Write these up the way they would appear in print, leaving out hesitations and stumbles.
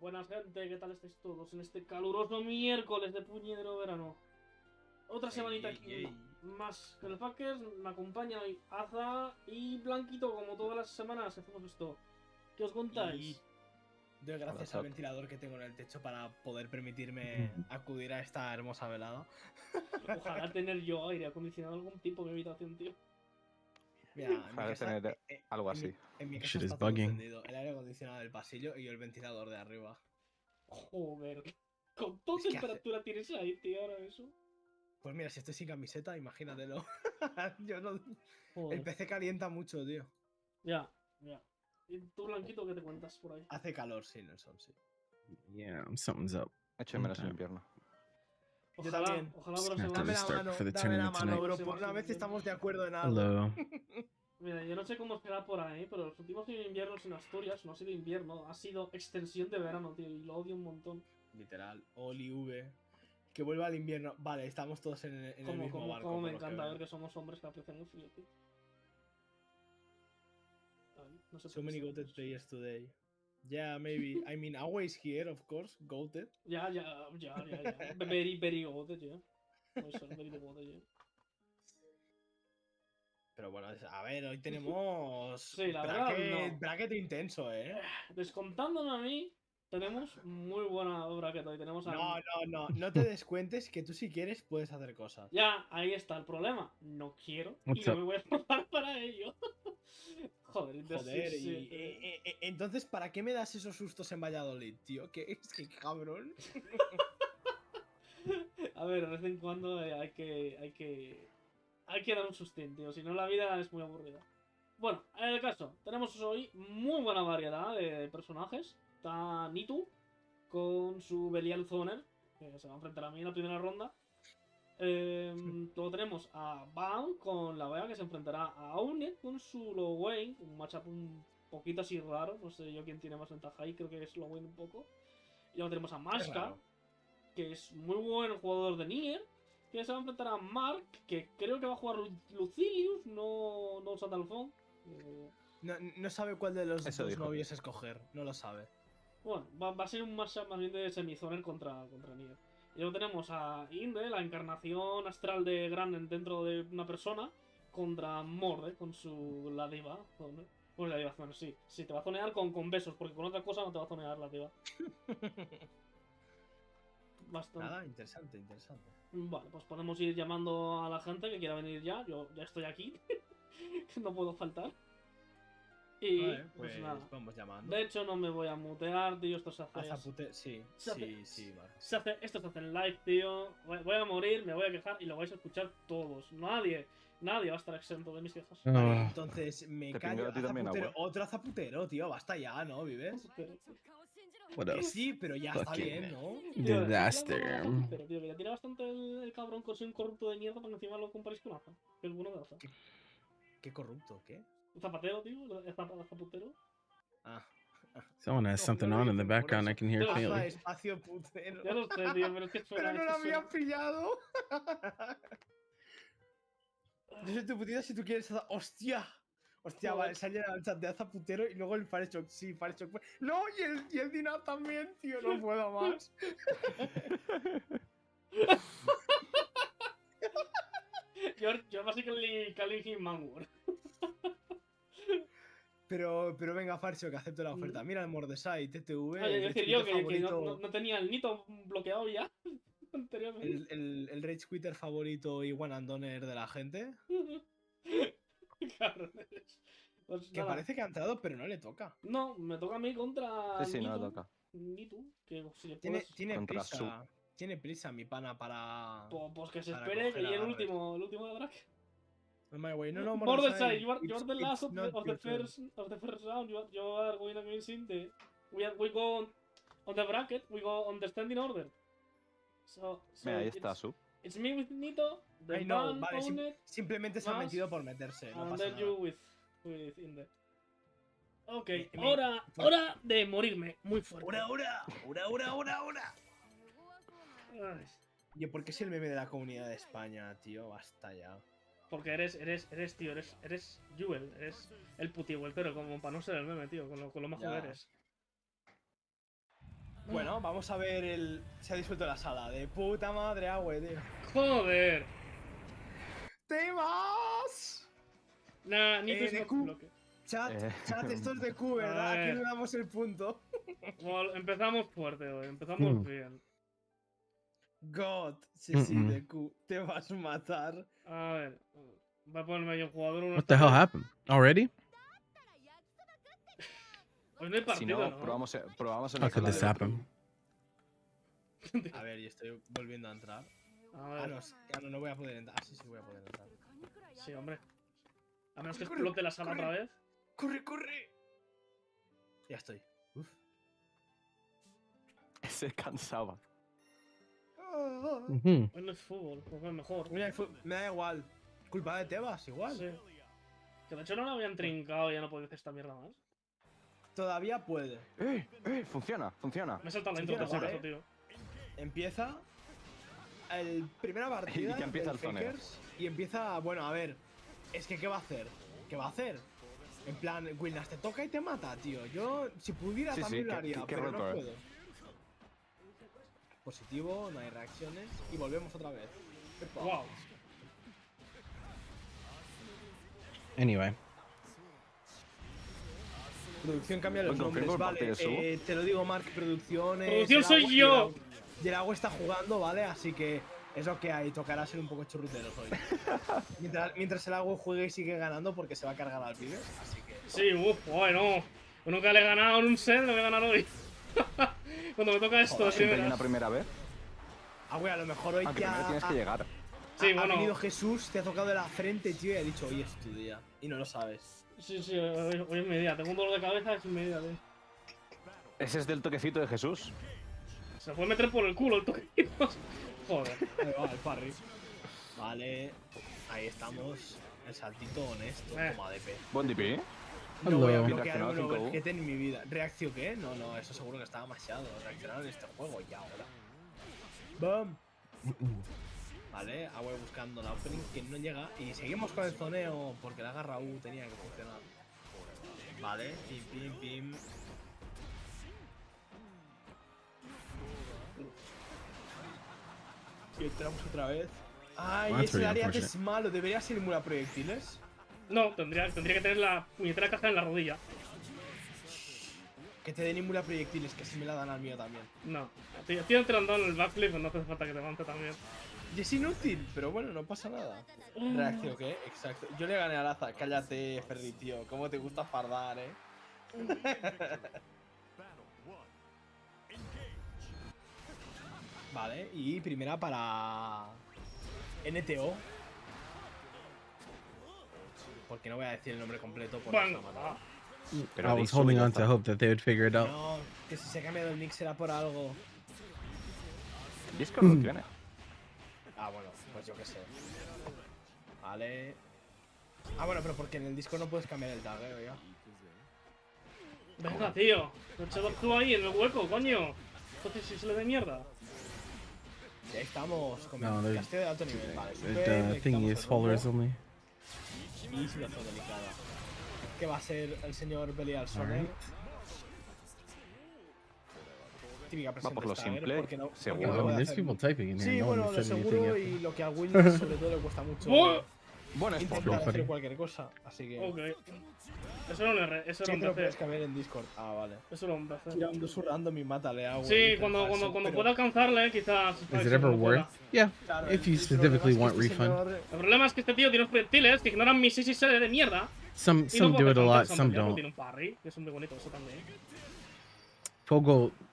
Buenas gente, ¿qué tal estáis todos en este caluroso miércoles de puñetero verano? Otra semanita aquí más que el Fuckers, me acompaña hoy Aza y Blanquito, como todas las semanas hacemos esto. ¿Qué os contáis? Y doy gracias al ventilador que tengo en el techo para poder permitirme acudir a esta hermosa velada. Ojalá tener yo aire acondicionado de algún tipo en mi habitación, tío. Mira, en mi casa, tener algo así. En mi casa está todo encendido. El aire acondicionado del pasillo y el ventilador de arriba. Joder, ¿con toda Es que temperatura tienes ahí, tío, ahora eso? Pues mira, si estoy sin camiseta, imagínatelo. Yo no... Joder. El PC calienta mucho, tío. Ya. ¿Y tú, Blanquito, qué te cuentas por ahí? Hace calor, sí, Nelson, sí. Yeah, something's up. Echo de menos el invierno. Yo también. Ojalá por la Dame semana. la mano, bro. Por una vez estamos de acuerdo en algo. Hello. Mira, yo no sé cómo será por ahí, pero los últimos inviernos en Asturias no ha sido invierno, ha sido extensión de verano, tío, y lo odio un montón. Literal, Oli V. Que vuelva al invierno. Vale, estamos todos en el mismo barco. Como me encanta ver que somos hombres que aprecian el frío, tío. Ay, no sé So many goated players today. Yeah, maybe. I mean, always here, of course. Goated. Ya. Very, very goated, ya. Puede ser very goated, ya. Pero bueno, a ver, hoy tenemos. Sí, la verdad, no. Bracket intenso, ¿eh? Descontándome a mí, tenemos muy buena bracket hoy. Tenemos a... No te descuentes que tú si quieres puedes hacer cosas. Ya, ahí está el problema. No quiero y no me voy a esforzar para ello. Joder, sí. Entonces, ¿para qué me das esos sustos en Valladolid, tío? Que cabrón. A ver, de vez en cuando hay que dar un sustín, tío. Si no, la vida es muy aburrida. Bueno, en el caso, tenemos hoy muy buena variedad de personajes. Está Nitu con su Belial Zoner, que se va a enfrentar a mí en la primera ronda. Luego tenemos a Baum con la Vega, que se enfrentará a Aunet con su Lowain. Un matchup un poquito así raro. No sé yo quién tiene más ventaja ahí, creo que es Lowain un poco. Y luego tenemos a Mashka, que es muy buen jugador de Nier, que se va a enfrentar a Mark, que creo que va a jugar Lucilius, no Sandalfon. No sabe cuál de los dos novios escoger, no lo sabe. Bueno, va a ser un matchup más bien de semizoner contra Nier. Y luego tenemos a Inde, la encarnación astral de Gran dentro de una persona, contra Morde, con su la diva. Pues la diva, bueno, sí, te va a zonear con besos, porque con otra cosa no te va a zonear la diva. Bastante. Nada, interesante. Vale, pues podemos ir llamando a la gente que quiera venir ya. Yo ya estoy aquí. No puedo faltar. Y vale, pues nada. Vamos llamando. De hecho, no me voy a mutear, tío. Esto se hace. Sí, vale. Esto se hace en live, tío. Voy a morir, me voy a quejar y lo vais a escuchar todos. Nadie va a estar exento de mis quejas. Vale, entonces me callo. Otro azaputero, tío. Basta ya, ¿no? ¿Vives? Sí, pero ya está bien, ¿no? Disaster. Pero, tío, que ya tiene bastante el cabrón con ser un corrupto de mierda para que encima lo comparéis con Aza. Que es bueno de Aza. ¿Qué corrupto? ¿Qué? ¿Un zapatero, tío? ¿El zapatero? Ah. Someone has something on in the background. I can hear clearly. Espacio putero. Ya lo sé, tío, pero es que suena. Pero no lo había pillado. Yo soy tu putita si tú quieres. ¡Hostia! Hostia, vale, se ha llenado el chat de Azaputero y luego el Fireshock. Sí, Fireshock. ¡No! Y el Dinah también, tío. No puedo más. Yo básicamente Khalil Manwar. Pero venga, Fireshock, que acepto la oferta. Mira el Mordesai, TTV. Es decir, yo que no tenía el Nito bloqueado ya. El Rage Quitter favorito y one and donner de la gente. Cabrones. Pues que nada. Parece que ha entrado, pero no le toca. No, me toca a mí contra. Sí, no le toca. Nitu, que si tiene prisa mi pana para. Pues que se espere que llegue el último de Brack. No, Mordesai, you are the last of the first round. You are going against the. We go on the bracket, we go on the standing order. So mira, ahí está Sub. It's me with Nito. I know, vale, simplemente se ha metido por meterse. No pasa nada. You with Inde. Ok, hora de morirme muy fuerte. ¡Hora! Oye, ¿por qué es el meme de la comunidad de España, tío? Basta ya. Porque eres Jewel, eres el putivueltero, como para no ser el meme, tío, con lo majo que eres. Bueno, vamos a ver el. Se ha disuelto la sala. De puta madre, agua, tío. Joder. ¡Te vas! Nah, ni de tu Q. bloque. Chat, esto es de Q, ¿verdad? A Aquí ver. le damos el punto. Bueno, empezamos fuerte hoy, empezamos bien. God, sí, Mm-mm. de Q. Te vas a matar. A ver, va a ponerme yo jugador uno. What the hell happened? Already? Hoy no hay Si partido, no, ¿no? probamos en How la could sala this de happen? A ver, y estoy volviendo a entrar. A ver, No voy a poder entrar. Ah, sí, voy a poder entrar. sí, hombre. A menos que Corre, explote la sala corre. otra vez. ¡Corre, corre! Ya estoy. Uf. Se cansaba. Mm-hmm. Hoy no es fútbol, pues es mejor. Mira, me da igual. Culpa de Tebas, igual. Sí. Que de hecho no lo habían trincado y ya no podía hacer esta mierda más. Todavía puede. Funciona, funciona. Me he saltado la intro por si Funciona, acaso, tío. Empieza el primera partida Y ya empieza del el zoneo. Fakers y empieza, bueno, a ver, es que ¿qué va a hacer? ¿Qué va a hacer? En plan, Wilnas te toca y te mata, tío. Yo, si pudiera, Sí, también sí, lo qué- haría, qué pero no roto, puedo. Positivo, no hay reacciones y volvemos otra vez. Epa. Wow. Anyway. Producción cambia los Bueno, nombres, confirmo el vale. partido de Te lo digo, Mark, producciones. Producción el soy agua- yo. Y el agua está jugando, ¿vale? Así que es lo que hay. Tocará ser un poco churruteros hoy. mientras el agua juegue y sigue ganando porque se va a cargar al pibe. Así que. Sí, bueno. Uno que le he ganado en un set, lo voy a ganar hoy. Cuando me toca esto, Joder, así Siempre hay verás. una primera vez. Agua, a lo mejor hoy Aunque te primero tienes que llegar. Sí, ha bueno. venido Jesús, te ha tocado de la frente, tío, y ha dicho, hoy es tu día. Y no lo sabes. Sí, hoy es mi día. Tengo un dolor de cabeza, es mi día, tío. Ese es del toquecito de Jesús. Se puede meter por el culo el toquecito. Joder. Ahí va, el parry. Vale, ahí estamos. El saltito honesto, como ADP. Buen DP. No voy a Hello. bloquear un Reaccionado 5U. overhead en mi vida. ¿Reacción qué? No, eso seguro que estaba demasiado. Reaccionaron en este juego ya ahora. ¡Bum! Vale, Agua buscando la opening que no llega. Y seguimos con el zoneo porque la garra U tenía que funcionar. Vale, pim. Y entramos otra vez. Ay, That's ese really área unfortunate. es malo. ¿Debería ser inmune a proyectiles? No, tendría que tener la puñetera caja en la rodilla. Que te den inmune a proyectiles, que si me la dan al mío también. No. A ti te lo han dado en el backflip, no hace falta que te levante también. Y es inútil, pero bueno, no pasa nada. Reacción, ¿qué? Exacto. Yo le gané a Laza. Cállate, Ferri, tío. ¿Cómo te gusta fardar, Vale, y primera para NTO. Porque no voy a decir el nombre completo porque Bueno, se lo mata. Pero I was Dixon holding ya on to está. hope that they would figure it out. No, que si se ha cambiado el nick será por algo. Discord lo tiene. Ah, bueno, pues yo qué sé. Vale. Ah, bueno, pero porque en el disco no puedes cambiar el tagueo ya. Venga, tío. Luchador tú ahí en el hueco, coño. Entonces si se le de mierda. Y ahí estamos con No, el there's- casteo de alto nivel. Vale, super, The thingy is followers only. Y situación delicada. ¿Qué va a ser el señor Belial Soner? Alright. Típica presión por lo de Stagger, simple, porque no, porque seguro. no I puede mean, there's hacer- people typing in here. Sí, no bueno, one lo said anything seguro yet. y lo que a Williams sobre todo le cuesta mucho Buen spot. intentar hacer funny. cualquier cosa. Así que... Ok. Eso era un R, eso Sí, era te lo un puedes PC. cambiar en Discord. Ah, vale. Eso era un PC. Tirando su random y mátale a Sí, cuando pueda alcanzarle, quizás. Is it ever worth? Yeah, if you specifically want refund. El problema es que este tío tiene unos proyectiles que ignoran mi 6 de mierda. Some Y no do puedo it a lot, alcanzar, some ya, don't. Tiene un parry, que es muy bonito eso también.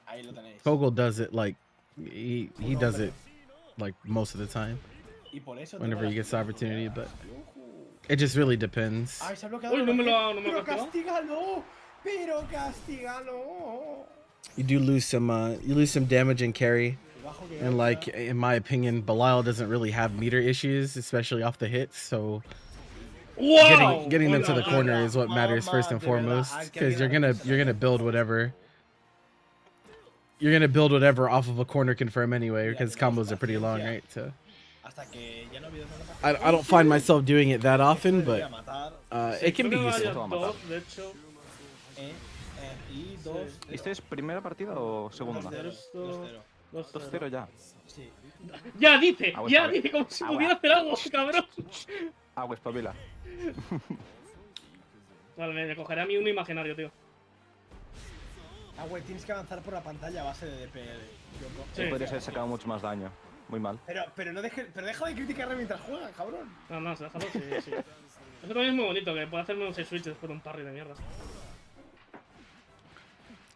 Ahí lo tenéis. Fogo does it like he does it like most of the time Y por eso whenever tengo he la gets the opportunity, but Yujú. it just really depends. Ay, se ha bloqueado. Uy, el no me lo overhead. no me Pero lo castigó. castígalo. Pero castígalo. You do lose some damage and carry, Y bajo que and entra. like in my opinion, Belial doesn't really have meter issues, especially off the hits. So ¡Wow! getting them to the Hola, corner hola, is what matters first and mamá, de verdad, foremost, hay que because you're alguien gonna build whatever. You're gonna build whatever off of a corner confirm anyway, because combos are pretty long, right? So Hasta que ya no ha habido nada. I don't find myself doing it that often, Debería but matar. it can be Creo que useful. varios dos, de hecho. Eh, Y 2-0. ¿Este es primera partida o segunda? 2-0. 2-0 ya. Sí. Ya dice, Agua, ya agua. dice, como si Agua. pudiera hacer algo, cabrón. Agua, espabila. Vale, me cogeré a mí uno imaginario, tío. Ah, güey, tienes que avanzar por la pantalla a base de DPL. Yoko. Sí. Podría ser sacado mucho más daño. Muy mal. Pero no deja de criticarle mientras juega, cabrón. No, no, déjalo, sí, sí. Eso también es muy bonito, que puede hacerme un 6 switch después de un parry de mierda.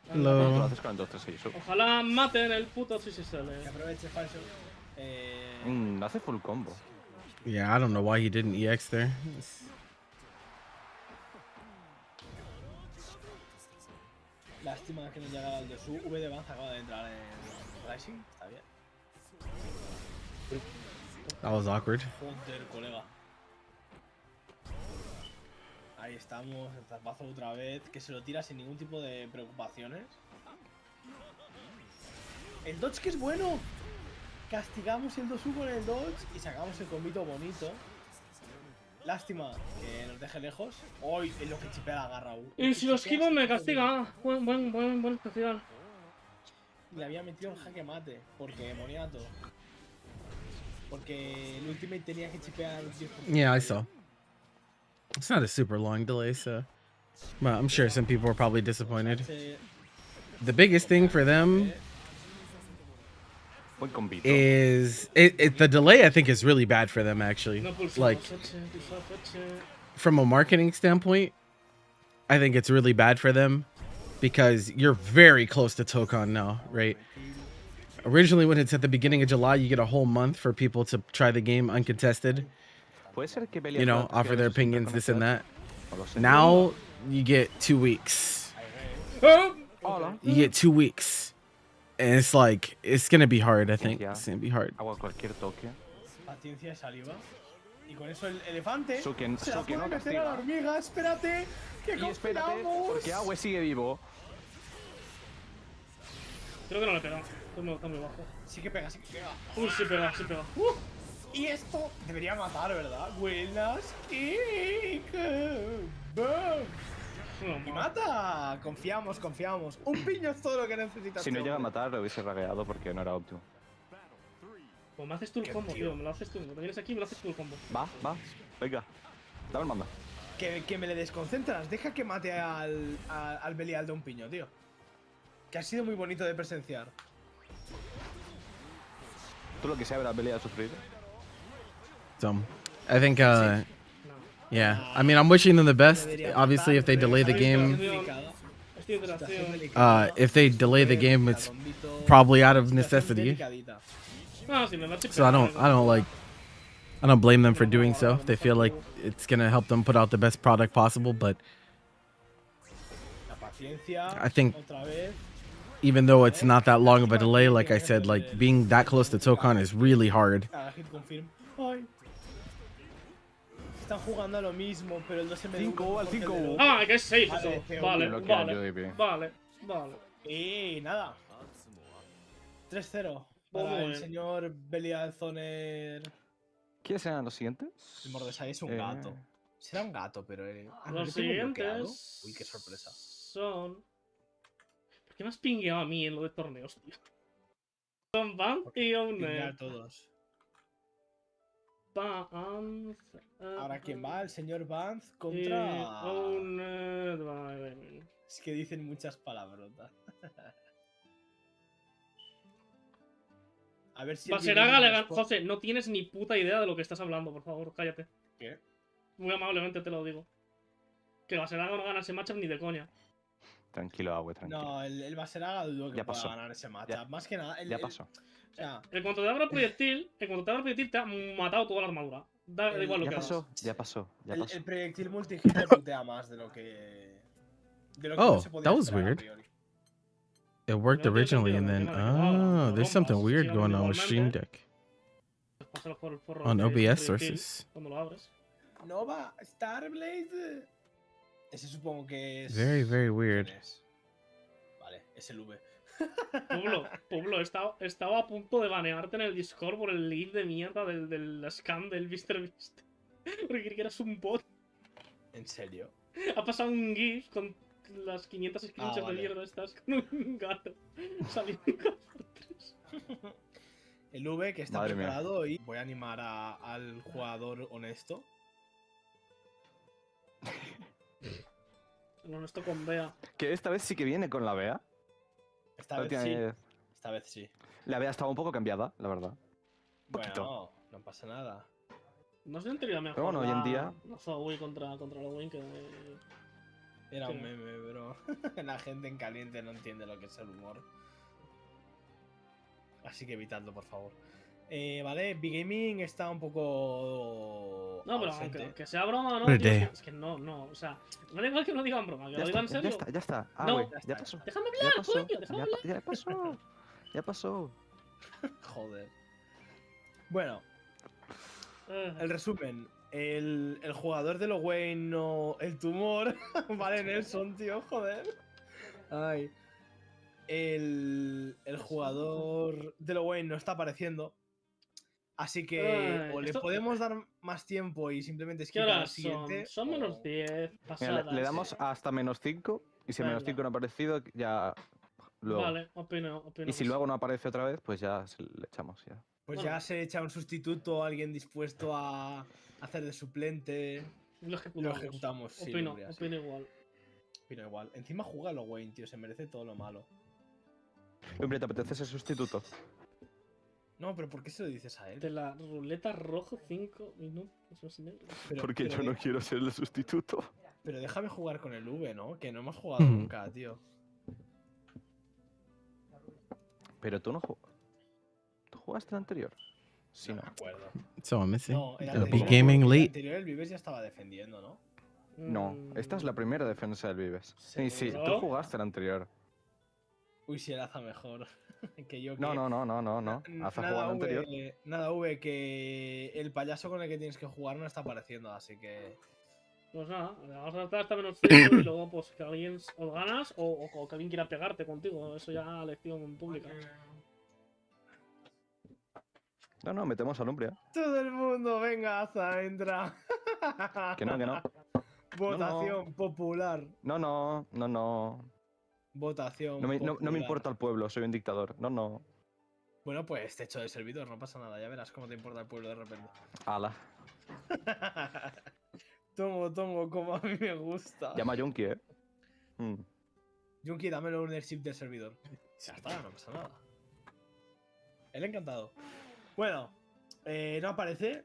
No, tú lo Hello. haces con el 2-3-6. Ojalá maten el puto si se Que sale. aproveche falso. Hace full combo. Yeah, I don't know why he didn't EX there. Lástima que no llega al de su V de Banza, acaba de entrar en Rising. Está bien. That was awkward. Joder, colega. Ahí estamos, el zarpazo otra vez, que se lo tira sin ningún tipo de preocupaciones. El dodge que es bueno. Castigamos el 2U con el dodge y sacamos el combito bonito. Lástima que nos deje lejos. Hoy es lo que chipea la garra U. Y si lo esquivo me castiga. Buen especial. Le había metido un jaque mate, porque moniato. Porque el ultimate tenía que chipear un 10%. Yeah, I saw. It's not a super long delay, so. Well, I'm sure some people were probably disappointed. Se- The biggest thing for them Buen combito. is the delay. I think is really bad for them actually. No pulsamos. Like H. from a marketing standpoint, I think it's really bad for them because you're very close to Tokon now, right? Originally, when it's at the beginning of July, you get a whole month for people to try the game uncontested. Puede ser que You know, offer their opinions, this and that. No lo sé. Now you get 2 weeks. Hola. You get 2 weeks, and it's like it's gonna be hard. I think Yeah. it's gonna be hard. Agua cualquier toque. Paciencia y saliva. Y con eso el elefante Suken, se la Suken puede no meter a la castiga. hormiga. Espérate, que Y espérate, conspiramos. porque Agua sigue vivo. Creo que no le pega. Está muy bajo. Sí que pega, sí que pega. Sí pega, sí pega. Y esto debería matar, ¿verdad? Buenas kick. Boom. No, Y mata. Confiamos. Un piño es todo lo que necesitas. Si no este llega a hombre. matar, lo hubiese ragueado porque no era óptimo. Pues me haces tú el combo, tío. Me lo haces tú. Cuando vienes aquí me lo haces tú el combo. Va. Venga. Dame el mando. Que me le desconcentras. Deja que mate al Belial de un piño, tío. Que ha sido muy bonito de presenciar. Tú lo que sea, verás pelea a sufrir. So, I think, yeah. I mean, I'm wishing them the best. Obviously, if they delay the game, Estoy de interacción. if they delay the game, it's probably out of necessity. No, si me va a So I don't blame them for doing so. If they feel like it's gonna help them put out the best product possible, but La paciencia. I think Otra vez. even though it's not that long of a delay, like I said, like being that close to Tokon is really hard. Ah, hit confirm. Ay. Están jugando a lo mismo, pero el 2 MD. 5 al 5. Ah, que es 6 Vale, eso. tío, Vale, lo que era vale. yo, DP. Vale. Nada. 3-0. Muy Para el bien. señor Belial Zoner. ¿Quiénes serán los siguientes? El Mordesai es un gato. Será un gato, pero. Los ¿le tengo bloqueado? siguientes. Uy, qué sorpresa. Son. ¿Por qué me has pingueado a mí en lo de torneos, tío? Son Van y Pingar Owner. todos. Van. Ahora, ¿quién va? El señor Vance contra. Owner. Vale. Es que dicen muchas palabrotas. A ver si. el Baseraga vídeo le me gana. respo- José, no tienes ni puta idea de lo que estás hablando, por favor, cállate. ¿Qué? Muy amablemente te lo digo. Que Baseraga no gana ese matchup ni de coña. Tranquilo, Agua, tranquilo. No, el Baseraga dudo que Ya pueda pasó. ganar ese matchup. Ya. Más que nada. Ya pasó. O sea, En cuanto te abra el proyectil, te ha matado toda la armadura. Da igual lo Ya que pasó, hagas. ya pasó, ya pasó. el proyectil multi-hit te putea más de lo que. De lo que Oh, no se podía that was esperar a weird. priori. It worked No tiene originally, and sentido, then no tiene nada. there's something Rompas, weird sigan going on with Stream igualmente. Deck Pásalo por el forro on de ese OBS proyectil sources. Cuando lo abres. Nova Starblaze. Ese supongo que es. Very, very ¿quién weird. es? Vale, es el V. Pablo, estaba a punto de banearte en el Discord por el lead de mierda del scam del MrBeast. Porque creí que eras un bot. ¿En serio? Ha pasado un GIF con las 500 screenshots vale. de mierda estas con un gato saliendo por 3. El V que está Madre mía. preparado y voy a animar al jugador honesto. No, esto con Bea. Que esta vez sí que viene con la Bea. Esta La vez última sí. vez Esta vez sí. la Bea estaba un poco cambiada, la verdad. Poquito. Bueno, no pasa nada. No se sentiría mejor. Pero bueno, hoy en día- No Zoe contra la Win que. Era Sí. un meme, bro. La gente en caliente no entiende lo que es el humor. Así que evitadlo, por favor. Vale, Big Gaming está un poco. No, pero ausente. aunque sea broma, ¿no? What a Tío, day. es que no. O sea, me da igual que no digan broma, que Ya lo digan en está, serio. ya está. Ah, No. güey, Ya ya está. pasó. Déjame Ya hablar, pasó. coño, déjame hablar. Ya pasó. Ya pasó. Joder. Bueno, el resumen. El jugador de Wayne no. El tumor. Vale, Nelson, tío, joder. Ay. El jugador de Wayne no está apareciendo. Así que Ay, o le esto- podemos dar más tiempo y simplemente ¿Qué esquivar al horas siguiente. son? Son menos 10 Mira, pasadas. le damos hasta -5 y si Venga. -5 no ha aparecido, ya luego. Vale, opino Y si que luego no aparece otra vez, pues ya le echamos ya. Pues Bueno. ya se echa un sustituto, alguien dispuesto a hacer de suplente. Lo Lo ejecutamos. ejecutamos, sí, Opino, hombre, así. opino igual. Opino igual. Encima juega Wayne, tío, se merece todo lo malo. Hombre, ¿te apetece ese sustituto? No, pero ¿por qué se lo dices a él? De la ruleta rojo 5 minutos. Porque yo no quiero ser el sustituto. Pero déjame jugar con el V, ¿no? Que no hemos jugado Ujú. nunca, tío. Pero tú no ¿Tú jugaste el anterior? Sí, No no. me acuerdo. So I'm missing. No, el It'll be anterior, gaming el late. anterior el Vives ya estaba defendiendo, ¿no? No, esta es la primera defensa del Vives. Sí, sí, tú ¿Seguro? jugaste el anterior. Uy, si él hace mejor. que yo que... No. Has jugado el anterior. Nada, V, que el payaso con el que tienes que jugar no está apareciendo, así que... Pues nada, vamos a estar hasta menos 5 y luego pues que alguien o ganas o que alguien quiera pegarte contigo. Eso ya lección pública. No, metemos al Umbria. Todo el mundo, venga, entra. Que no. Votación popular. No. Votación No me popular. importa el pueblo, soy un dictador. No. Bueno, pues te echo de servidor, no pasa nada. Ya verás cómo te importa el pueblo de repente. Ala. Tomo, como a mí me gusta. Llama a Yonki, Junkie, dame el ownership del servidor. Ya está, no pasa nada. Él encantado. Bueno, no aparece.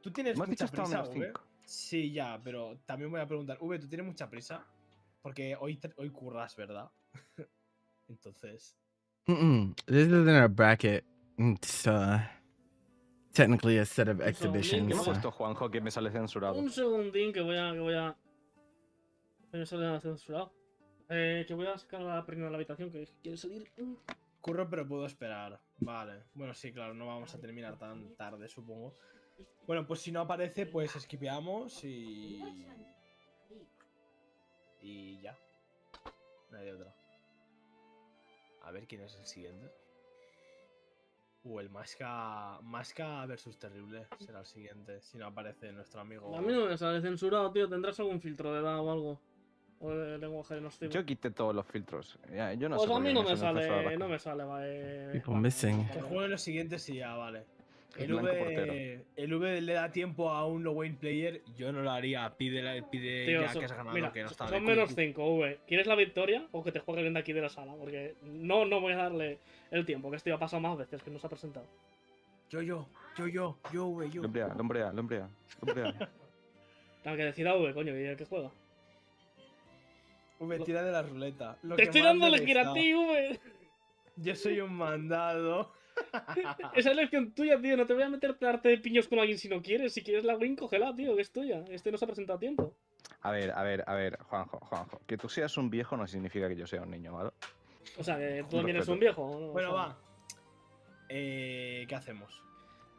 Tú tienes Me has dicho mucha hasta prisa, menos V. 5. Sí, ya, pero también voy a preguntar. V, ¿tú tienes mucha prisa? Porque hoy curras, ¿verdad? Entonces. This isn't a bracket. It's technically a set of So, exhibitions. ¿Qué me ha Link, so- puesto Juanjo que me sale censurado? Un segundín que voy a. Me sale censurado. Que voy a sacar a la primera de la habitación que quiere salir. Curro, pero puedo esperar. Vale. Bueno, sí, claro, no vamos a terminar tan tarde, supongo. Bueno, pues si no aparece, pues esquipeamos y. Y ya. No hay de otra. A ver quién es el siguiente. El Masca versus Terrible será el siguiente. Si no aparece nuestro amigo. A mí no me sale censurado, tío. ¿Tendrás algún filtro de edad o algo? O de lenguaje no Yo quité todos los filtros. Ya, yo no Pues sé a por mí qué no me me salen censuradas sale, las no me cosas. sale, vale. People missing. Que juegue los siguientes y ya, vale. El blanco portero. El V le da tiempo a un Wayne player. Yo no lo haría. Pide Tío, ya que has ganado, mira, que no está son menos 5, V. ¿Quieres la victoria o que te juegue bien de aquí de la sala? Porque no voy a darle el tiempo, que esto ya ha pasado más veces que nos ha presentado. Yo, V, yo. Lombrea. Tengo que decir a V, coño, que juega. V, tira de la ruleta. Lo Te que estoy más dando le elegir a está. ti, V. Yo soy un mandado. Esa es elección tuya, tío. No te voy a meter darte de piños con alguien si no quieres. Si quieres la win, cógela, tío, que es tuya. Este no se ha presentado a tiempo. A ver, Juanjo. Que tú seas un viejo no significa que yo sea un niño, ¿vale? O sea, que tú Un también eres respeto. un viejo, ¿no? Bueno, O sea, va. ¿Qué hacemos?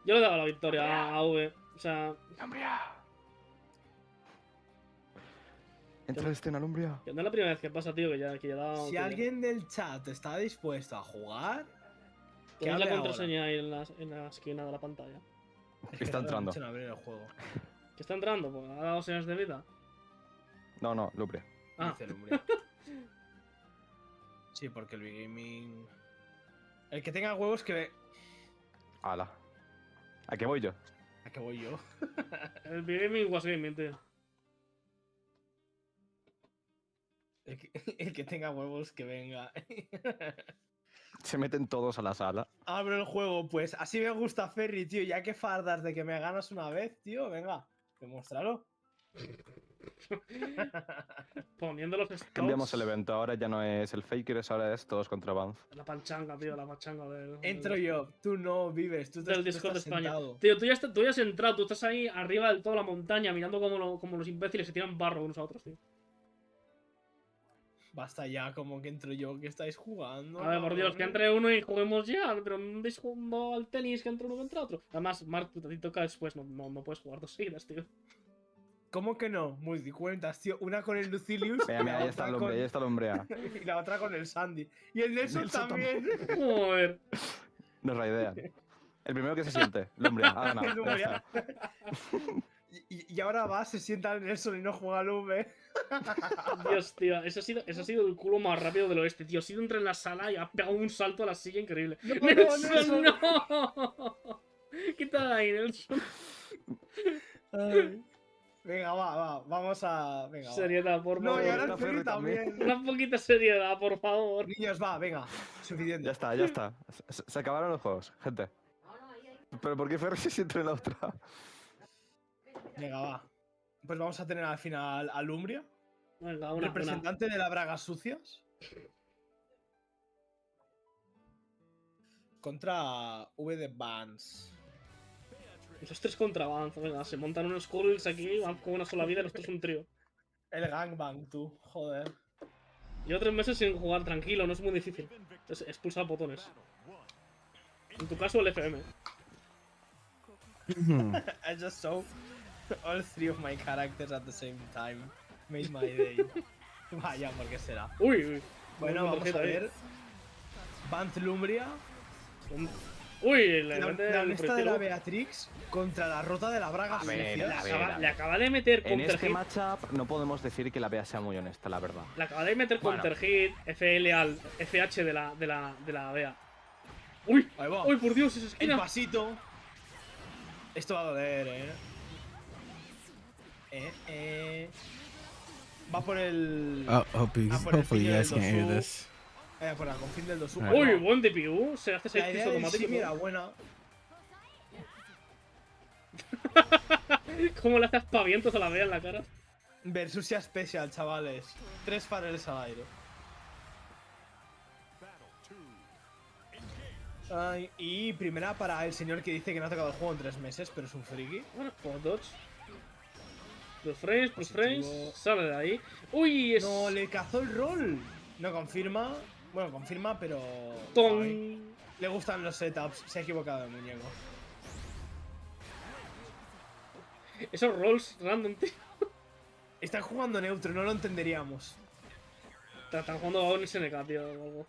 Yo le he dado la victoria a V. O sea, ¡Lombrea! Entra en escena, Lombrea. que no es la primera vez que pasa, tío, que ya he dado. Si alguien del chat está dispuesto a jugar, que Tenéis la hable contraseña ahí en la esquina de la pantalla. ahora. Está entrando. En abrir el juego. ¿Que está entrando? Pues ha dado señas de vida. No, Lombrea. Ah. Dice Lumbria. Sí, porque el Big Gaming. El que tenga huevos que ve. Ala. ¿A qué voy yo? ¿A qué voy yo? El Big Gaming was Gaming, tío. El que tenga huevos que venga. Se meten todos a la sala. Abro el juego, pues así me gusta Ferry, tío. Ya que fardas de que me ganas una vez, tío, venga, demuéstralo. Poniendo los stocks. Cambiamos el evento, ahora ya no es el Faker, ahora es todos contra Banz. La panchanga, tío, la panchanga del. Entro yo, tú no vives, tú Del Discord de estás España. sentado. Tío, tú ya has entrado, tú estás ahí arriba del todo la montaña mirando como los imbéciles se tiran barro unos a otros, tío. Basta ya, como que entro yo, que estáis jugando. A ver, por Dios, que entre uno y juguemos ya, pero no andéis jugando al tenis que entre uno contra otro. Además, Mark, a ti toca después, no puedes jugar 2 seguidas, tío. ¿Cómo que no? Multicuentas, tío. Una con el Lucilius Mira, mira, ahí está el hombre, ahí está el hombre A. y la otra con el Sandy. Y el Nelson también. Joder. Nos raidean. El primero que se siente, el hombre A. Ha ganado. El ya hombre A. está. Y ahora va, se sienta el Nelson y no juega al V. Dios, tío, eso ha sido el culo más rápido del oeste, tío. Ha sido entre en la sala y ha pegado un salto a la silla increíble. No, ¡Nelson, no! Quita ahí, Nelson. Ay. Venga, vamos a. Venga, va. Seriedad, por No, favor. y ahora el Está Ferry Ferry también. Una poquita seriedad, por favor. Niños, va, venga. Suficiente. Ya está, ya está. Se acabaron los juegos, gente. ¿Pero por qué Ferry se siente en la otra? Venga, va. Pues vamos a tener al final a Lumbria, Venga, una. representante de la Bragas Sucias. Contra V de Vans. Esos 3 contra Banz, venga, se montan unos Skulls aquí, van con una sola vida y los 3 un trío. El gangbang, tú. Joder. Llevo 3 meses sin jugar tranquilo, no es muy difícil. Es expulsar botones. En tu caso, el FM. I just saw all 3 of my characters at the same time. Made my day. Vaya, ¿por qué será? Uy. Bueno, Buena vamos a tarjeta ahí. ver. Vans Lumbria. Uy, La le mete la el honesta de la proyectil. Beatrix contra la rota de la Braga A ver, Sucias. a ver. Le acaba de meter En counter este hit. matchup no podemos decir que la Bea sea muy honesta, la verdad. Le acaba de meter Bueno. counter hit, FL al FH de la BEA. Uy, Ahí va. uy, por Dios, esa El esquina. pasito. Esto va a doler, Va por el. Oh, hopefully you guys can't hear this. Por la confín del 2 Alright. Uy, buen DPU. Se hace La 6 idea kills del automático. Simi era buena. ¿Cómo le hace aspavientos a la BEA en la cara? Versusia Special, chavales. 3 fareles al aire. Ay, y primera para el señor que dice que no ha tocado el juego en 3 meses, pero es un friki. Bueno, por dodge. Plus frames, Positivo. sale de ahí. Uy, es. No, le cazó el rol. No confirma. Bueno, confirma, pero. Ton. Ay, le gustan los setups. Se ha equivocado el muñeco. Esos rolls random, tío. Están jugando neutro, no lo entenderíamos. Están jugando a un SNK, tío. O algo.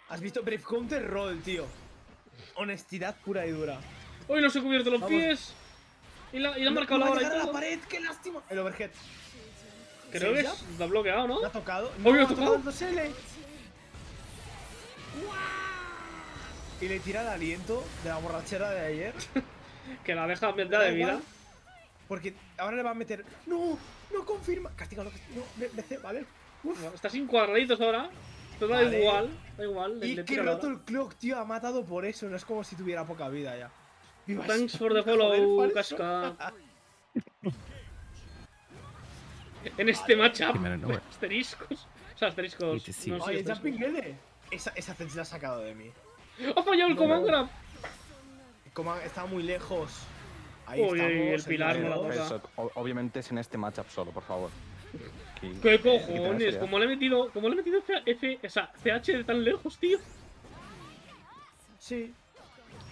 ¿Has visto Brave Counter Roll, tío? Honestidad pura y dura. Uy, no se ha cubierto los Vamos. pies. Y le han No, marcado no la va a hora y llegar a la todo. pared, qué lástima. El overhead. Creo que ¿Sí, es, lo ha bloqueado, ¿no? ¿No ha tocado? Uy, No, ¿ha ha tocado tocado? el 2L. Y le tira el aliento de la borrachera de ayer. Que la deja mitad Da de vida. igual, porque ahora le va a meter. ¡No! ¡No confirma! Castígalo. No, BC, ¿vale? Uf. Está sin cuadraditos ahora. Pero da Vale. igual. Da igual. Y le que tira la roto hora. el clock, tío. Ha matado por eso. No es como si tuviera poca vida ya. Viva Thanks España, for the joder, follow, falso. Casca. En este matchup, Came out of nowhere. asteriscos. O sea, asteriscos. Need to see. No, sí, Oye, el asteriscos. Jumping L. Esa se la ha sacado de mí. ¡Ha fallado el No. command grab! Como está muy lejos. Ahí Uy, estamos. el pilar no la dos. toca. Eso, obviamente es en este matchup solo, por favor. ¿Qué cojones? ¿Cómo le he metido o sea, CH de tan lejos, tío? Sí.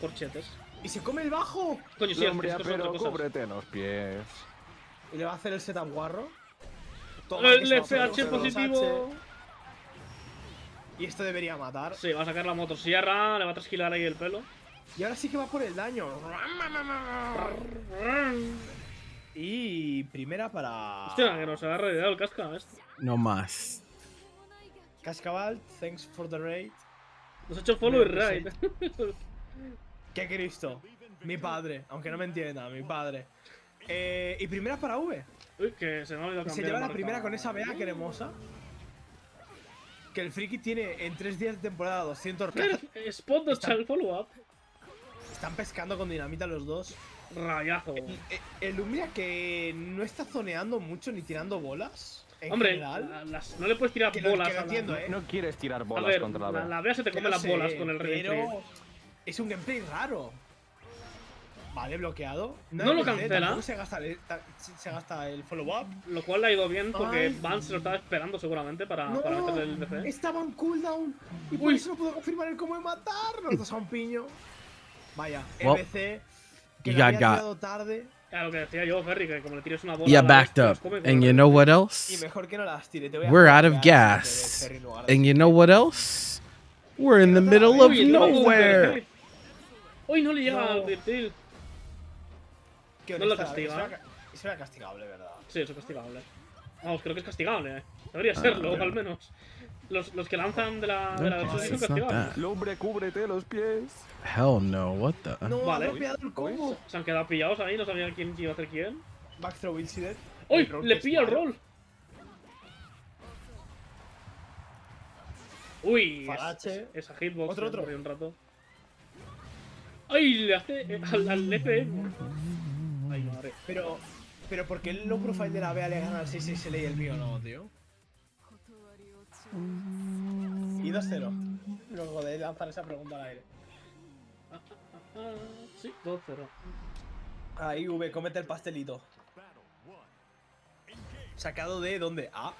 Corchetes. Y se come el bajo. Coño, sí, Hombre, asteriscos son pero otra cosa. cúbrete en los pies. Y le va a hacer el setup guarro. El que se va a poner FH los positivo. Y esto debería matar. Sí, va a sacar la motosierra, le va a trasquilar ahí el pelo. Y ahora sí que va por el daño. Y primera para... Hostia, que nos ha raideado el casca este. No más. Cascabal, thanks for the raid. Nos ha hecho follow y raid. ¿Qué Cristo? Mi padre, aunque no me entienda, mi padre. Y primera para V. Uy, que se me ha olvidado Que cambiar se lleva el la marcador. primera con esa vea cremosa. Que el friki tiene en 3 días de temporada 200 Mira, Spot no echa el follow up. Están pescando con dinamita los dos. Rayazo. El Umbria que no está zoneando mucho ni tirando bolas. En Hombre, general. no le puedes tirar Que bolas lo a la... entiendo, ¿eh? No quieres tirar A bolas ver, contra la la B. Bea se te come Lo las sé, bolas con el Ready pero es un gameplay raro. Vale, bloqueado. No lo empecé, cancela. tampoco se gasta el follow-up. Lo cual le ha ido bien porque Ay. Van se lo estaba esperando seguramente para No, meterle el DC. estaba en cooldown. Y por Uy. eso no puedo confirmar el cómo de matar. Los dos a un piño. Vaya, Well, MBC. Que you lo got había got. tirado tarde. Era lo que decía yo, Ferry, que como le tires una bola. You a la backed bestia, up. las come con And el you know what Y else? mejor que no las tire. Te voy a We're out joder, of ya, gas. Ferry, en lugar de- And you know what else? We're in the middle of Uy, el robo nowhere. Uber, Uy, no le llega No. al Dirtil. Qué No lo honesta, castiga. Eso era castigable, ¿verdad? Sí, eso es castigable. Vamos, creo que es castigable, Debería serlo, bueno. al menos. Los que lanzan de la Okay, versión son it's not castigables. that. Hombre, cúbrete los pies. Hell no. What the? No, Vale. ha dropeado el combo. Se han quedado pillados ahí, no sabían quién iba a hacer quién. Backthrow incident. ¡Uy! El roll Le que pilla el es malo. rol. Uy, Falache. esa hitbox. Otro, me otro. corrió un rato. ¡Ay! Le hace al EPM. Ay, madre. Pero ¿por qué el low profile de la BA le gana al 6-6 y el mío no, tío? Y 2-0. Luego de lanzar esa pregunta al aire. Ah, sí, 2-0. Ahí, V, cómete el pastelito. ¿Sacado de dónde? Ah,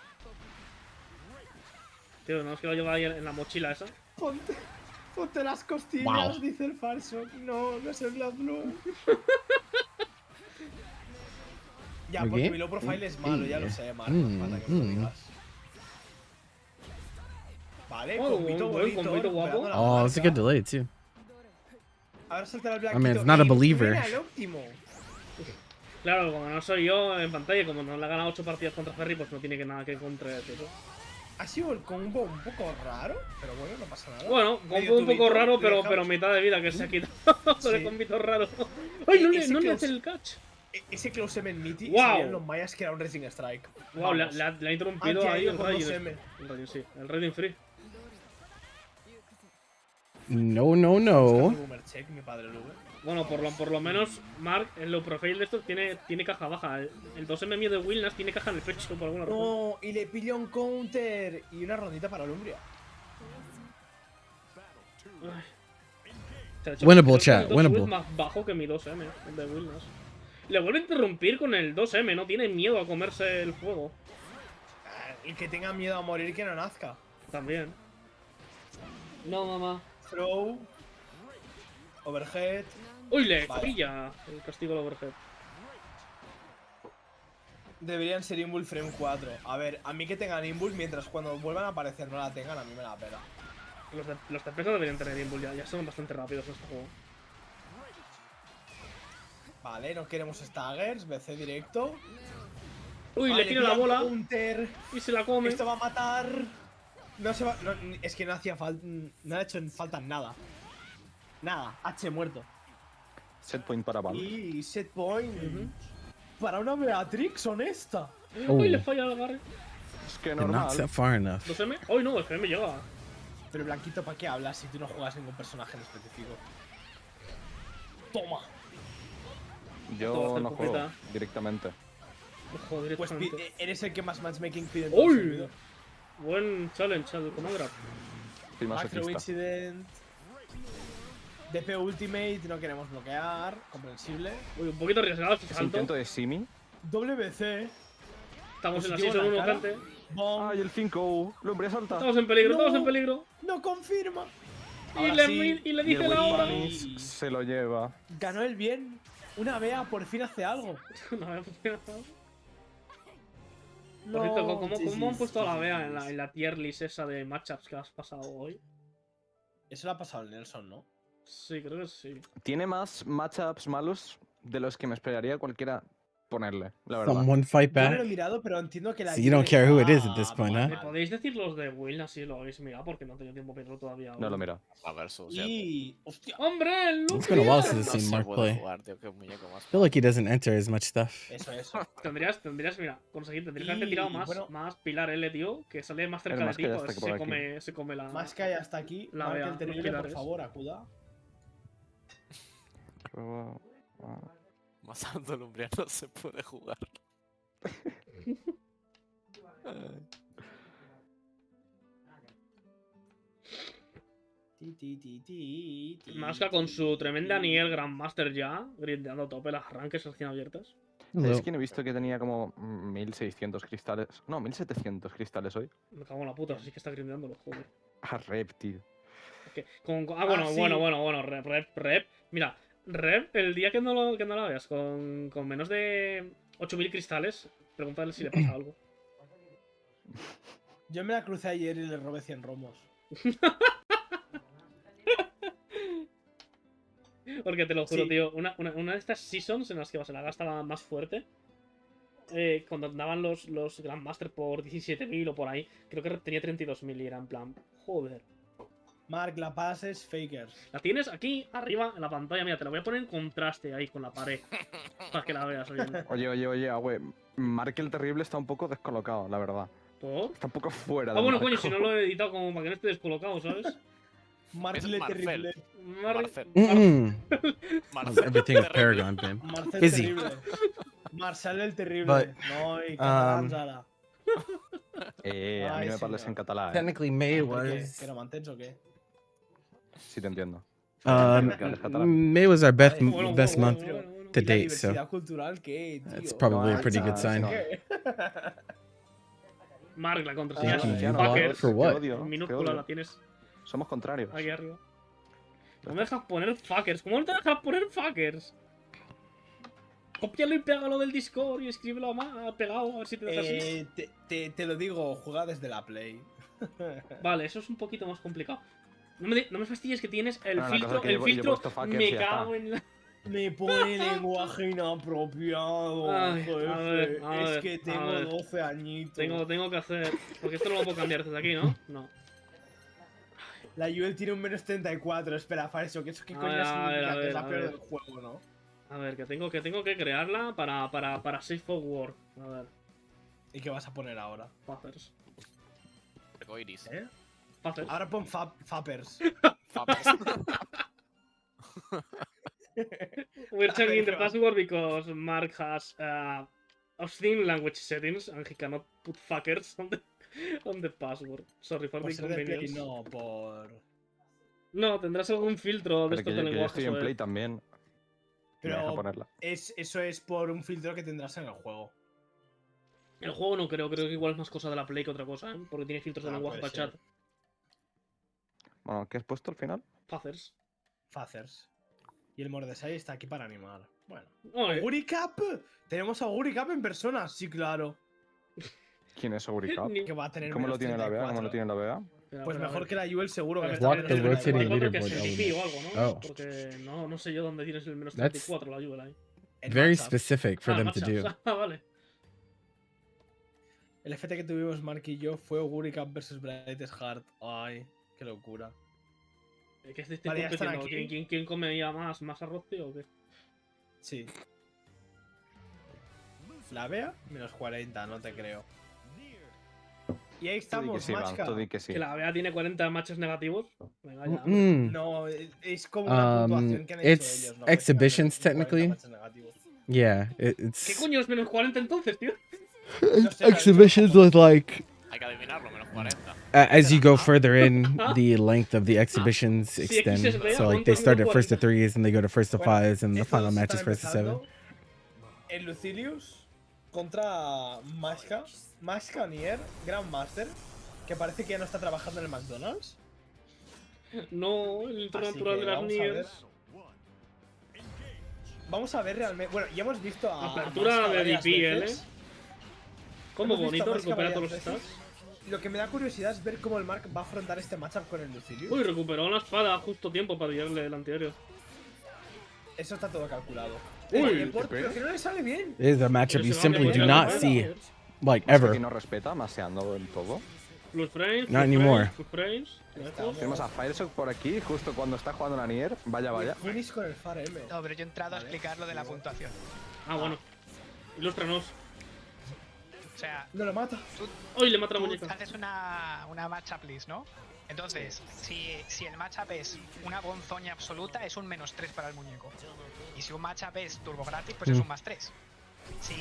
Tío, no es que lo lleva ahí en la mochila esa. ponte las costillas, Wow. dice el falso. No, no es el Blood Blue. Ya, porque ¿Qué? mi low profile es malo, ya lo sé, Marco. Mm, Para que me lo mm. digas. Vale, Oh, combito buen bonito. combito guapo. recuperando la Oh, it's a marca. good delay too. Ahora salta el I mean, blanquito. it's not a Y believer. mira, el óptimo. Claro, como no soy yo en pantalla, como no le ha ganado 8 partidas contra Ferry, pues no tiene que nada que contra tío. Ha sido el combo un poco raro, pero bueno, no pasa nada. Bueno, Medio combo un poco tubito, raro, le pero dejamos- mitad de vida que se ha quitado. Sí. De combito raro. ¡Ay, no Ese le close- hace el catch! Ese close M en Nitty Wow. sabían los mayas que era un Racing Strike. Wow, le, Vamos. le ha interrumpido ahí Antiaéreo el con rayo. 2M. El rayo, sí. El rayo free. No, no, no. Boomer check, mi padre Lube. Bueno, por lo menos, Mark, el low profile de estos tiene caja baja. El 2M mío de Wilnas tiene caja en el pecho por alguna razón. No, y le pilla un counter y una rondita para Lumbria. Ay. Se ha hecho- Winnable, creo que chat, el 2 winnable. es más bajo que mi 2M, el de Wilnas. Le vuelve a interrumpir con el 2M, no tiene miedo a comerse el fuego. El que tenga miedo a morir que no nazca. También. No, mamá. Throw. Overhead. Uy, le Vale. pilla el castigo al overhead. Deberían ser Invul Frame 4. A ver, a mí que tengan Invul mientras cuando vuelvan a aparecer no la tengan, a mí me la pela. Los TPs no deberían tener Invul ya son bastante rápidos en este juego. Vale, no queremos staggers, BC directo. Uy, Vale, le tira la pilla bola Counter. y se la come. Esto va a matar. No se va. No, es que no hacía falta. No ha hecho falta nada. Nada. H muerto. Set point para Val. Y set point. Para una Beatrix honesta. Oh. Uy, le falla el agarre. Es que It knocks normal. that far enough. 2M. Uy, no, FM llega. Pero Blanquito, ¿para qué hablas si tú no juegas ningún personaje en específico? Toma. Yo Todo no hace juego pupita. directamente. Ojo, Pues directamente. eres el que más matchmaking pide en todo el Uy, servidor. buen challenge al Commander. Soy Backthrow masoquista. incident. DP ultimate, no queremos bloquear. Comprensible. Uy, un poquito arriesgado este Ese salto. intento de Simi. WC. Estamos en la positivo en 6-1, la cara. gente. Bomb. ¡Ay, el 5! ¡Lo hombre salta! Estamos en peligro, No. estamos en peligro. No confirma. Y Ahora le, sí. y le Y dice el la hora. Willis se lo lleva. Ganó el bien. Una Bea por fin hace algo. Por cierto, ¿cómo GG's, han puesto a la GG's. Bea en la tier list esa de matchups que has pasado hoy? Eso le ha pasado al Nelson, ¿no? Sí, creo que sí. Tiene más matchups malos de los que me esperaría cualquiera ponerle, la verdad. Someone fight Yo no lo he back. mirado, pero entiendo que la So you don't Yue care who it is está at this point, mal, huh? ¿Me mal. podéis decir los de Will así lo habéis mirado? Porque no tengo tiempo para verlo todavía. No lo mira. A ver, su. Y. ¡Hostia! ¡Hombre, el It's been a while since Lucio! I've No seen se Mark puede play. jugar, tío, qué muñeco más. I feel like he doesn't enter as much stuff. Eso. Tendrías, mira, tendrías que haberte Y, tirado más, bueno. más pilar L, tío, que sale más cerca El de más ti, que ya pues está por se come la... Más que hay hasta aquí. La Mark vea, el los terrible, por pilares. favor, acuda. Más alto el Umbría no se puede jugar. Masca con su tremenda nivel Grandmaster ya, grindeando a tope las arranques recién abiertas. Es que no he visto que tenía como 1600 cristales. No, 1700 cristales hoy. Me cago en la puta, así que está grindeándolo, joder. Ah, rep, tío. Que bueno, sí. bueno, rep. Mira, rep, el día que no la veas con menos de 8000 cristales, pregúntale si le pasa algo. Yo me la crucé ayer y le robé 100 romos. Porque te lo juro, Sí. tío, una de estas seasons en las que se la gasta más fuerte, cuando daban los Grandmaster por 17.000 o por ahí, creo que tenía 32.000 y era en plan, joder. Mark, la pases, fakers. La tienes aquí arriba en la pantalla, mira, te la voy a poner en contraste ahí con la pared, para que la veas bien. Oye, güey. Mark el Terrible está un poco descolocado, la verdad. ¿Por? Está un poco fuera Ah, de bueno, marco. coño, si no lo he editado como para que no esté descolocado, ¿sabes? Mark Es le Marcel. terrible. Marcel. How's everything with Paragon, babe? Marcel Busy. terrible. Marcel el terrible. But, no, y catalán, Zara. A mí Ay, no me parles señor. en catalán. Technically, May ¿Por qué? was. ¿Que no mantens o qué? Sí, te entiendo. May was our best Bueno, best bueno, month bueno. to ¿Y la date, so diversidad cultural qué, tío? that's probably a No, pretty good esa- sign. no. ¿Qué? Mark, la contraseña Ah, es Ya no, fuckers, For what? Te odio, en te minúscula odio. la tienes Somos contrarios. aquí arriba. No me dejas poner fuckers, ¿cómo no te dejas poner fuckers? Cópialo y pégalo del Discord y escríbelo pegado, a ver si te dejas así. Te lo digo, juega desde la Play. Vale, eso es un poquito más complicado. No me fastidies que tienes el No, la cosa filtro, es que yo he puesto fuckers me y ya cago está. en la... Me pone lenguaje inapropiado, Ay, jefe. a ver, es que a tengo ver. 12 añitos. Tengo que hacer... Porque esto no lo puedo cambiar desde aquí, ¿no? No. La Yuel tiene un menos 34. Espera, Faresio, ¿qué A coño ver, a significa? ver, a Que es ver, la a peor ver. del juego, ¿no? A ver, que tengo que crearla para Safe for Work. A ver, ¿Y qué vas a poner ahora? Fathers. Arcoiris. ¿Eh? Fathers. Ahora pon fappers. Fappers. We're changing the Venga. password because Mark has obscene language settings and he cannot put fuckers on the password. Sorry for Por the ser de Play, inconvenience. no, por... No, tendrás algún filtro de Pero estos que de yo lenguaje. estoy en Play también. Me deja Pero ponerla. eso es por un filtro que tendrás en el juego. El juego no creo que igual es más cosa de la Play que otra cosa, ¿eh? Porque tiene filtros de Ah, lenguaje puede para ser. chat. Bueno, ¿qué has puesto al final? Fathers. Fathers. Y el Mordesai está aquí para animar. Bueno. Oye, ¡Auguricap! Tenemos a Auguricap en persona. Sí, claro. ¿Quién es Auricap? Ni- Que va a tener ¿Cómo lo menos tiene la Vega? 34. ¿Cómo lo tiene la Vega? espera, Pues espera, mejor a que ver. la Yuel seguro A que ver, está Block en the menos road city 34. Igual creo que es leaderboard MVP o element. algo, ¿no? Oh. Porque no sé yo dónde tienes el menos That's 34 la Jewel ahí. En Very matchup. specific for them to do. Ah, vale. El FT que tuvimos Mark y yo fue Auguricap versus Brightest Heart. Ay, qué locura. ¿Qué estáis Vale, ya están compitiendo? aquí. ¿Quién comía más arroz, tío, o qué? Sí. La Bea, menos 40, no te creo. Y ahí Tú di que estamos, sí, Van, Machka. tú di que sí. Que la Bea tiene 40 matches negativos. Venga, ya. hombre. Mm. No, es como una puntuación que han hecho It's ellos, ¿no? exhibitions, Pues, 40 technically. matches negativos. Yeah, ¿Qué it's coño es menos 40 entonces, tío? No sé, exhibitions with like Hay que adivinarlo, menos 40. as you go further in, the length of the exhibitions Sí, extend. X es real, So like they ¿cuántos start at minutos first to 40? threes, and they go to first to Bueno, fives, and the estos final match is están first to seven. empezando. El Lucilius contra Mashka. Mashka Nier, Grandmaster, que parece que ya no está trabajando en el McDonald's. No, el entorno Así natural que de las vamos a ver. Niers. Vamos a ver realmente. Bueno, ya hemos visto a. Apertura Mashka de varias DPL. veces. Como Hemos visto bonito, a Mashka recupera todos varias los veces. stats. Lo que me da curiosidad es ver cómo el Mark va a afrontar este matchup con el Lucilius. Uy, recuperó una espada justo a tiempo para pillarle el antiaéreo. Eso está todo calculado. Uy, pero que no le sale bien. It is a matchup you Pero se va simply a do poner not la see, buena, like, Más que ever. no respeta, maseando en todo. Plus frames, Not plus anymore. frames, plus frames. Lejos. Tenemos a Fireshock por aquí, justo cuando está jugando la Nier. Vaya, vaya. Finish con el Far M. No, pero yo he entrado a explicar lo de la puntuación. Ah, bueno. Ilústranos. O sea, No lo mata. Uy, le mata la tú muñeca. haces una matchup list, ¿no? Entonces, si el matchup es una gonzoña absoluta, es un -3 para el muñeco. Y si un matchup es turbo gratis, pues es un +3. Si.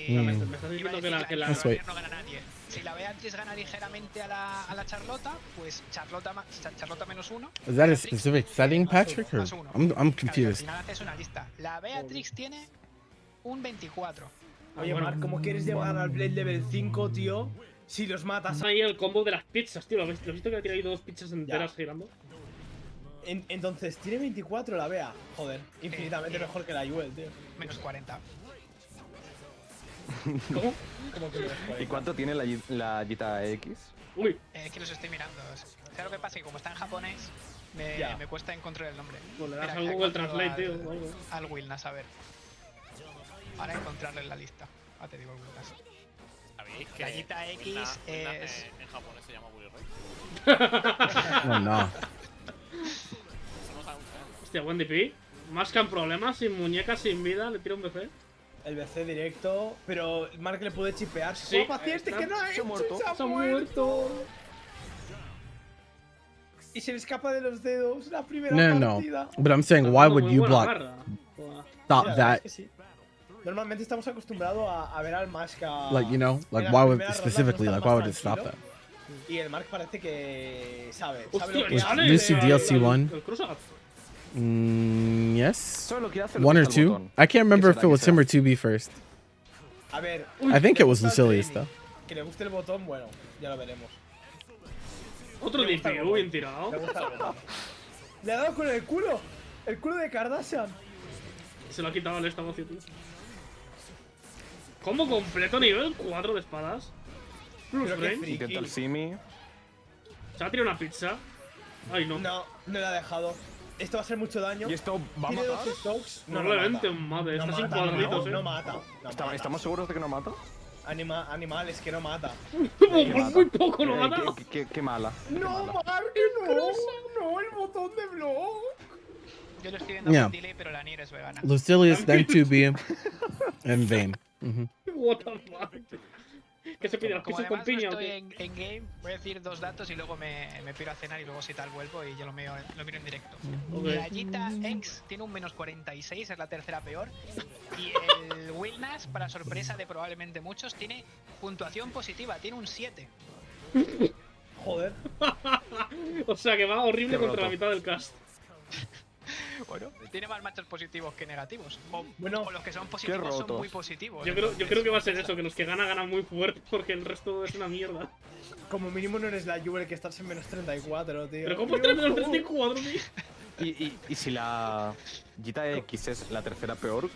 Me estás Iba a diciendo decir que la That's right. no gana nadie. Si la Beatriz gana ligeramente a la Charlota, pues Charlota -1. Is that a specific setting, Patrick? Or +1. I'm Claro, y al confused. final haces una lista. La Beatrix tiene un 24. Oye, bueno. Mark, ¿cómo quieres llegar al Blade Level 5, tío? Si los matas. Ahí el combo de las pizzas, tío. ¿Lo has visto que ha tirado ahí 2 pizzas enteras Ya. girando? Entonces, tiene 24 la Bea. Joder, infinitamente mejor que la Yuel, tío. -40. ¿Cómo? Como que menos ¿Y 40. cuánto tiene la Gita X? Uy, Es que los estoy mirando. ¿Sabes lo que pasa? Que como está en japonés, Ya. me cuesta encontrar el nombre. pues le Mira, das que al he Google encontrado Translate, tío. o algo. Al Wilnas, a ver. Para encontrarle en la lista. Ah, te digo el Wilnas. ¿Sabéis que Gallita X Wilna es- en japonés se llama Bully Ray? Oh no. Eso no sabe usted. Hostia, buen DP. Más que en problemas, sin muñeca, sin vida, le tiro un BC. El BC directo, pero Mark le puede chipear. Sí, ¡Oh, paciente, está- que no ha se ha hecho! muerto. ¡Se ha ¡Se ha muerto! muerto! Y se le escapa de los dedos la primera No, no, partida. no. But I'm saying, why would Muy you buena block? garra. Buah. Sí, Stop la verdad that. es que sí. Normalmente estamos acostumbrados a ver al Maska. Like, you know, like, en las why would, primeras rondas specifically, no like, estar why más would it stop tranquilo. that? Y el Mark parece que sabe Hostia, lo que Was hace. this your DLC one? El cross-up. Yes. Eso es lo que hace. One or pulsa el two? botón. I can't remember ¿Qué if será, it was qué him será? or 2B first. A ver, I think que it was le gusta el Lucilius, training, though. que le guste el botón, bueno, ya lo veremos. Otro Me gusta el DP, botón. bien tirado. Le gusta el botón. Le ha dado con el culo. El culo de Kardashian. Se lo ha quitado el estabacio, tío. Combo completo, nivel 4 de espadas. Plus Pero qué frames. friki. Intenta el Simi. Se ha tirado una pizza. Ay, no. No, no le ha dejado. Esto va a hacer mucho daño. ¿Y esto va a Tiene matar? 2 stocks. Probablemente mate. Está sin cuadritos, no eh. mata. No mata. ¿Estamos seguros de que no mata? Animales que no mata. Muy poco lo mata. Qué mala. No, Mark, no, el botón de blog. Yo lo estoy viendo Yeah. con delay, pero la Nier es vegana. Lucilius, then 2B, and Vayne. Mhm. What the fuck. Que se pide las Como pizzas con además no piña o estoy qué. en game, voy a decir 2 datos y luego me piro a cenar y luego si tal vuelvo y yo lo miro en directo. Ok. Gallita X tiene un -46, es la tercera peor. Y el Wilnas, para sorpresa de probablemente muchos, tiene puntuación positiva, tiene un 7. Joder. O sea que va horrible Qué contra la roto. mitad del cast. Bueno, tiene más matches positivos que negativos. Bueno, o los que son positivos son rotos. muy positivos. Yo creo que va a ser eso, que los que ganan muy fuerte porque el resto es una mierda. Como mínimo no eres la Juve que estás en -34, tío. Pero ¿cómo está menos 34, tío? Y si la Gita X es la tercera peor,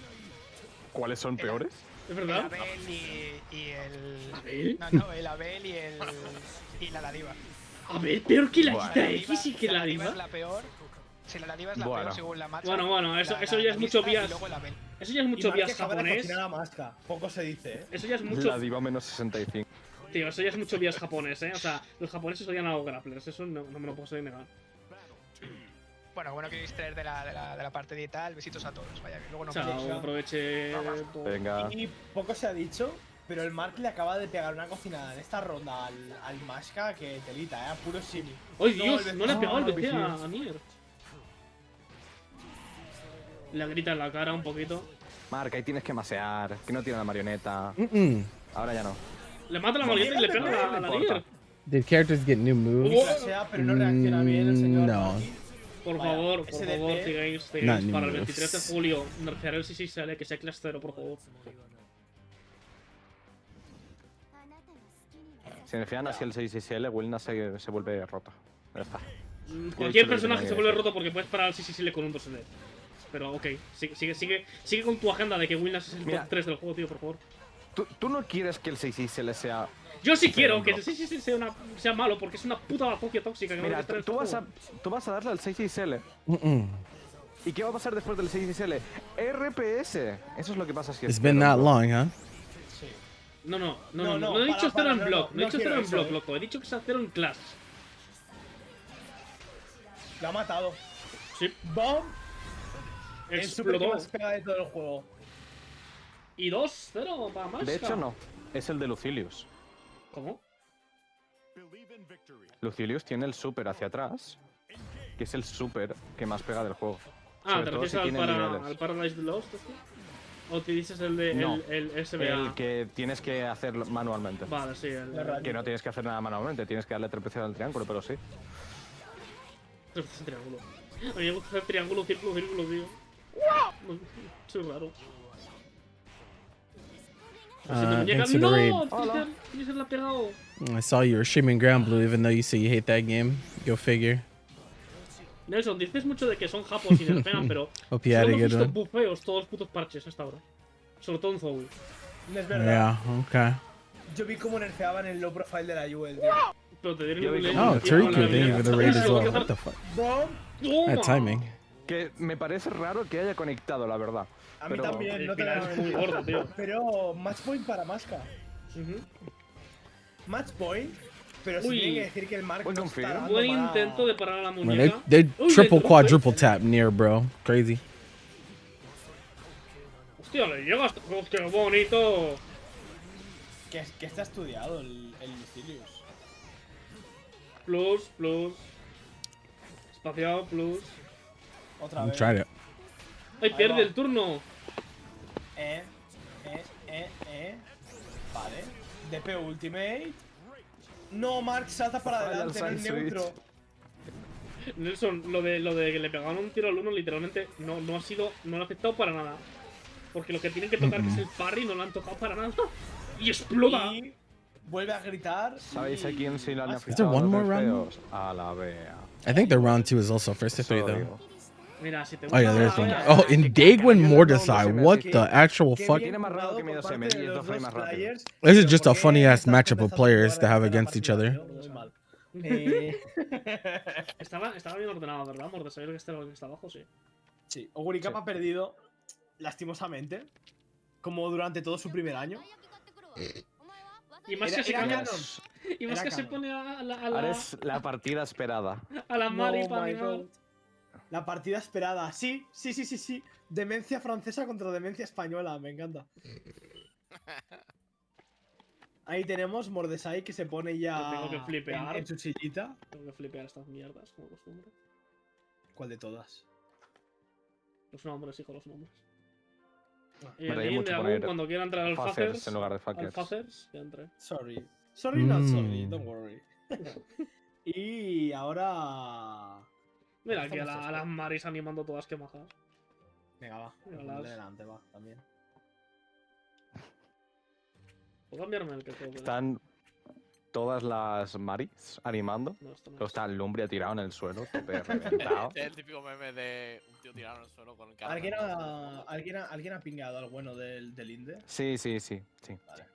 ¿cuáles son peores? ¿Es El verdad? Abel y el... ¿Abel? No, el Abel y la Ladiva. A ver, peor que la Buah. Gita X y que la Ladiva diva. es la peor. Si la Ladiva es la Bueno. peor según la match. Bueno, eso ya es mucho lista, bias. Y luego el Abel. Eso ya es mucho bias japonés. La Masca. Poco se dice, ¿eh? Eso ya es mucho. La diva menos 65. Tío, eso ya es mucho bias japonés, O sea, los japoneses odian a los grapplers. Eso no me lo puedo negar. Bueno que distraer de la parte digital. Besitos a todos. Vaya, que luego no Chao, aproveche. Venga. Y poco se ha dicho, pero el Mark le acaba de pegar una cocinada en esta ronda al Masca que telita, ¿eh? A puro simi. ¡Ay, No, Dios! el No le ha BC. pegado el No, BC el a Nier. Le grita en la cara un poquito. Marca, ahí tienes que masear. Que no tiene la marioneta. Ahora ya no. Le mata la marioneta y le pega a la Nier. Did characters get new moves? Oh. Sea, pero no reacciona bien el señor. No. Marky. Por Vaya, favor, SDP. T-Games, Not para el news. 23 de julio, nerfear el CCSL, que sea clase 0, por favor. Si nerfean así el 6SL, Wilna se vuelve rota. Ya está. Cualquier dicho lo que personaje tenía se que vuelve decir. roto porque puedes parar el CCSL con un 2D. Pero ok, sigue con tu agenda de que Wilnas es el Mira. top 3 del juego, tío, por favor. ¿Tú no quieres que el 6SL sea... Yo sí quiero Pero que no. el CCSL sea malo porque es una puta bazofia tóxica que no Mira, debe estar en tú este vas a darle al 6SL. ¿Y qué va a pasar después del 6XL? RPS. Eso es lo que pasa si It's been that long, huh? Sí. No he dicho cero en block. No he dicho quiero cero en eso, block, loco. He dicho que sea cero en clash. Lo ha matado. Sí. ¡Bom! El super que Explotó. más pega de todo el juego. Y 2-0 para más. De hecho, no. Es el de Lucilius. ¿Cómo? Lucilius tiene el super hacia atrás, que es el super que más pega del juego. Ah, Sobre ¿te todo refieres si al, tiene niveles. al Paradise Lost? ¿Este? ¿O te dices el de No. el SBA? El que tienes que hacer manualmente. Vale, sí, el Que no tienes que hacer nada manualmente, tienes que darle trepecio al triángulo, pero sí. triángulo. A mí me gusta hacer triángulo, círculo, círculo, tío. Soy raro. Into the raid. ¡No! Freezer la ha pegado. I saw you were streaming Grand Blue, even though you say you hate that game. Go figure. Nelson, dices mucho de que son japos y nerfean, pero Hope you solo had a hemos good visto one. bufeos todos los putos parches hasta ahora. Sobre todo en Zou. No es verdad. Yeah, okay. Yo vi cómo nerfeaban el low profile de la UL, tío. Pero te diré Yo vi que cómo- Oh, Tariku thank you for the raid as well. What the fuck? ¡Bom! That timing. Que me parece raro que haya conectado, la verdad. A mí Pero- también, no te Pilar lo es muy gordo, tío. Pero match point para Masca. Match point, pero sí Uy. tiene que decir que el Mark Buen no confío. está dando Buen para- intento de parar a la Man, muñeca. they Uy, triple, el drop, quadruple tap near, bro. Crazy. Hostia, le llegas. ¡Oh, qué bonito! Que está estudiado el Lucilius. Plus, plus. Espaciado, plus. Otra I vez. tried it. ¡Ay, Ahí pierde va. el turno! Eh. Vale. DP Ultimate. No, Mark salta para Vaya, adelante el en el side neutro. Nelson, lo de que le pegaron un tiro al uno, literalmente no ha sido. No lo ha afectado para nada. Porque lo que tienen que tocar, que es el parry, no lo han tocado para nada. ¡Y explota! Y vuelve a gritar. ¿Sabéis a quién sí le han Masca. afectado one los more round? nerfeos? A la Bea. I think the round 2 is also first to 3, Solo though. digo. Mira, si te Oh, yeah, gusta there's one. la- Oh, in Daegwin Mordecai. Qué What the actual Qué fuck? bien Tiene más rango jugado que mi por 2M, parte de y es los 2 frames dos más rápido. players. This is Pero just a ¿por qué funny ass estás matchup of empezando players a to have jugar against each other. partida, tío? Muy mal. Estaba bien ordenado, ¿verdad? Por saber que este era el que está abajo, sí. Sí, Oguricap ha perdido, lastimosamente, como durante todo su primer año. Y más Era- que se era cambia. canon. Y más era que se canon. pone a Ahora es la partida esperada. la Mari No, para my animar. God. La partida esperada. Sí. Demencia francesa contra demencia española. Me encanta. Ahí tenemos Mordesai que se pone ya Tengo que flipear. en su sillita. Tengo que flipear estas mierdas, como costumbre. ¿Cuál de todas? Los nombres, hijo, los nombres. Y Me el reí link mucho de poner Agun, cuando quiera entrar al Facers Facers. en lugar de Al fuckers. Facers, que entre. Sorry. Sorry, not sorry. Mm. Don't worry. Y ahora... Mira aquí Estamos a las Maris animando todas que majas. Venga, va. Mira, Ponle las- delante, va, también. ¿Puedo cambiarme el que tengo? Están todas las Maris animando. No, esto no. Pero está el Lumbria tirado en el suelo, tope reventado. Este es el típico meme de un tío tirado en el suelo con el cara. ¿Alguien ha pingado al bueno del Inde? Sí. Vale.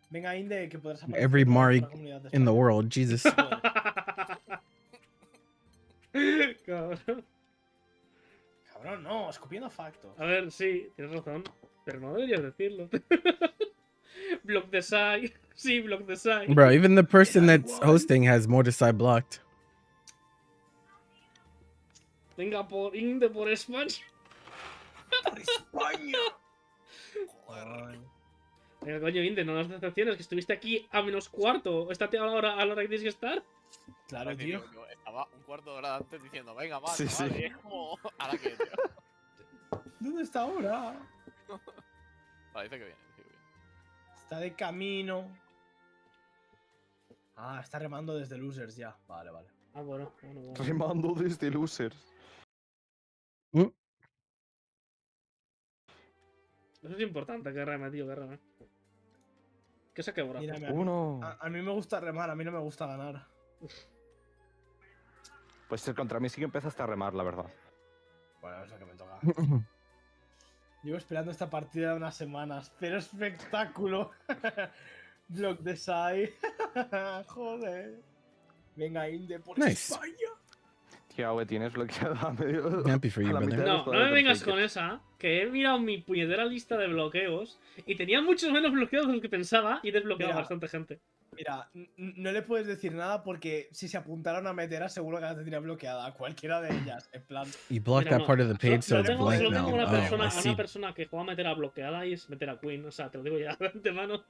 Venga, Inde, que podrás aparecer Every en Mari nuestra comunidad de in the España. world, Jesus. Cabrón. Cabrón, no, escupiendo factos. A ver, sí, tienes razón. Pero no deberías decirlo. Block the side. Sí, block the side. Bro, even the person that's hosting has Mordecai blocked. Venga, por Inde, por España. ¡España! Venga, coño, Inde, no nos decepciones, que estuviste aquí a menos cuarto. ¿Estate ahora a la hora que tienes que estar? Claro, tío. Estaba un cuarto de hora antes diciendo, venga, va, Sí, chaval", sí. y es como, ¿ahora qué, tío? ¿Dónde está ahora? Vale, dice que viene, dice que viene. Está de camino. Ah, está remando desde Losers ya. Vale. Ah, bueno. Remando desde losers. Eso es importante, que reme, tío, que reme. Que saque brazo. Mírame, Uno. a mí me gusta remar, a mí no me gusta ganar. Pues contra mí sí que empezaste a remar, la verdad. Bueno, es lo que me toca. Llevo esperando esta partida unas semanas, pero espectáculo. Block de Sai. Joder. Venga, Inde, por Nice. España. Tío, Awe, tienes bloqueado a medio. Happy for you, a la brother. mitad de No, los no me jugadores vengas Faker. con esa, que he mirado mi puñetera lista de bloqueos y tenía muchos menos bloqueos de los que pensaba y he desbloqueado a Mira. bastante gente. Mira, no le puedes decir nada porque si se apuntaron a Metera, seguro que la tendría bloqueada a cualquiera de ellas. En plan, You blocked Mira, that part of the page, so solo it's tengo, blank solo now. tengo una Oh, persona, I a see. una persona que juega a meter a bloqueada y es meter a Queen. O sea, te lo digo ya de antemano.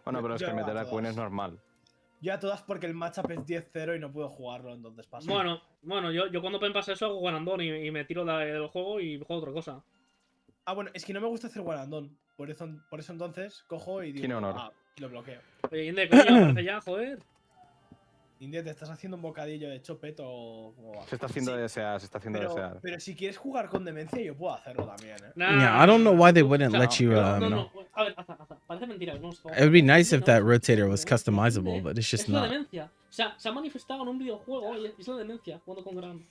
Bueno, pero es Yo que no meter a a Queen todas. es normal. yo a todas porque el matchup es 10-0 y no puedo jugarlo, entonces pasa. Bueno, yo cuando me pasa eso hago one and done y me tiro del juego y juego otra cosa. Ah, bueno, es que no me gusta hacer one and done. Por eso entonces cojo y Tiene digo, honor. ah, lo bloqueo. Oye, Inde, coño, aparece ya, joder. India, ¿te estás haciendo un bocadillo de chopet o cómo va? Se está haciendo Sí, desear, se está haciendo desear. pero si quieres jugar con demencia, yo puedo hacerlo también, ¿eh? Yeah, I don't know why they wouldn't O sea, let you. no. A ver, Aza, parece mentira. No, It would be nice if that no, rotator was Inde, customizable, Inde, but it's just es la not. demencia. O sea, se ha manifestado en un videojuego y es la demencia jugando con Gran.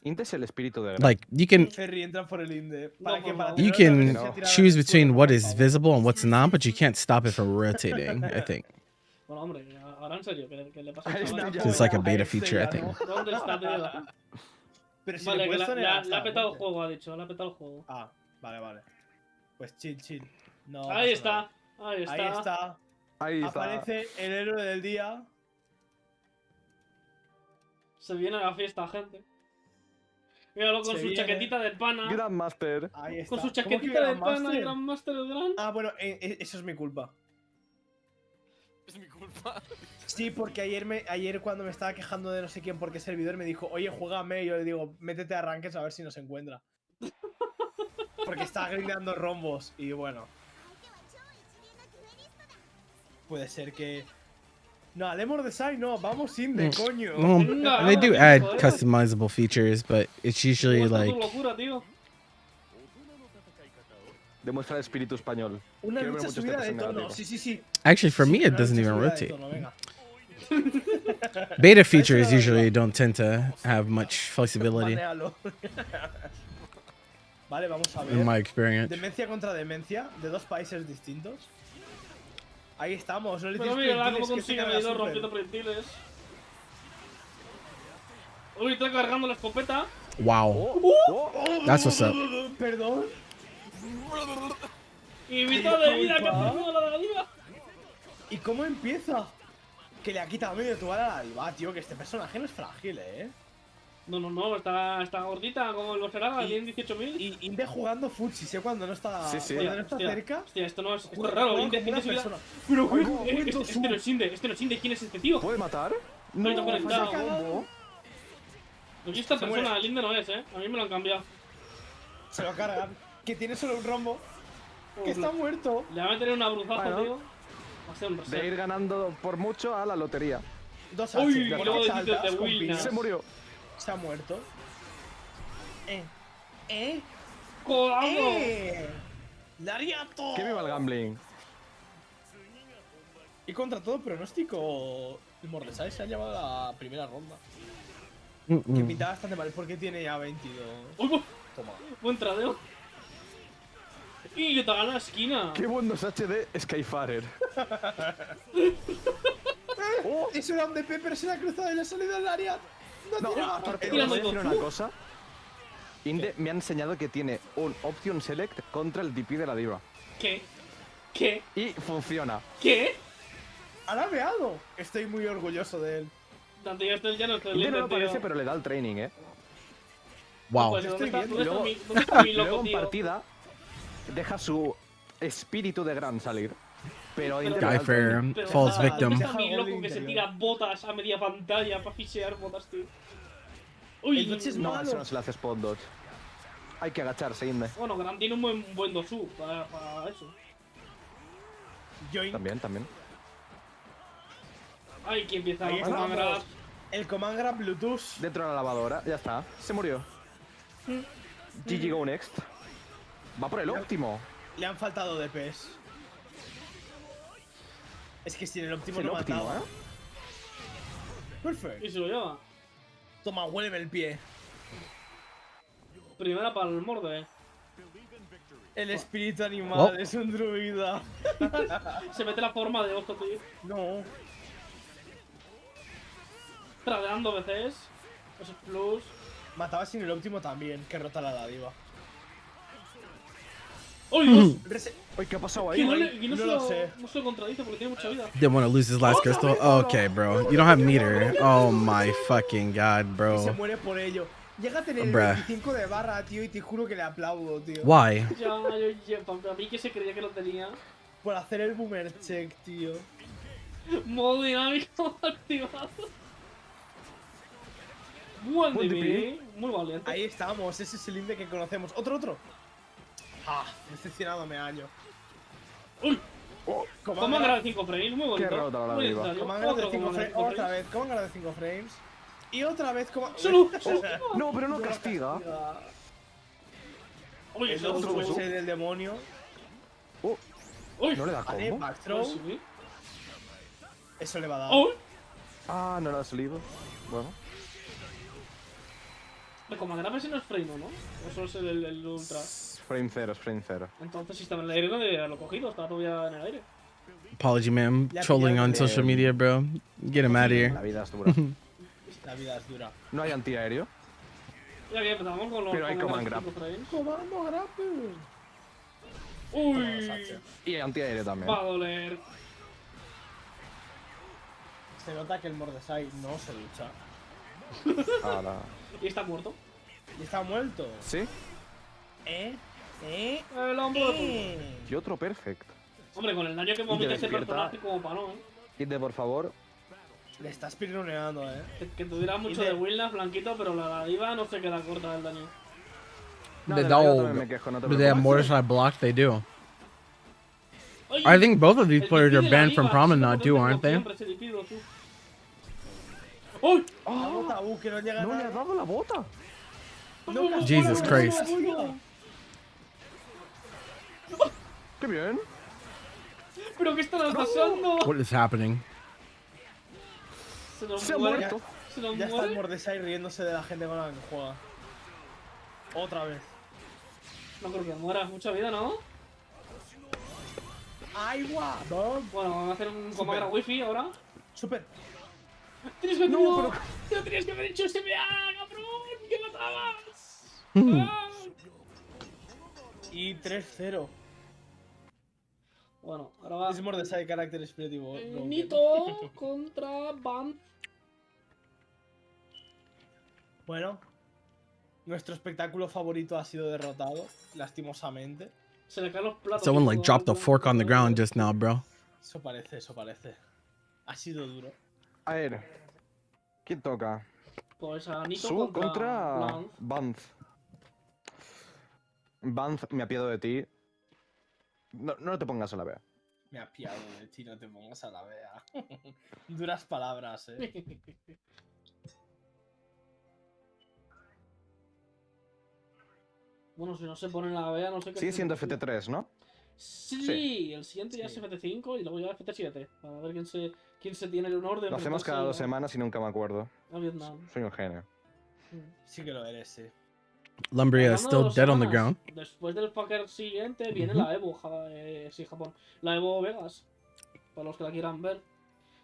Inte es el espíritu de Gran. Like you can Ferry, entra por el Inde. No, Para que por para favor. you tener una can demencia tirada choose en el between suelo, what por is favor. visible and what's not, but you can't stop it from rotating. I think Bueno, hombre, ahora en serio, ¿qué le pasa Ahí al está, chaval? ya. it's like a beta Este feature. I ya think. no. ¿Dónde está, tío? Pero si Vale, le que puedes zonear le hasta ha la petado el muerte. juego, ha dicho, le ha petado el juego. Ah, vale. Pues chill. No Ahí pasa nada. está, ahí está. Ahí está. Ahí está. Aparece el héroe del día. Se viene a la fiesta, gente. Míralo con Se su viene. chaquetita de pana. Grandmaster. Ahí está. Con su ¿Cómo que chaquetita de pana, Grandmaster? Grandmaster del Gran. Ah, bueno, eso es mi culpa. Es mi culpa. Sí, porque ayer cuando me estaba quejando de no sé quién por qué servidor me dijo, oye, juégame, y yo le digo, métete a arranques a ver si nos encuentra. Porque estaba grindeando rombos y bueno. Puede ser que... No, hablemos de Sai, no, vamos sin de coño. Well, Venga, they do vamos, add joder. customizable features, but it's usually ¿Cómo está like tu locura, tío? Demuestra el espíritu español. Una Quiero ver lucha mucho subida este de tono, negativo. sí. actually for Sí, me it una doesn't lucha even subida de rotate. tono, venga. Beta features usually don't tend to have much flexibility Banealo. Vale, vamos a in ver. my experience. Demencia contra demencia, de dos países distintos. Ahí estamos, no le Pero tienes mira cómo proyectiles, que se consigue carga medidor súper. rompiendo proyectiles. Uy, está cargando la escopeta. Wow, that's what's up. Perdón. Y mitad de vida que ha Disculpa. perdido la de la diva. ¿Y cómo empieza? Que le ha quitado medio tu bala a la diva, tío, que este personaje no es frágil, No, está gordita como el Bergeraga, Y- tiene 18.000. Y Inde jugando futsi, sé cuando no está, Sí, sí. cuando no está Hostia, cerca. Hostia, esto no es. Esto juega es raro, como Inde una se hubiera- persona. Pero, Ay, este no es Inde, ¿quién es este tío? ¿Puede matar? No, está se ha conectado. cagado. Aquí esta Se persona, muere. el Inde no es, A mí me lo han cambiado. Se lo cargan. Que tiene solo un rombo. Que está muerto. Le va a meter una bruzazo, Bueno. tío. Va a ser un De ir reset. ganando por mucho a la lotería. 2 Uy, H. y ¿Por luego qué dijiste saltas de con Williams. pinas? Se murió. Se ha muerto. ¡Codazo! ¡Lariato! Que viva el gambling. Y contra todo pronóstico, el Mordesai se ha llevado a la primera ronda. Que Mm-mm. pinta bastante mal porque tiene ya 22. Uy, Toma. buen tradeo. Y que te gana la esquina. Qué buenos HD Skyfarer. Eso era un DP, pero se la ha cruzado y le ha salido al área. No, tira. Aparte, os Tirando voy a decir todo. una cosa. Inde me ha enseñado que tiene un Option Select contra el DP de la diva. ¿Qué? ¿Qué? Y funciona. ¿Qué? ¡Ha lameado! Estoy muy orgulloso de él. Tanto ya estoy ya no estoy Inde lindo, no lo tío. parece, pero le da el training, Wow. Pues, Yo ¿dónde estoy está, viendo. dónde Y está luego, mi, dónde está mi y loco, luego en tío? partida deja su espíritu de gran salir. Pero Pero- Inde le da el Guyfair training. Pero, falls ¿dónde victim. está mi Deja loco gol que se interior. tira botas a media pantalla para fisear botas, tío? Uy, El dodge es No, malo. eso no se le hace spot dodge. Hay que agacharse, Inde. bueno, Gran tiene un buen dosu para eso. Join. También. Ay, que empieza Ahí a estamos. grab. El Command Grab Bluetooth. Dentro de la lavadora, ya está. Se murió. GG Go Next. Va por el óptimo. Le han faltado DPs. Es que sin el óptimo Es el no óptimo, mataba. ¿eh? Perfecto. Y se lo lleva. Toma, huéleme el pie. Primera para el morde. El espíritu animal Oh. es un druida. Se mete la forma de ojo, tío. No. Tradeando veces. Eso es plus. Mataba sin el óptimo también, que rota la diva. ¡Uy, dos! Rese- Uy, ¿qué ha pasado Que ahí? no, no se lo sé. no se lo contradice porque tiene mucha vida. Didn't want to lose his last crystal. Okay, bro. You don't have meter. Oh my fucking god, Y se bro. muere por ello. Llega a tener el Bruh. 25 de barra, tío, y te juro que le aplaudo, tío. Why? Para mí que se creía que lo tenía. Por hacer el boomer check, tío. Modo dinámico activado. Buen Buen DP, muy valiente. Ahí estamos, ese es el Inde que conocemos. Otro. Ah, decepcionado me hallo. ¡Uy! Como ¿Cómo han ganado 5 frames? Muy bonito. Qué rota la Muy diva. necesario. Como han ganado de Otro 5 como han frames. ganado de Otra 5 vez, como han ganado de 5 frames. Y otra vez, como. Solo. No, pero no castiga. Uy, El ese otro otro puede ser del demonio. Uy, ¿No le da Vale, combo? backthrow. Sí. Eso le va a dar. Uy, Ah, no le ha salido. Bueno. el comandante ese no es frame, ¿no? Eso es el ultra. Frame 0, es frame 0. Entonces, si estaba en el aire, no debería haberlo cogido. Estaba todavía en el aire. Apology, man. Ya Trolling on pillaron. social media, bro. Get him out of La here. vida es dura. La vida es dura. No hay antiaéreo. Ya que empezamos con los Pero hay con command los grab. 5 frames. Comando grapple. Uy, Y hay antiaéreo también. va a doler. Se nota que el Mordesai no se lucha. Ala. Y está muerto. Y está muerto. ¿Sí? El hombro de pulpo. Y otro perfect. Hombre, con el daño que vomita ese despierta. personaje como para no, Quite, por favor. Le estás pironeando, Que tuviera mucho Y de- de Wilnas, blanquito, pero la diva no se queda corta del daño. No, The de la vida también dog. me quejo, no te Do they have preocupes. Mordecai blocked? They do. Oye, I think both of these el players DP are de la banned from diva, Promenade es too, como aren't they? siempre, ese DP, tú. ¡Uy! La bota que no llega No le ha nada. dado la bota. No, Jesus Christ. Qué bien. ¿Pero qué estará pasando? What is happening? Se nos Se ha muere. muerto. Se nos Ya está el muere. Mordesai riéndose de la gente con la que juega. Otra vez. No creo que muera. Mucha vida, ¿no? ¡Agua! Bueno, vamos a hacer un comagra wifi ahora. Super. Tienes que No, Tío, tenías que haber hecho SMA, cabrón. ¿Qué matabas? Ah. Y 3-0. Bueno, ahora va. Es Mordesai carácter expresivo. Nito contra Bam. Bueno. Nuestro espectáculo favorito ha sido derrotado, lastimosamente. Se le caen los platos. Someone y like todo, dropped a fork on the ground just now, bro. Eso parece, eso parece. Ha sido duro. A ver. ¿Quién toca? Pues a Nito Su contra contra Blanc. Banz. Banz, me apiado de ti. No te pongas a la vea. Me apiado de ti, no te pongas a la vea. Duras palabras, Bueno, si no se pone la vea, no sé qué. Sigue siendo hacer. FT3, ¿no? Sí, Sí. el siguiente ya es Sí. FT5 y luego ya FT7. Para ver quién se tiene el honor de Lo hacemos cada 2 semanas y nunca me acuerdo. a Vietnam. Soy un genio. Sí que lo eres, sí. Lumbria is Hablando de still dos dead on the semanas, ground. Después del fucker siguiente viene Ujú. la Evo, sí, Japón. La Evo Vegas. Para los que la quieran ver.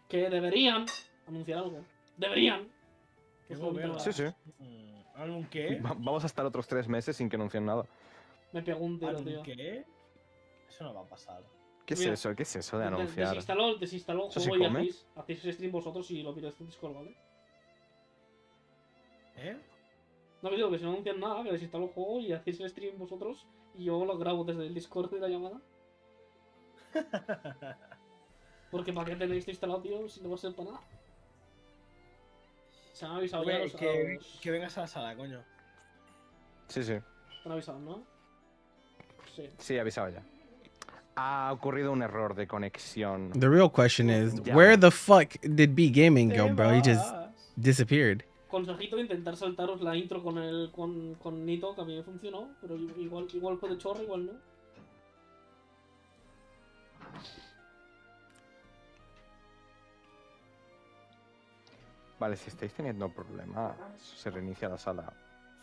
Que deberían anunciar algo. Deberían. Que es Evo lo que Vegas. Sí, sí. ¿Algún qué? Vamos a estar otros 3 meses sin que anuncien nada. Me pegó un tiro, ¿Algún tío. qué? Eso no va a pasar. ¿Qué es Mira, eso? ¿Qué es eso de anunciar? Desinstaló el ¿Eso se juego y come? hacéis stream vosotros y lo miráis en Discord, ¿vale? ¿Eh? No, que digo que si no anuncian nada, que desinstalo el juego y hacéis el stream vosotros y yo lo grabo desde el Discord de la llamada. Porque ¿para qué tenéis instalado, tío? Si no va a ser para nada. Se han avisado ya Güey, los... que vengas a la sala, coño. Sí, sí. Te han avisado, ¿no? Sí. Sí, avisado ya. Ha ocurrido un error de conexión. The real question is, Ya. where the fuck did B Gaming go, Te bro? He just vas. disappeared. Consejito, intentar saltaros la intro con Nito, que a mí me funcionó, pero igual fue de chorro, igual no. Vale, si estáis teniendo problemas, se reinicia la sala.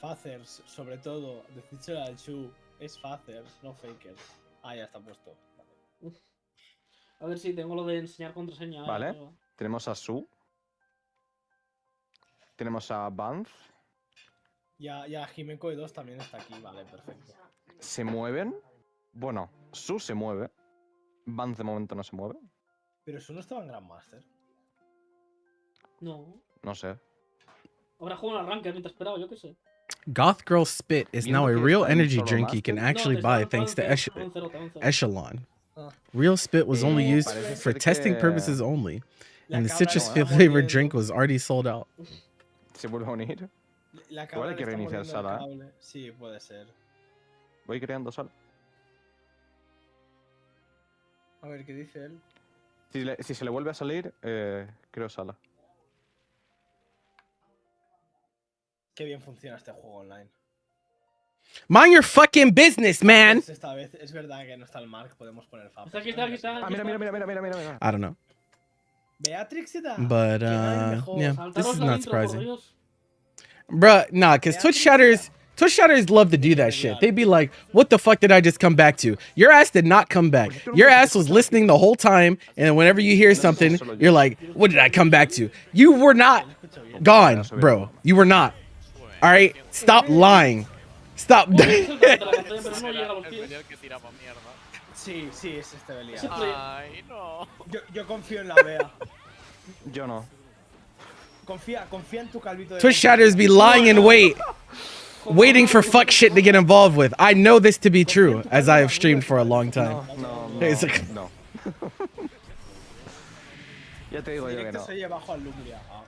Facers, sobre todo. Decídselo al Shu. Es Facers, no Fakers. Ah, ya está puesto. Vale. A ver si tengo lo de enseñar contraseña. Vale. Tenemos a Su. Tenemos a Banz. Ya Himeko de 2 también está aquí, vale, perfecto. Se mueven. Bueno, Su se mueve. Banz de momento no se mueve. Pero eso no estaba en Grandmaster. No. No sé. Ahora juego en arranque mientras esperaba, yo qué sé. Goth Girl Spit is now a Viendo que real está en energy solo drink you master. can actually No, buy está thanks to 11-0. Echelon. Ah. Real Spit was only used parece for ser testing que- purposes only, La and the cabra citrus le está flavored mordiendo. drink was already sold out. Se vuelve a unir. La Igual cabra hay que le está reiniciar mordiendo el sala, cable. Sí, puede ser. Voy creando sala. A ver, ¿qué dice él? Si se le vuelve a salir, creo sala. Qué bien funciona este juego online. Mind your fucking business, man. Pues esta vez es verdad que no está el Mark, podemos poner Fab. Está aquí, está aquí, está Ah, aquí. mira. I don't know, Beatrix está. but ¿Quién gana mejor? yeah, this Saltaros is la not intro, por surprising, Dios. bruh. Nah, cause Twitch chatters love to do that shit. They'd be like, "What the fuck did I just come back to?" Your ass did not come back. Your ass was listening the whole time, and then whenever you hear something, you're like, "What did I come back to?" You were not gone, bro. You were not. All right, stop lying. Stop. Salta de la pantalla, pero no llega a los El pies. Belial que tiraba mierda. Sí, es este Belial. Ese- Ay, no. Yo confío en la Bea. Yo no. Confía en tu calvito de. Twitch chatters be lying in wait, waiting for fuck shit to get involved with. I know this to be true, as I have streamed for a long time. No. Es like- No. Ya te digo yo que Directo no. se oye bajo al Lumbria. Ah,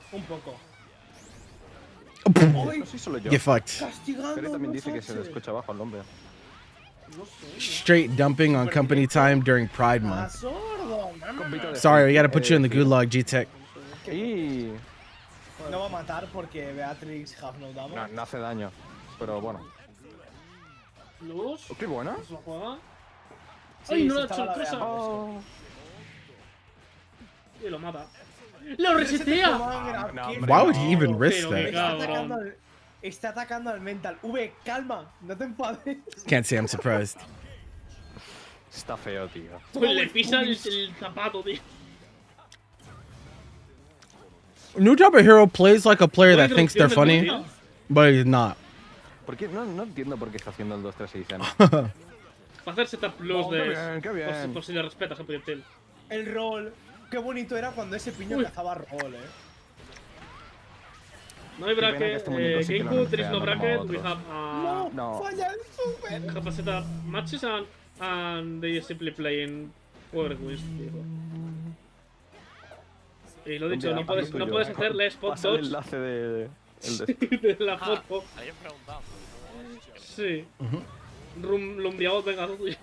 Qué un poco. No soy solo yo. Get fucked. Castigando. Pero también dice que se le Sánchez. escucha abajo al hombre. Straight dumping on company time during Pride Ah, Month. sordo. Compito de Sorry, we gente, gotta put you in the gulag, G-Tech. Y... No va a matar porque Beatrix have no damage. No hace daño. Pero bueno. Luz. Qué buena. Se la juega. Sí, ¡Ay, no se la estaba sorpresa! ladeando. Oh. Y lo mata. ¡Lo resetea! No, ¿Qué? hombre, Why would he no. even risk Pero que that? cabrón. Está atacando al mental. V, calma, no te enfades. Can't say I'm surprised. Está feo, tío. Pues le pisa el zapato, tío. New type of hero plays like a player that Oye, thinks they're introducción funny, de Khalil. but he's not. ¿Por qué? No entiendo por qué está haciendo el 2-3-6 Para hacer setup plus Oh, de. qué bien, qué bien. Por si le respetas a proyectil. El rol. Qué bonito era cuando ese piño Uy. cazaba rol, No hay Qué pena que bracket. este muñeco sí que lo Game there is no nerfean, no bracket. como We otros. have No, No. falla el super. we have a setup matches and they simply playing whoever wins, tío. Y lo dicho, no puedes hacerle spot Pasa el dodge enlace de... El de... de la Ah, foto. habían preguntado. Sí. Lumbriagot, venga, tú tuyo.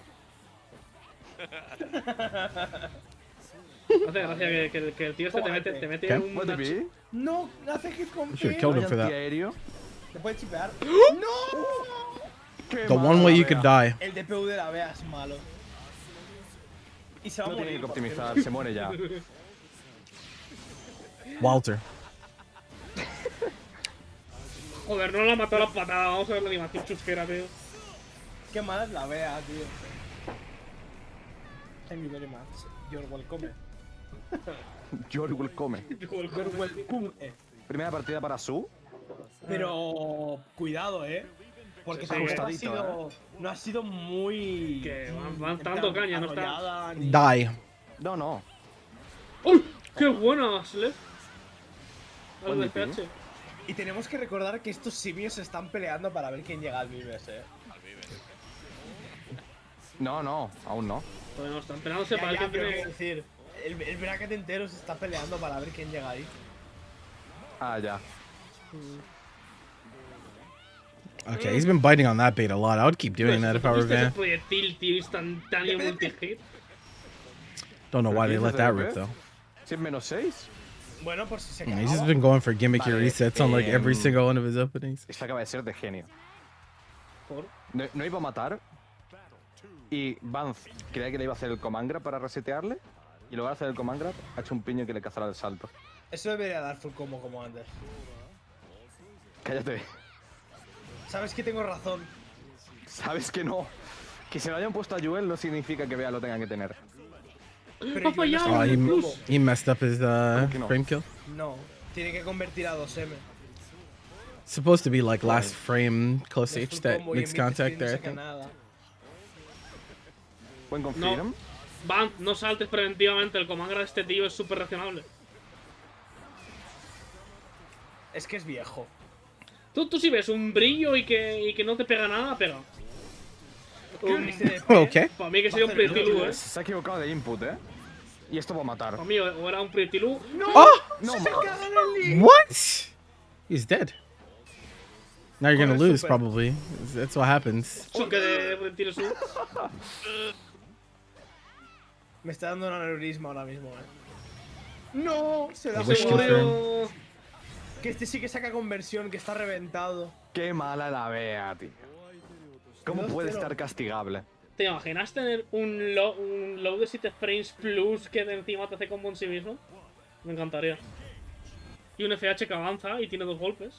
Hace gracia que el tío este te mete ¿Qué? un. What the be? No, hace hit con Should've P. killed him for that. Antiaéreo. Te puede chipear. ¡No! Qué The mala one way you Bea. could die. El DPU de la Bea es malo. Y se va a No tiene morir. que optimizar, se muere ya. Walter. Joder, no la mató a la patada. Vamos a ver la animación chusquera, tío. Qué mala es la Bea, tío. Thank you very much. You're welcome. George will come. You're welcome. Primera partida para Su. Pero cuidado, porque Sí, tampoco ajustadito, no ha sido muy. Que van dando caña, no está. arrollada ni- Die. No. ¡Uy! ¡Qué buena, Slef! Algo de Buen DP. PH. Y tenemos que recordar que estos simios se están peleando para ver quién llega al Vives, No, aún no. Todavía no están peleándose para el que pero tiene. quiero decir, el bracket entero se está peleando para ver quién llega ahí. Ah, ya. Okay, he's been biting on that bait a lot. I would keep doing that if I were ¿Viste ese Van. proyectil, tío, instantáneo multi-hit? Don't know why they ¿Pero let qué that dices de rip DP? though. Si es -6. Bueno, por si se Yeah, acaba. he's just been going for gimmicky Vale, resets on like every single one of his openings. Esto acaba de ser de genio. Por. No iba a matar. Y Vance creía que le iba a hacer el command grab para resetearle. Y luego de hacer el command grab, ha hecho un piño que le cazará el salto. Eso debería dar full combo como antes. Cállate. Sabes que tengo razón. Sabes que no. Que se lo hayan puesto a Joel no significa que Bea lo tenga que tener. Pero ¡Ha yo no sé fallado Oh, el cómo. plus! he messed up his que no? frame kill. No, tiene que convertir a 2M. It's supposed to be like last Right. frame close El H full that combo y makes en mid contact speed there, I no saca think. nada. Buen confirm. Van, no saltes preventivamente. El comangra de este tío es súper reaccionable. Es que es viejo. Tú si ves un brillo y que no te pega nada, pega. Este de pie, Okay. Para mí que sería un Va a hacer proyectilú, Se ha equivocado de input, Y esto va a matar. Para mí o era un proyectilú. Oh! No, ¡Se caga en el lead! What? He's dead. Now you're gonna Corre lose, super. probably. That's what happens. Choque de proyectiles. Me está dando un aneurisma ahora mismo, ¡No! Se da Wish por- confirm. Que este sí que saca conversión, que está reventado. Qué mala la vea, tío. ¿Cómo 2-0. puede estar castigable? ¿Te imaginas tener un low de 7 frames plus que de encima te hace combo en sí mismo? Me encantaría. Y un FH que avanza y tiene 2 golpes.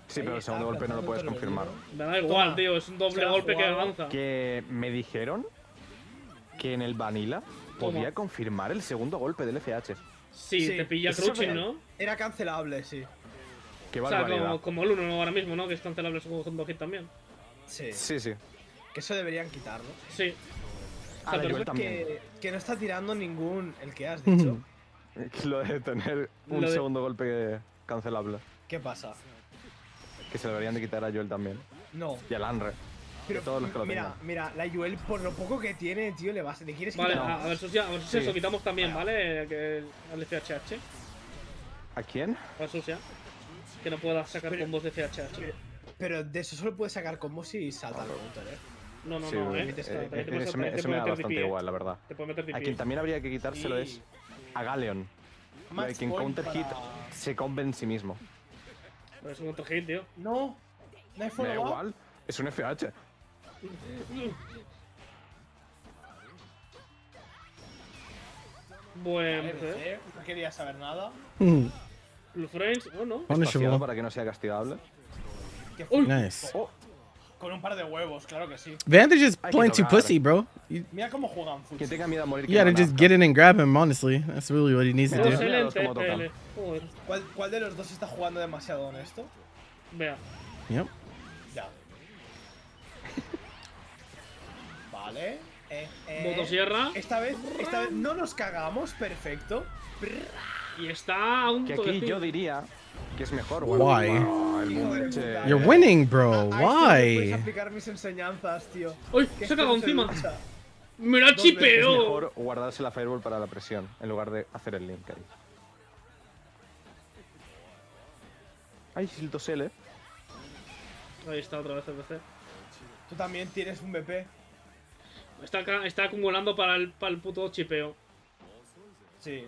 Sí, pero el está, segundo golpe no lo puedes plantando confirmar. todo Me da igual, Toma. tío. Es un doble Se la ha golpe que jugado. avanza. Que me dijeron que en el Vanilla podía confirmar el segundo golpe del FH. Sí, Sí, te pilla eso crouching, es ¿no? Era cancelable, sí. Qué O sea, barbaridad. como el 1 ahora mismo, ¿no? Que es cancelable su segundo hit también. Sí. Sí, sí. Que eso deberían quitarlo. Sí. Ah, pero yo es también. Que no está tirando ningún. El que has dicho. Lo de tener un Lo de- segundo golpe cancelable. ¿Qué pasa? Que se lo deberían de quitar a Joel también. No. Y al Anre. Pero todos los que lo mira, tengan. mira, la Joel, por lo poco que tiene, tío, le quieres Vale, quitar. a ver si Sí. eso quitamos también, Vaya. ¿vale? Que al FHH. ¿A quién? A Sucia. Que no pueda sacar Pero- combos de FHH. Pero de eso solo puedes sacar combos si salta el counter, No, Sí, no, eso Te me, puede eso me da meter bastante DP, igual, la verdad. Te puede meter A DP. quien también habría que quitárselo es a Galeon. Lo de Match que en point counter hit para- se combe en sí mismo. Pero es un counter hit, tío. No. No hay Me da follow up. igual. Es un FH. Buen RC, no quería saber nada. Hmm. Blue Frames, oh no. Espaciado Punishable. para que no sea castigable. Que Uy. Nice. Oh, Con un par de huevos, claro que sí. Vantage is Hay que playing too tocar. pussy, bro. You, Mira cómo juegan quien futsal. tenga miedo a morir. you gotta just get in and grab him, honestly. That's really what he needs to Yeah. do. Dos Mira L los en cómo tocan. TPL. Joder. ¿Cuál de los dos está jugando demasiado honesto? Vea. Yep. Ya. Vale. Motosierra. Esta vez no nos cagamos, perfecto. Y está a un Que toque. aquí yo diría que es mejor. Why? El Hijo boom de leche. puta. You're winning, bro. A este no puedes Why? aplicar mis enseñanzas, tío. ¡Uy! Que Se ha esto cagado no se encima. lucha. ¡Me la Dos veces Es chipeo! mejor guardarse la Fireball para la presión en lugar de hacer el link ahí. Ay, el 2L. Ahí está otra vez el PC. Tú también tienes un BP. Está acumulando para el puto chipeo. Sí.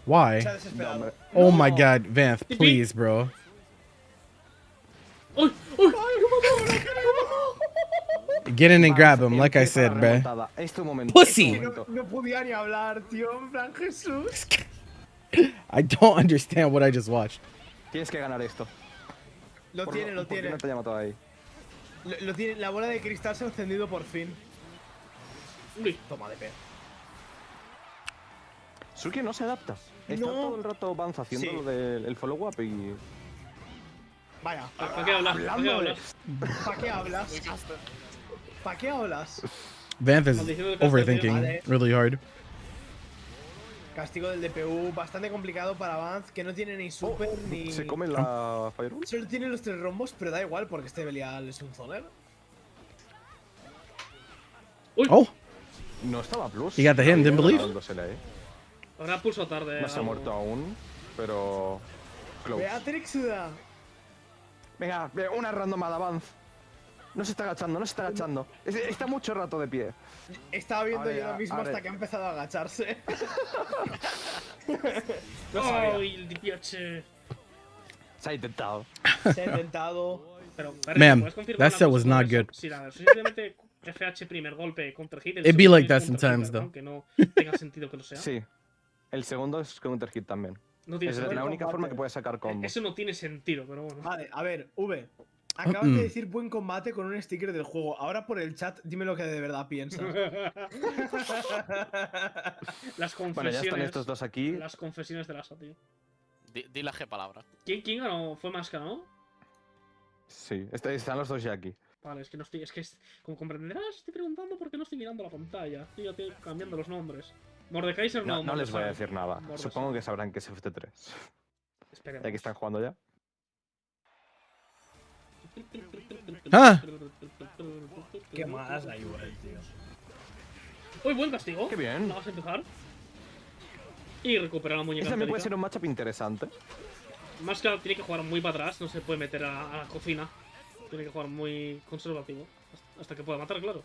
Why? Está desesperado. hombre. Oh my No. god, Vanth, please, bro. ¡Uy! ¡Uy! Get in and grab him, Empieza like I la said, bro. remontada. Este momento. Pussy. este momento. No podía ni hablar, tío. En plan, Jesús. I don't understand what I just watched. Tienes que ganar esto. Lo Por- tiene, lo ¿por qué tiene. no te haya matado ahí? Lo tiene. La bola de cristal se ha encendido por fin. Uy. Toma de pe. Suki no se adapta. Está No. todo el rato Vance haciendo Sí. lo del follow-up y... Vaya. ¿Para qué hablas? ¿Para qué Hablando de- hablas? ¿Para qué hablas? ¿Para qué hablas? Vanth is Maldición del caster, overthinking vale. really hard. Castigo del DPU. Bastante complicado para Vance. Que no tiene ni super ni. ¿Se come la Fireball? Solo tiene los 3 rombos, pero da igual porque este Belial es un zoner. Oh, No estaba plus. You got the hit and didn't No, believe? el 2L ahí. Habrá pulso tarde. No se ha algo. muerto aún, pero... Close. Beatrix da. Venga, una randomada, Vance. No se está agachando, no se está agachando. Está mucho rato de pie. Estaba viendo Ahora yo ya, lo mismo ahora hasta ya. que ha empezado a agacharse. ¡Ay, el DPH! Se ha intentado. Se ha intentado. Pero, Ma'am, ¿puedes confirmar that una set cosa was sobre not eso? good. Si la versión simplemente FH primer golpe contra hit. el It'd be segundo like es that counter hit, sometimes, ¿verdad? though. Aunque no tenga sentido que lo sea. Sí. El segundo es counter hit también. No tiene Es sentido. la única combate. forma que puedes sacar combo. Eso no tiene sentido, pero bueno. Vale, a ver, V. Acabas de decir buen combate con un sticker del juego. Ahora por el chat, dime lo que de verdad piensas. Las confesiones. Bueno, ya están estos dos aquí. Las confesiones de Lasa, tío. Di la G palabra. ¿Quién ganó? Fue Máscara, ¿no? Sí, están los dos ya aquí. Vale, es que no estoy. Es que, como comprenderás, estoy preguntando por qué no estoy mirando la pantalla. Estoy cambiando los nombres. Mordekaiser no. No les voy a Mordesai. decir nada. Mordesai. Supongo que sabrán que es FT3. Esperemos. Ya que están jugando ya. Ah. Qué malas la UL, tío. Uy, buen castigo. Qué bien. La vas a empezar. Y recuperar la muñeca. Ese también puede entérica. ser un matchup interesante. Máscara tiene que jugar muy para atrás, no se puede meter a la cocina. Tiene que jugar muy conservativo. Hasta que pueda matar, claro.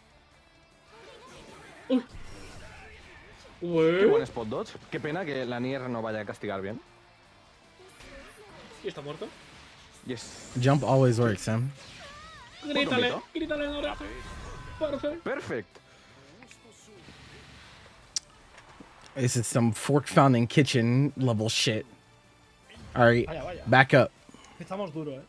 ¡Uy! Qué Ué. buen spot dodge. Qué pena que la Nier no vaya a castigar bien. Y está muerto. Yes. Jump always works, Sam. Grítale, poquito. grítale en la oreja. Perfecto. Perfect. This is some fork found in kitchen level shit. All right, Vaya, vaya. back up. Estamos duros,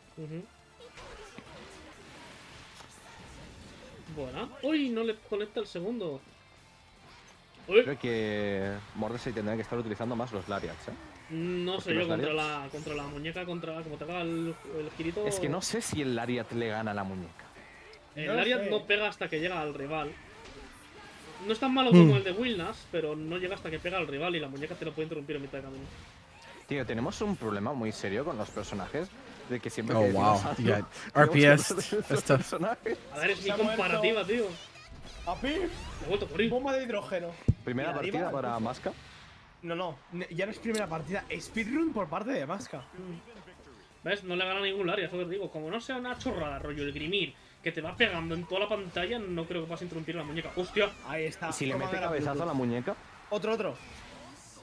Buena. Uy, no le conecta el segundo. Uy. Creo que Mordesai tendrá que estar utilizando más los Lariats, No sé Porque yo los contra la muñeca, como te haga el girito. Es que no sé si el Lariat le gana a la muñeca. El No lo Lariat sé. no pega hasta que llega al rival. No es tan malo como el de Wilnas, pero no llega hasta que pega al rival y la muñeca te lo puede interrumpir en mitad de camino. Tío, tenemos un problema muy serio con los personajes. De que siempre Oh, que decimos wow. algo, You got tenemos que RPS. hablar de esos That's tough. personajes. A ver, es mi Se ha muerto. comparativa, tío. ¡Api! Me he vuelto a morir. Bomba de hidrógeno. Primera Mira, partida arriba, para Masca. No, ya no es primera partida. Speedrun por parte de Masca. ¿Ves? No le gana ningún Lariat, eso que te digo. Como no sea una chorrada, rollo el Grimir, que te va pegando en toda la pantalla, no creo que vas a interrumpir la muñeca. ¡Hostia! Ahí está. Y si le Toma mete de la cabezazo a Bluetooth. la muñeca. Otro.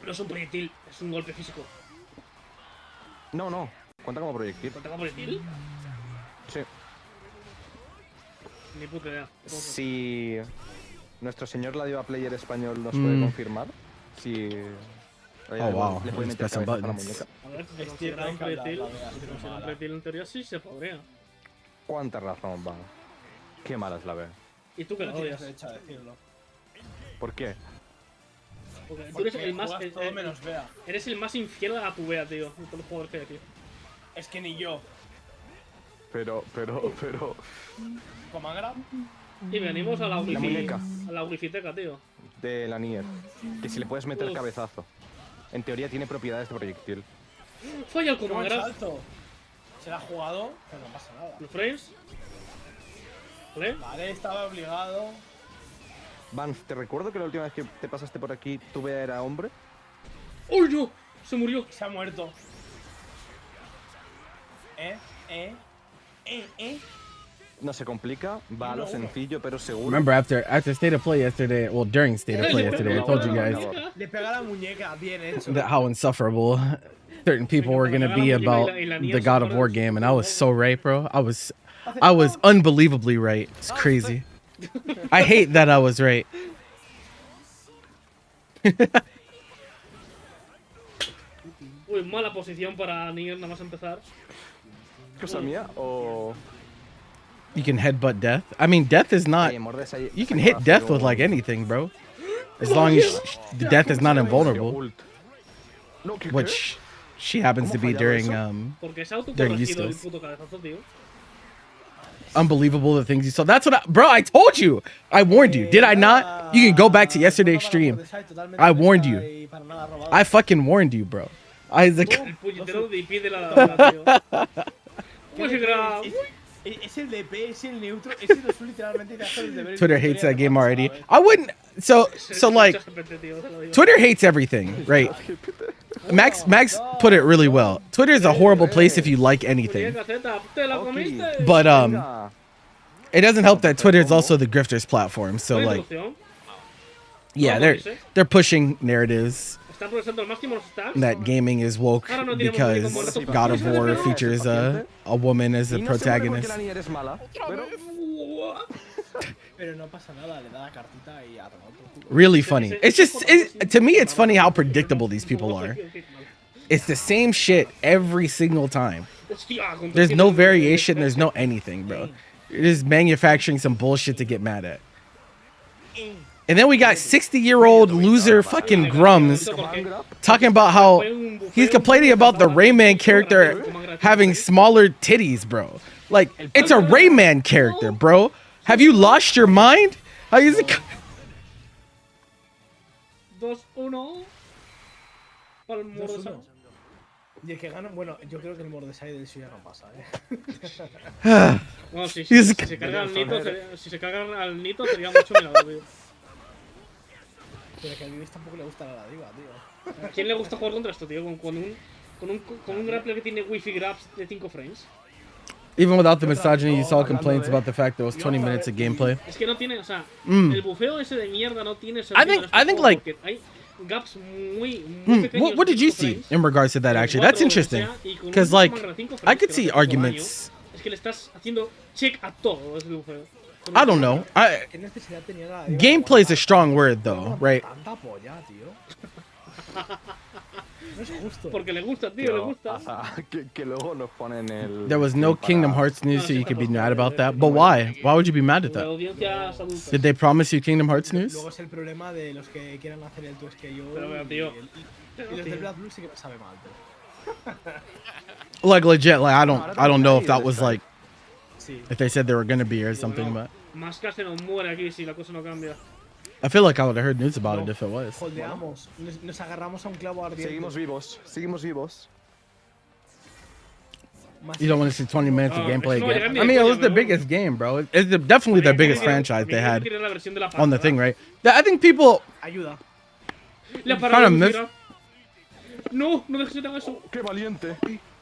No es un proyectil, es un golpe físico. No. Cuenta como proyectil. ¿Cuánto va proyectil? Sí. Ni puta idea. Si nuestro señor la diva player español nos Mm. puede confirmar. Si. Oh, wow. Le puede He's meter pressing cabezazo a la buttons. muñeca. A ver, si se Estoy considera un recalado, proyectil, la verdad, si se qué considera un mala. proyectil en teoría sí se podría. ¿Cuánta razón va? Qué mala es la ve. ¿Y tú que la No tienes odias? derecho a decirlo. ¿Por qué? Porque tú Porque eres el más... juegas todo menos Bea. Eres el más infiel a tu Bea, tío. De todos los jugadores que hay aquí. Es que ni yo. Pero. Comangra. Y venimos a la muñeca. A la aurifiteca, tío. De la Nier. Que si le puedes meter Uf. cabezazo. En teoría tiene propiedades de proyectil. Falla el ¡Qué buen Comangra. salto! Se la ha jugado, pero no pasa nada. Los frames. ¿Vale? Vale, estaba obligado. Vance, te recuerdo que la última vez que te pasaste por aquí, tu Bea era hombre. ¡Uy, no! Se murió. Se ha muerto. No se complica, va a lo 1-1. sencillo pero seguro. Remember after State of Play yesterday, well during State of Play yesterday, I told you guys Le pega la muñeca, bien hecho. that how insufferable certain people were gonna be about the God of War game, and I was so right, bro. I was unbelievably right. It's crazy. I hate that I was right. Uy, mala posición para Nier nada más empezar. ¿Cosa mía o...? You can headbutt death. I mean, death is not. Oye, Mordesai You can se hit acaba de death hacer with like un- anything, bro. As long as the death is not invulnerable, Ult. No, ¿qué, qué? which she happens to ¿Cómo be fallado during eso? Porque se ha They're autocorregido el useless. puto cabezazo, tío. unbelievable the things you saw. That's what bro, I told you. I warned you. Did I not? You can go back to yesterday's stream. I warned you. I fucking warned you, bro. I was like, El puñetero DP de la tabla, tío. Pues sí, gra- Es el DP, es el neutro, ese es literalmente te hace el deber. Twitter hates that game already. I wouldn't. So like, Mucha gente, tío, te lo digo. Twitter hates everything, right? Max put it really well. Twitter is a horrible place if you like anything. Gaceta, ¿te la comiste? But Venga. it doesn't help that Twitter is also the grifters platform. So ¿Cuál like, introducción? yeah, ¿eh? they're pushing narratives Están progresando al máximo los stacks. that gaming is woke because God of War features a woman as a Y no sé por qué protagonist. la Nier es mala, pero Pero no pasa nada, le da la cartita y a tomar por culo. Really funny. It's just to me, it's funny how predictable these people are. It's the same shit every single time. Hostia, con There's 300 no de variation. There's defensa. no anything, bro. You're just manufacturing some bullshit to get mad at. And then we got 60-year-old loser fucking Grums talking about how he's complaining about the Rayman character having smaller titties, bro. Like, it's a Rayman character, bro. Have you lost your mind? How is it? 2-1. Para el Mordesai. 2-1. Y el que gana, bueno, yo creo que el Mordesai del suyo no pasa, Bueno, si He's- se carga al Nito, si se carga al Nito sería mucho milagro, tío. Pero que al Vives tampoco le gusta la diva, tío. ¿A quién le gusta jugar contra esto, tío? Con un grappler que tiene wifi grabs de 5 frames. Even without the misogyny, you saw complaints about the fact there was 20 minutes of gameplay. Es que no tiene, o sea, Mm. el bufeo ese de mierda no tiene I sentido. think- en este I think, juego like- porque hay gaps muy pequeños. What de did you 5 see frames, in regards to that, de actually? 4 That's o lo que interesting. sea, y con un 'Cause, like, comando de 5 I frames could que see no te hace arguments. daño, es que le estás haciendo check a todo ese bufeo. Con I un don't know. ¿Qué necesidad tenía la diva? Gameplay's a strong word, though, right? Tanta polla, tío. No es justo. Porque le gusta, tío, le gusta. Que luego nos ponen el. There was no Kingdom Hearts news, so you could be mad about that. But why? Why would you be mad at La that? audiencia es adulta. Did they promise you Kingdom Hearts news? Luego es el problema de los que quieran hacer el 2KO. Pero, tío. Y los del Blood Blue sí que me sabe mal, tío. Like legit, like I don't know if that was like Sí. if they said they were gonna be or something, but Masca se nos muere aquí si la cosa no cambia. I feel like I would have heard news about it if it was. Holdeamos. Nos agarramos a un clavo ardiente. Seguimos vivos, seguimos vivos. Más- You don't want to see 20 minutes of Oh, gameplay no, again. ya I mean, it was the no. biggest game, bro. It's definitely their biggest franchise they had La versión de la on the pata, thing, right? I think people Ayuda. Le ha Kind parado of el miss- Wifi Grab. No, no dejes que te haga eso. ¡Qué valiente!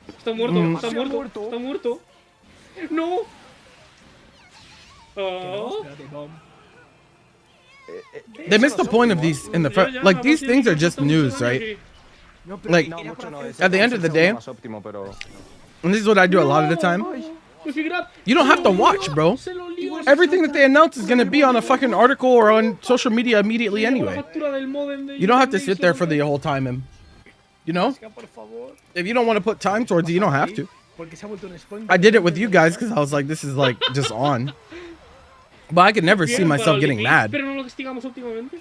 Está muerto, Mm. está Se ha muerto, muerto. está muerto. No. Que no, Oh. espérate, bom. they missed the point of these in the first. Like these things are just news, right? No, pero Like, No, era mucho para no. hacer- Es At the end of the day- más óptimo, pero. And this is what I do a lot of the time. Wifi Grab. You don't have to watch, bro. Se lo lío. Everything that they announce is gonna be on a fucking article or on social media immediately La anyway. captura del modem de You don't have to internet sit there y for se the whole time, and you know, Por favor. if you don't want to put time towards it, you don't have to. Porque se ha vuelto un spoiler. I did it with you guys because I was like, this is like just on. But I could never see Bien myself para el getting DP, mad. Pero no lo castigamos últimamente.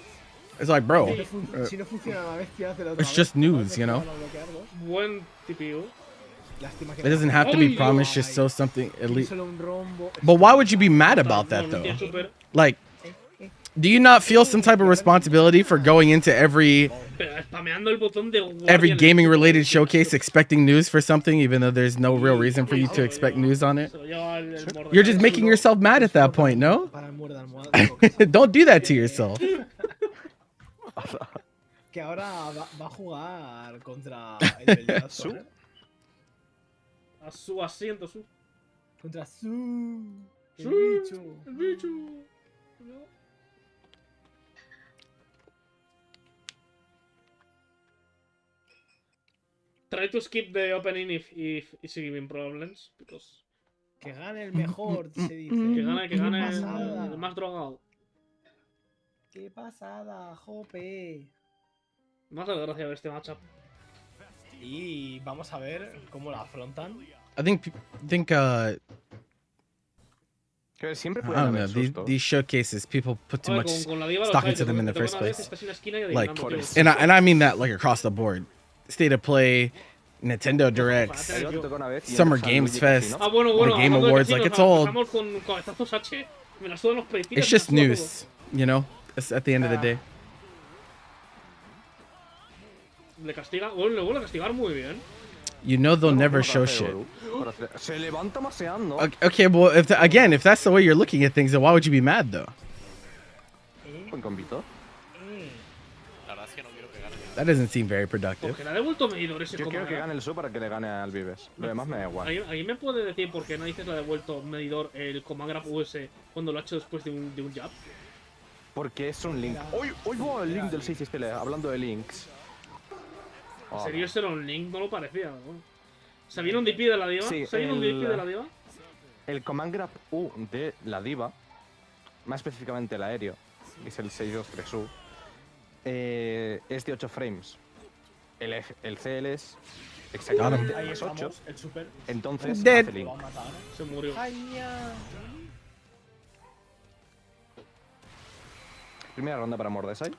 It's like, bro, Si no funciona la bestia, hace la otra it's vez. just news, you know? Van a bloquearlos. Buen TPU. Lástima que It doesn't have to be promised, just so something at least. Solo un rombo. But why would you be mad about that No, though? tío, súper. Like, do you not feel some type of responsibility for going into every Pero spameando el botón de guardia en el gaming related tío. showcase expecting news for something, even though there's no real reason for you to expect news on it? Se lo lleva el Mordecai. You're just making yourself mad at that point, no? Para el muerde almohada. digo que- Don't do that to yourself. Que ahora va a jugar contra el Bellazo, ¿eh? A su asiento, su. Contra Su. El Su. bicho. El bicho. Try to skip the opening if it's giving problems. Because Que gane el mejor, se dice. que gane pasada. el más drogado. Qué pasada, jope. Más la gracia de este matchup. Y vamos a ver cómo la afrontan. I think Que siempre I pueden don't know, haber these sustos. showcases people put too Joder, much con la diva stock los hay, into them in the te first van a ver, place. estás en la esquina y Like, adivinando, tío. and I mean that like across the board. State of Play, Nintendo Directs, A mí me tocó una vez y Summer en San Games Luigi Fest. Casino. Ah, bueno, bueno. Game hablando de Awards, like, casinos, it's all- empezamos con cabezazos H. Me las sudan los proyectiles. It's me just las suda news, you know. It's at the end of the day. todo. Le castiga. Bueno, le vuelve a castigar muy bien. You know they'll never Para show hacer shit. Edu. Para hacer- Se levanta maseando. Okay, well, if that's the way you're looking at things, then why would you be mad though? Buen combito. La verdad es que no quiero que gane. That doesn't seem very productive. Porque le ha devuelto medidor ese Yo quiero que Commander. gane el Su para que le gane al Vives. Lo demás me da igual. ¿Alguien me puede decir por qué no dices le ha devuelto medidor el Command US cuando lo ha hecho después de un jab? Porque es un link. Hoy voy el link del 6 Stele, hablando de links. ¿En serio ese era un link? No lo parecía. ¿no? ¿Se viene un DP de la diva? Sí, ¿Se viene un DP de la diva? El Command Grab U de la diva, más específicamente el aéreo, que es el 623U, es de 8 frames. El CL es Exactamente Ahí los 8. estamos, el super. Entonces, Dead. hace Link. Lo va a matar. Se murió. ¡Aña! Primera ronda para Mordesai.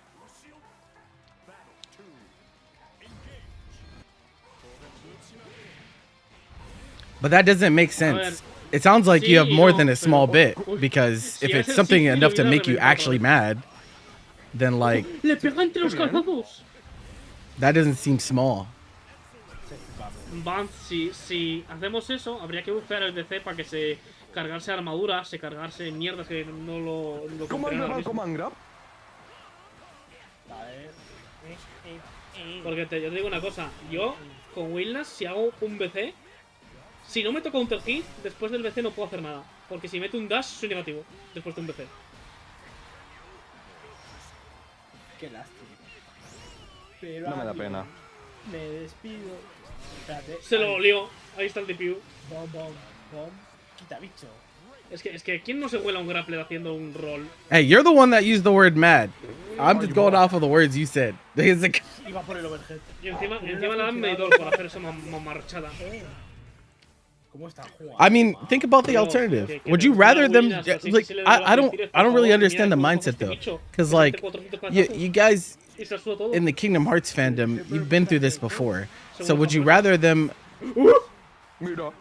But that doesn't make sense. It sounds like you have Sí, more no, than a small pero- bit, because Si if es it's así, something lo enough to hubiera make you reventado actually otra mad, then like Le pega entre los calzazos. that doesn't seem small. Van, si hacemos eso, habría que buscar el DC para que se cargarse armaduras, se cargarse mierdas que no lo ¿Cómo compren ahora el mismo. Command Grab? A ver. Porque yo te digo una cosa, yo con Wilnas, si hago un BC, si no me toca un hit, después del BC no puedo hacer nada. Porque si meto un dash, soy negativo después de un BC. Qué lástima. Pero No me da amigo, pena. Me despido. Espérate. Se lo ahí. olió. Ahí está el TPU. Bom, bom, bom. Quita bicho. Es que ¿quién no se vuela un grappler haciendo un roll? Hey, you're the one that used the word mad. I'm just going off of the words you said. It's like, Iba por el overhead. Y encima le dan medidor por hacer esa mamarchada. ¿Cómo está jugando? I mean, think about the alternative. Would you rather them like? I don't really understand the mindset though, because like you guys Y se suda todo. in the Kingdom Hearts fandom, you've been through this before. So would you rather them Mira.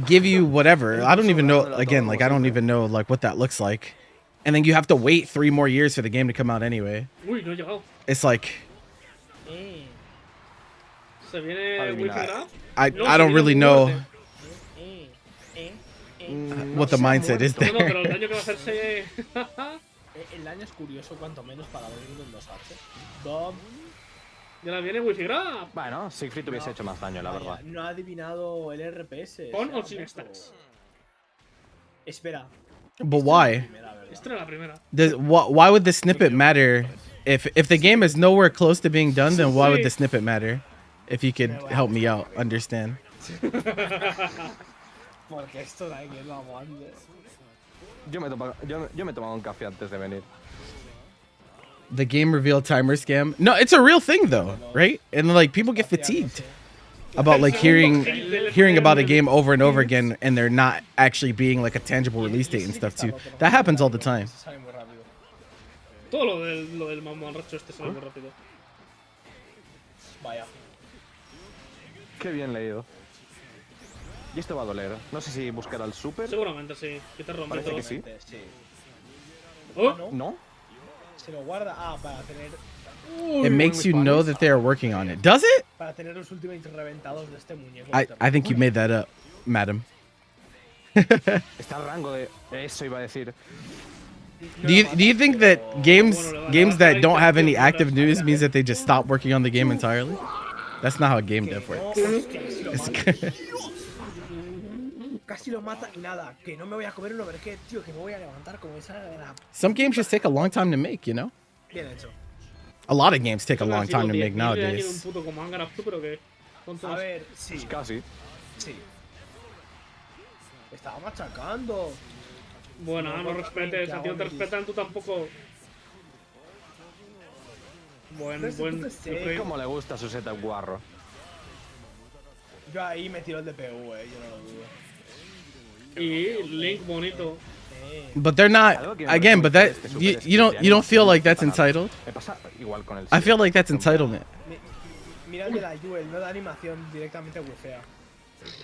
give you whatever? I don't even know. Again, like I don't even know like what that looks like, and then you have to wait 3 more years for the game to come out anyway. Uy, no he llegado. It's like Se viene Wifi Grab. I No, I se don't viene really muy know fuerte. what the mindset is No, no, pero el there. daño que va a hacerse. El daño es curioso, cuanto menos para abrir un 2H. Bom. Ya la viene Wifi Grab. Bueno, Siegfried hubiese hecho más daño, la Vaya, verdad. no ha adivinado el RPS. ¿Con sea o sin moco. stacks? Espera. But why? Primera, ¿verdad? Esta era la primera. Why would the snippet matter? If the game is nowhere close to being done, then why would the snippet matter? If you could help me out, understand. Porque esto de aquí lo aguante. Yo me he tomado un café antes de venir. The game reveal timer scam. No, it's a real thing though, right? And like people get fatigued about like hearing about a game over and over again, and there not actually being like a tangible release date and stuff too. That happens all the time. Se sale muy rápido. Todo lo del mamarracho este sale muy rápido. Vaya. Qué bien leído. Y esto va a doler. No sé si buscar al super. Seguramente sí. Que te rompe Parece todo. que sí. Sí. Oh, ¿No? ¿No? Se lo guarda. Ah, para tener. It makes you know that they are working on it. Does it? Para tener los ultimates reventados de este muñeco. I think you made that up, madam. Está al rango de. Eso iba a decir. Do you think that games that don't have any active news means that they just stop working on the game entirely? That's not how game dev works. Casi lo mata y nada. Que no me voy a comer un overhead, tío. Que me voy a levantar como esa de la. Some games just take a long time to make, you know? Bien hecho. A lot of games take a long han time to sido make 10.000 años de nowadays. un puto Command Grab, tú, pero que. Con A todas- ver, sí. Casi. Sí. Estaba machacando. Bueno, no respetes. A ti no te respetan, tú tampoco. Buen. ¿Cómo le gusta su setup guarro? Yo ahí me tiro el DPU, yo no lo dudo. Y Link bonito. But they're not again, but that you don't feel like that's entitled? Me pasa igual con el I feel like that's entitlement. Mira el de la Jewel, no da animación, directamente wifea.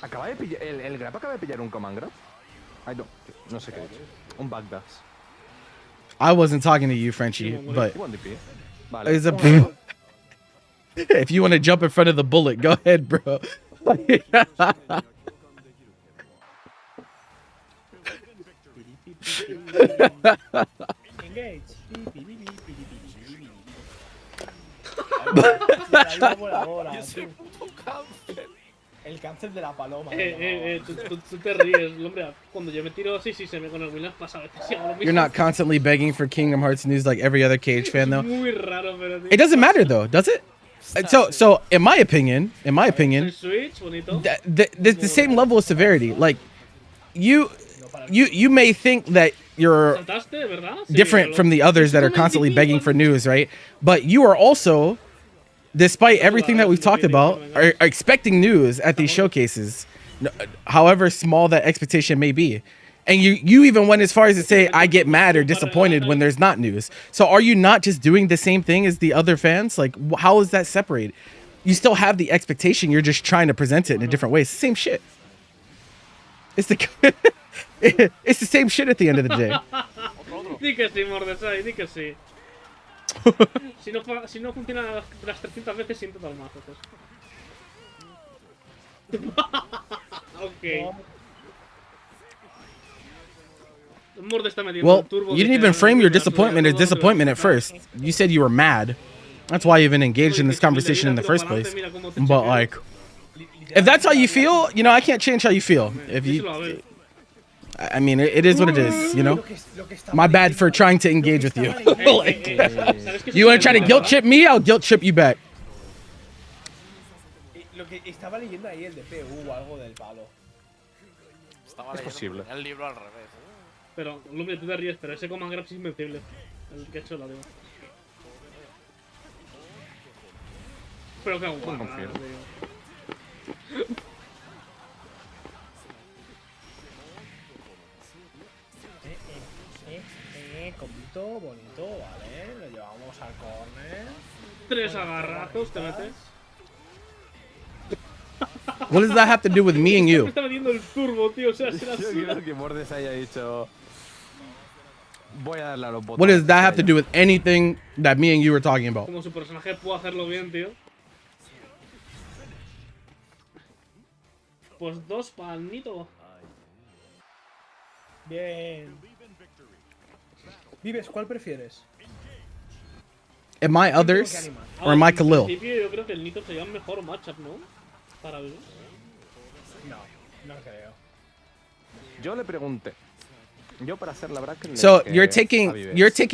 Acaba de pillar. ¿El Grab acaba de pillar un Command Grab? Ay, no sé qué he dicho. Un backdash. I wasn't talking to you, Frenchie, but Igual DP. Vale. it's a if you want to jump in front of the bullet, go ahead, bro. Engage. El cáncer de la paloma. Tú te ríes, hombre. Cuando yo me tiro así, sí, se me con el Williams pasa a veces. y hago lo mismo. You're not constantly begging for Kingdom Hearts news like every other KH fan, though. Muy raro, pero. It doesn't matter though, does it? So in my opinion, Switch, bonito. the same level of severity. Like you may think that you're Saltaste, ¿verdad? Sí, different from the others that are constantly begging for news, right? But you are also despite everything that we've talked about, are expecting news at these showcases, however small that expectation may be. And you even went as far as to say, I get mad or disappointed when there's not news. So are you not just doing the same thing as the other fans? Like, how is that separated? You still have the expectation. You're just trying to present it in a different way. It's the same shit. It's the it's the same shit at the end of the day. Di que sí, Mordesai, di que sí. Si no funciona las 300 veces, siéntate al mazo. Ok. Morde está metiendo Well, el turbo. you didn't even frame your disappointment as disappointment at first. You said you were mad. That's why you even engaged in this conversation in the first place. But like, if that's how you feel, you know, I can't change how you feel. If you, I mean, it is what it is, you know. My bad for trying to engage with you. Like, you want to try to guilt trip me? I'll guilt trip you back. Lo que estaba leyendo ahí el de PU o algo del palo. Estaba Es posible. el libro al revés. Pero, Lumbre, tú te ríes, pero ese command grab es invencible. El que ha hecho la digo. Pero que aún confío. Comito, bonito, vale. Lo llevamos al corner. 3 agarrazos, te metes. What does that have to do with me and Me you? está metiendo el turbo, tío. O sea, será Yo quiero que Mordes haya dicho. Voy a darle a los botones. What does that have to do with anything that me and you were talking about? Como su personaje puede hacerlo bien, tío. Pues 2 para el Nito. Bien. Vives, ¿cuál prefieres? Am I others or am I En Khalil? principio, yo creo que el Nito sería un mejor matchup, ¿no? Para Vives. No, no creo. Yo le pregunté. Yo para hacer la bracket. So you're taking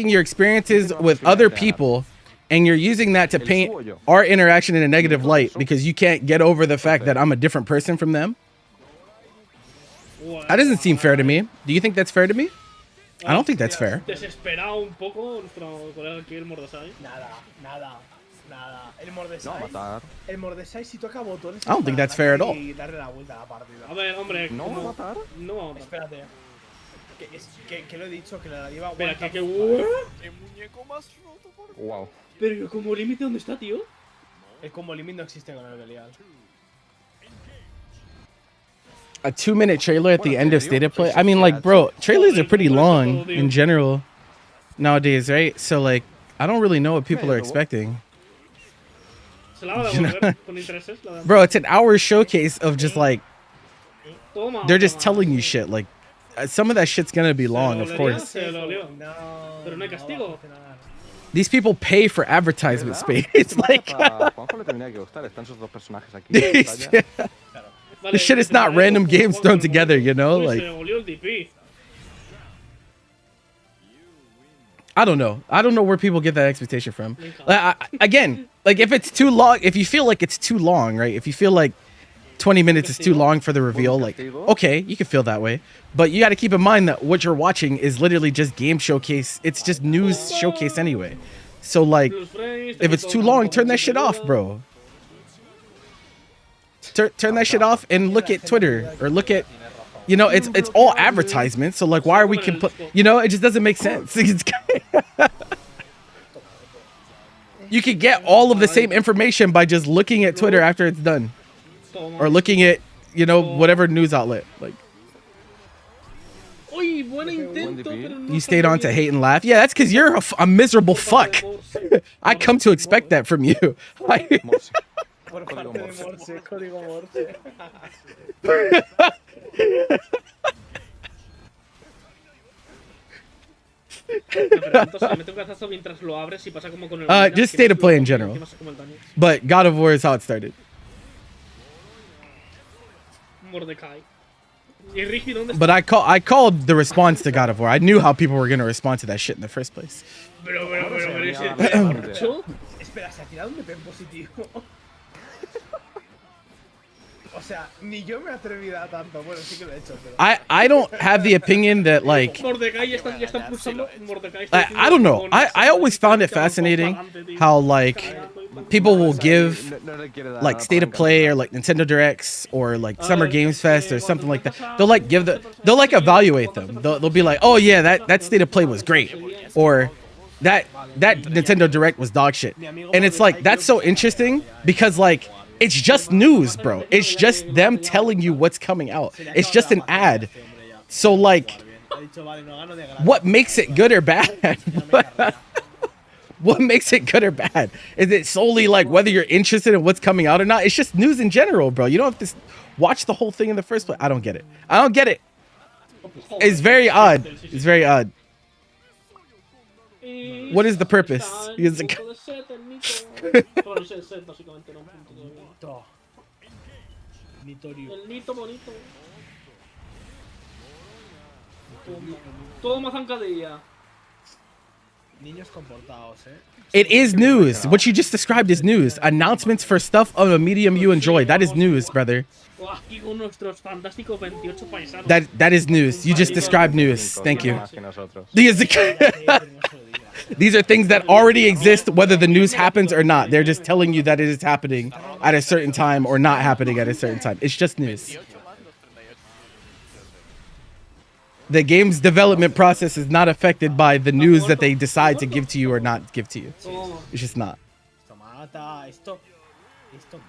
your experiences with other people and you're using that to paint our interaction in a negative light because you can't get over the fact that I'm a different person from them. That doesn't seem fair to me. Do you think that's fair to me? I don't think that's fair. Desesperado un poco nuestro colega aquí, el Mordesai. Nada. El No, Mordesai. matar. El Mordesai si toca botones. I don't think that's fair at all. Y darle la vuelta a la partida. A ver, hombre. No va a matar. No va a matar. Espérate. Que lo he dicho, que la lleva Espera, que. ¡Qué muñeco más roto, por favor! Wow. Pero como límite, ¿dónde está, tío? El combo limit no existe con el Belial. A 2-minute trailer at the end of State of Play. I mean, like, bro, trailers are pretty long in general nowadays, right? So, like, I don't really know what people are expecting. Se la va a devolver con intereses. Bro, it's an hour showcase of just, like, Toma, they're just toma. telling you shit. Like, some of that shit's gonna be long, of course. Se lo olió. No. Pero no hay castigo. These people pay for advertisement space. It's like, A Juanjo le tendría que gustar. Están esos dos personajes aquí. Vale, this shit is se not lo random olió, games thrown together, you know? Uy, Like, se olió el DP. I don't know. I don't know where people get that expectation from. Again, like if it's too long, if you feel like it's too long, right? If you feel like 20 minutes is too long for the reveal, like, okay, you can feel that way. But you got to keep in mind that what you're watching is literally just game showcase. It's just news showcase anyway. So like, if it's too long, turn that shit off, bro. Turn that shit off and look at Twitter or look at, you know, it's all advertisements. So like, why are we you know, it just doesn't make sense. You could get all of the same information by just looking at Twitter after it's done, or looking at, you know, whatever news outlet. Like, Uy, buen intento, pero no you stayed on to hate and laugh. Yeah, that's because you're a miserable fuck. I come to expect that from you. Morse. Por Código parte de Morse. Morse, código Morse. Me pregunto si le mete un cazazo mientras lo abres y pasa como con el. Just State of Play in general. But God of War is how it started. Mordecai. Y Ricky, ¿dónde está? But I called the response to God of War. I knew how people were gonna respond to that shit in the first place. Pero ese macho. Espera, se ha tirado un DP positivo. O sea, ni yo me he atrevido a tanto. Bueno, sí que lo he hecho, pero. I don't have the opinion that like Mordecai ya están pulsando. Mordecai I don't know. I always found it fascinating how like people will give like state of play or like Nintendo Directs or like Summer Games Fest or something like that. They'll like they'll like evaluate them. They'll be like, oh yeah, that state of play was great, or that Nintendo Direct was dog shit. And it's like that's so interesting because like it's just news, bro. It's just them telling you what's coming out. It's just an ad. So like, what makes it good or bad? What makes it good or bad? Is it solely like whether you're interested in what's coming out or not? It's just news in general, bro. You don't have to watch the whole thing in the first place. I don't get it. I don't get it. It's very odd. It's very odd. What is the purpose? Is it- El Nito bonito. Todo más zancadilla. Niños comportados, It is news. What you just described is news. Announcements for stuff of a medium you enjoy. That is news, brother. Aquí con nuestros fantásticos 28 paisanos. That is news. You just described news. Thank you. Más que nosotros. These are things that already exist, whether the news happens or not. They're just telling you that it is happening at a certain time or not happening at a certain time. It's just news. The game's development process is not affected by the news that they decide to give to you or not give to you. It's just not. Esto mata, esto mata.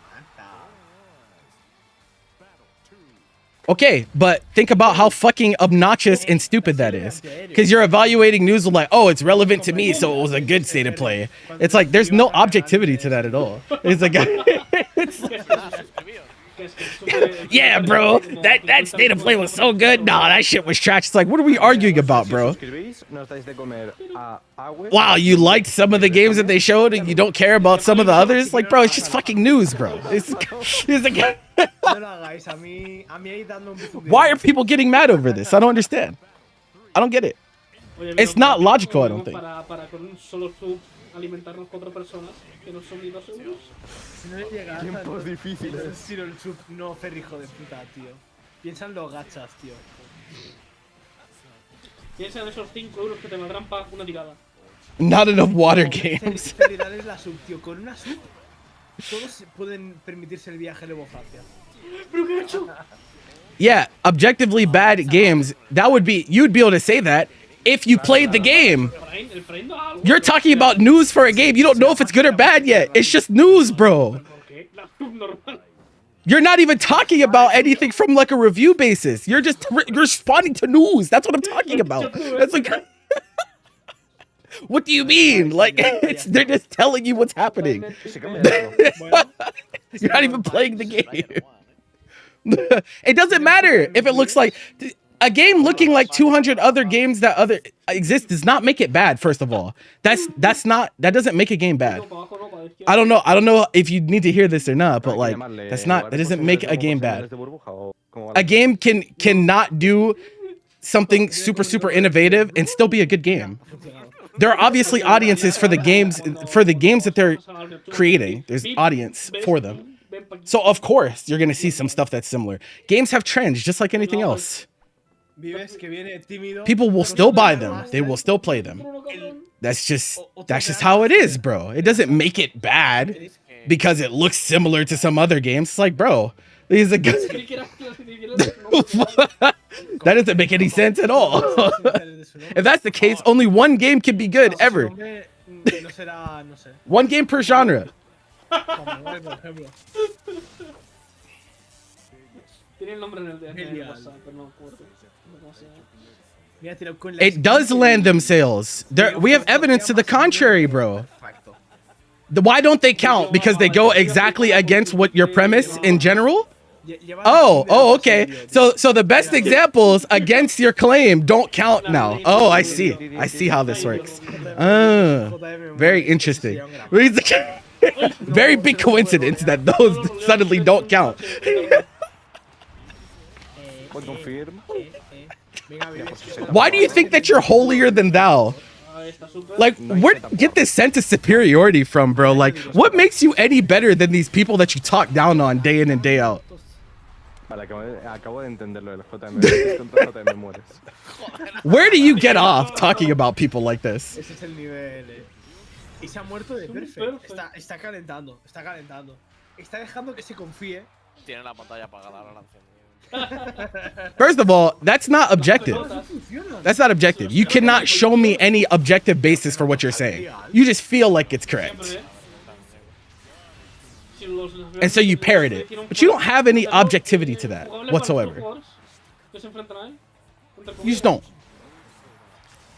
Okay, but think about how fucking obnoxious and stupid that is. Because you're evaluating news with like, oh, it's relevant to me, so it was a good state of play. It's like, there's no objectivity to that at all. It's like, yeah, bro, that state of play was so good. Nah, that shit was trash. It's like, what are we arguing about, bro? Wow, you liked some of the games that they showed and you don't care about some of the others? Like, bro, it's just fucking news, bro. It's like, why are people getting mad over this? I don't understand. I don't get it. It's not logical, I don't think. Para con un solo sub alimentarnos 4 personas que no son ni 2 euros. Si no le llega Tiempos difíciles. Tiro el sub, no, Ferry, hijo de puta, tío. Piensa en los gachas, tío. Piensa en esos 5 euros que te valdrán para una tirada. Not enough water games. Ferry, dale la sub, tío. Con una sub, todos pueden permitirse el viaje a Levo Francia. ¿Pero qué he hecho? Yeah, objectively bad games, that would be, you'd be able to say that if you played the game. You're talking about news for a game. You don't know if it's good or bad yet. It's just news, bro. You're not even talking about anything from like a review basis. You're just you're responding to news. That's what I'm talking about. That's like, what do you mean? Like, they're just telling you what's happening. You're not even playing the game. It doesn't matter if it looks like a game looking like 200 other games that exist does not make it bad. First of all, that doesn't make a game bad. I don't know if you need to hear this or not, but like that doesn't make a game bad. A game cannot do something super innovative and still be a good game. There are obviously audiences for the games that they're creating. There's audience for them. So of course you're gonna see some stuff that's similar. Games have trends just like anything else. People will still buy them. They will still play them. That's just how it is, bro. It doesn't make it bad because it looks similar to some other games. It's like, bro, these are good. That doesn't make any sense at all. If that's the case, only one game can be good ever. One game per genre. It does land them sales. We have evidence to the contrary, bro. Why don't they count? Because they go exactly against what your premise in general? Oh, okay. So the best examples against your claim don't count now. Oh, I see. I see how this works. Very interesting. Very big coincidence that those suddenly don't count. Why do you think that you're holier than thou? Like, where get this sense of superiority from, bro? Like, what makes you any better than these people that you talk down on day in and day out? Vale, acabo de entender lo del JM. Si contra JM mueres. Where do you get off talking about people like this? Ese es el nivel, Y se ha muerto de Es un perfect. perfect. Está calentando, está calentando. Está dejando que se confíe. Tiene la pantalla apagada ahora encendida. First of all, that's not objective. Funciona. That's not objective. You cannot show me any objective basis for what you're saying. You just feel like it's correct. Siempre, ¿eh? Si los- And so you parrot it. But you don't have any objectivity to that Jugable para whatsoever. los jugadores que se enfrentan ahí, entre You just comillas. don't.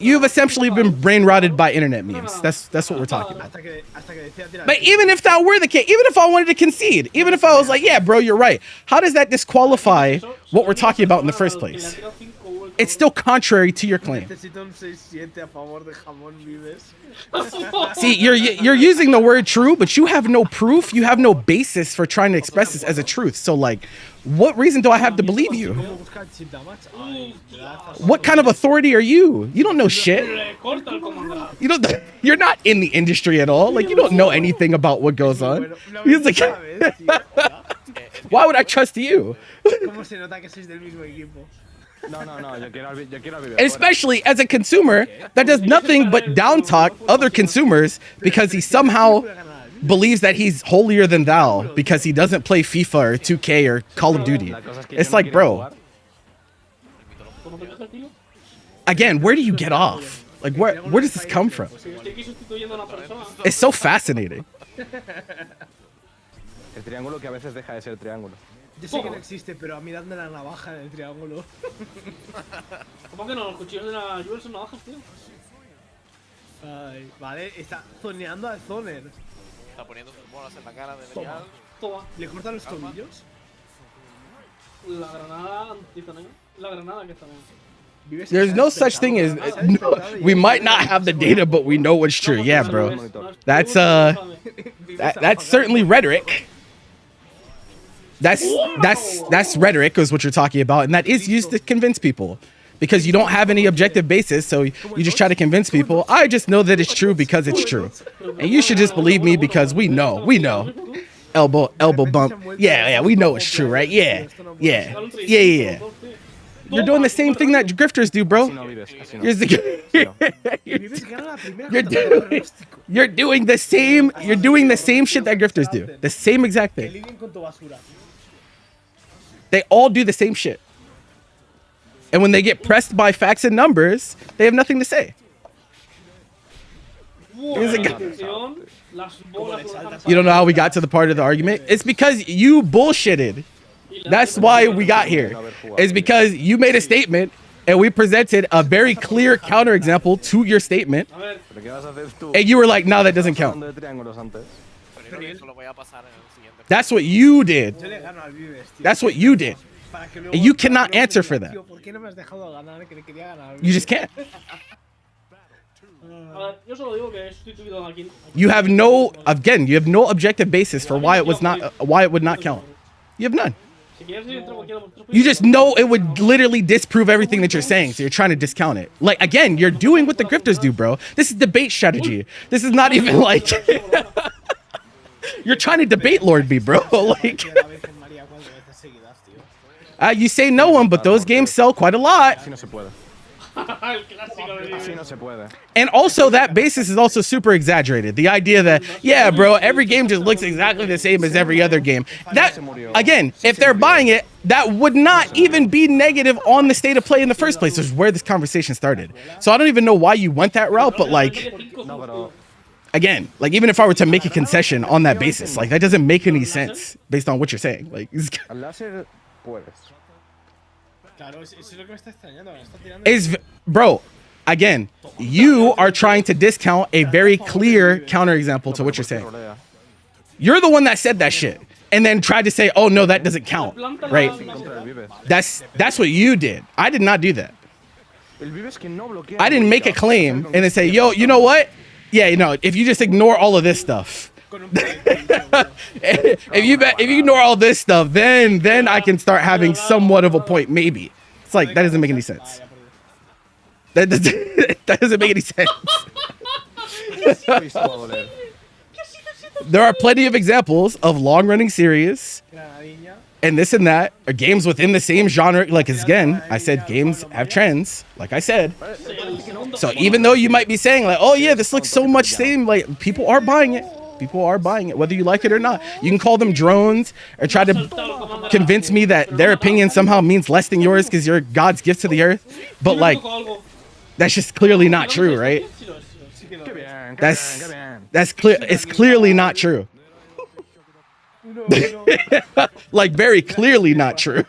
You've essentially been brain rotted by internet memes. That's what we're talking about. Hasta que decía tirar. But even if that were the case, even if I wanted to concede, even if I was like, yeah, bro, you're right, how does that disqualify what we're talking about in the first place? It's still contrary to your claim. Necesito un 6-7 a favor de Jamón Vives. See, you're using the word true, but you have no proof, you have no basis for trying to express this as a truth. So like, what reason do I have to believe you? ¿Cómo buscar chip damage? Ay, gracias. What kind of authority are you? You don't know shit. Le corta el comandante. You don't. You're not in the industry at all. Like you don't know anything about what goes on. Bueno, una He's vez like, sabes, tío. why would I trust you? ¿Cómo se nota que sois del mismo equipo? No, yo quiero al And especially as a consumer that does nothing but down talk other consumers because he somehow believes that he's holier than thou because he doesn't play FIFA or 2K or Call of Duty. It's like, bro, ¿Cómo te quejas, tío? again, where do you get off? Like, where does this come from? Estoy aquí sustituyendo a una persona. It's so fascinating. El triángulo que a veces deja de ser triángulo. Yo sé que no existe, pero a mí dadme la navaja en el triángulo. ¿Cómo que no? Los cuchillos de la Jewel son navajas, tío. Ay, vale, está zoneando al zoner. Está poniendo sus bolas en la cara de Belial. Toma. ¿Le cortan los tobillos? La granada antitoneo. La granada que está bien. Vives There's está no such thing as despertado, no, y we es might not verdad, have the es data, verdad. but we know what's true. Yeah, bro. That's Vives that's apagado. certainly rhetoric. That's rhetoric is what you're talking about, and that is used to convince people because you don't have any objective basis, so you just try to convince people. I just know that it's true because it's true, and you should just believe me because we know. Elbow bump. Yeah, we know it's true, right? Yeah. You're doing the same thing that grifters do, bro. Así no vives, así no. You're Vives gana la primera You're contra el doing, pronóstico. you're doing the same. You're doing the same shit that grifters do. The same exact Que thing. lidien con tu basura. They all do the same shit. And when they get pressed by facts and numbers, they have nothing to say. You don't know how we got to the part of the argument? It's because you bullshitted. That's why we got here. It's because you made a statement and we presented a very clear counterexample to your statement. A ver, ¿Pero qué vas a hacer tú? And you were like, no, that doesn't Hablando count. de triángulos antes. Pero yo creo que eso lo voy a pasar en el siguiente. That's what you did. Yo le gano al Vives, tío. That's what you did. Para que luego- And you para que cannot luego answer diga, for that. Tío, ¿por qué no me has dejado ganar? Que le quería ganar. You just can't. a ver, yo solo digo que he sustituido a Khalil. You have no, again, you have no objective basis for why it was not, why it would not count. You have none. Si quieres ir entre cualquiera de vosotros, You just know it would literally disprove everything that you're saying, so you're trying to discount it. Like, again, you're doing what the grifters do, bro. This is debate strategy. This is not even like... You're trying to debate Lord B, bro. Like, Tío, la Virgen María 4 veces seguidas, tío. you say no one, but those games sell quite a lot. Así no se puede. El clásico de Así no se puede. And also, that basis is also super exaggerated. The idea that, yeah, bro, every game just looks exactly the same as every other game. That, again, if they're buying it, that would not even be negative on the state of play in the first place, which is where this conversation started. So I don't even know why you went that route, but like, No, pero again, like even if I were to make a concession on that basis, like that doesn't make any sense based on what you're saying. Like, al láser puedes. Claro, eso es lo que me está extrañando. Me está tirando. is bro, again, you are trying to discount a very clear counterexample to what you're saying. Rolea. You're the one that said that shit and then tried to say, oh no, that doesn't count, right? Contra el Vives. That's what you did. I did not do that. El Vives que no bloquea. I didn't make a claim and then say, yo, you know what? Yeah, you know, if you just ignore all of this stuff, Con un proyectil, bro. if you ignore all this stuff, then I can start having somewhat of a point, maybe. It's like that doesn't make any sense. That doesn't, that doesn't make any sense. Esto va a doler. There are plenty of examples of long-running series Granadiña. and this and that are games within the same genre. Like, again, I said games have trends, like I said. So even though you might be saying like, oh yeah, this looks so much same, like people are buying it. People are buying it, whether you like it or not. You can call them drones or try to convince me that their opinion somehow means less than yours because you're God's gift to the earth. But like, that's just clearly not true, right? That's clear. It's clearly not true. Like very clearly not true.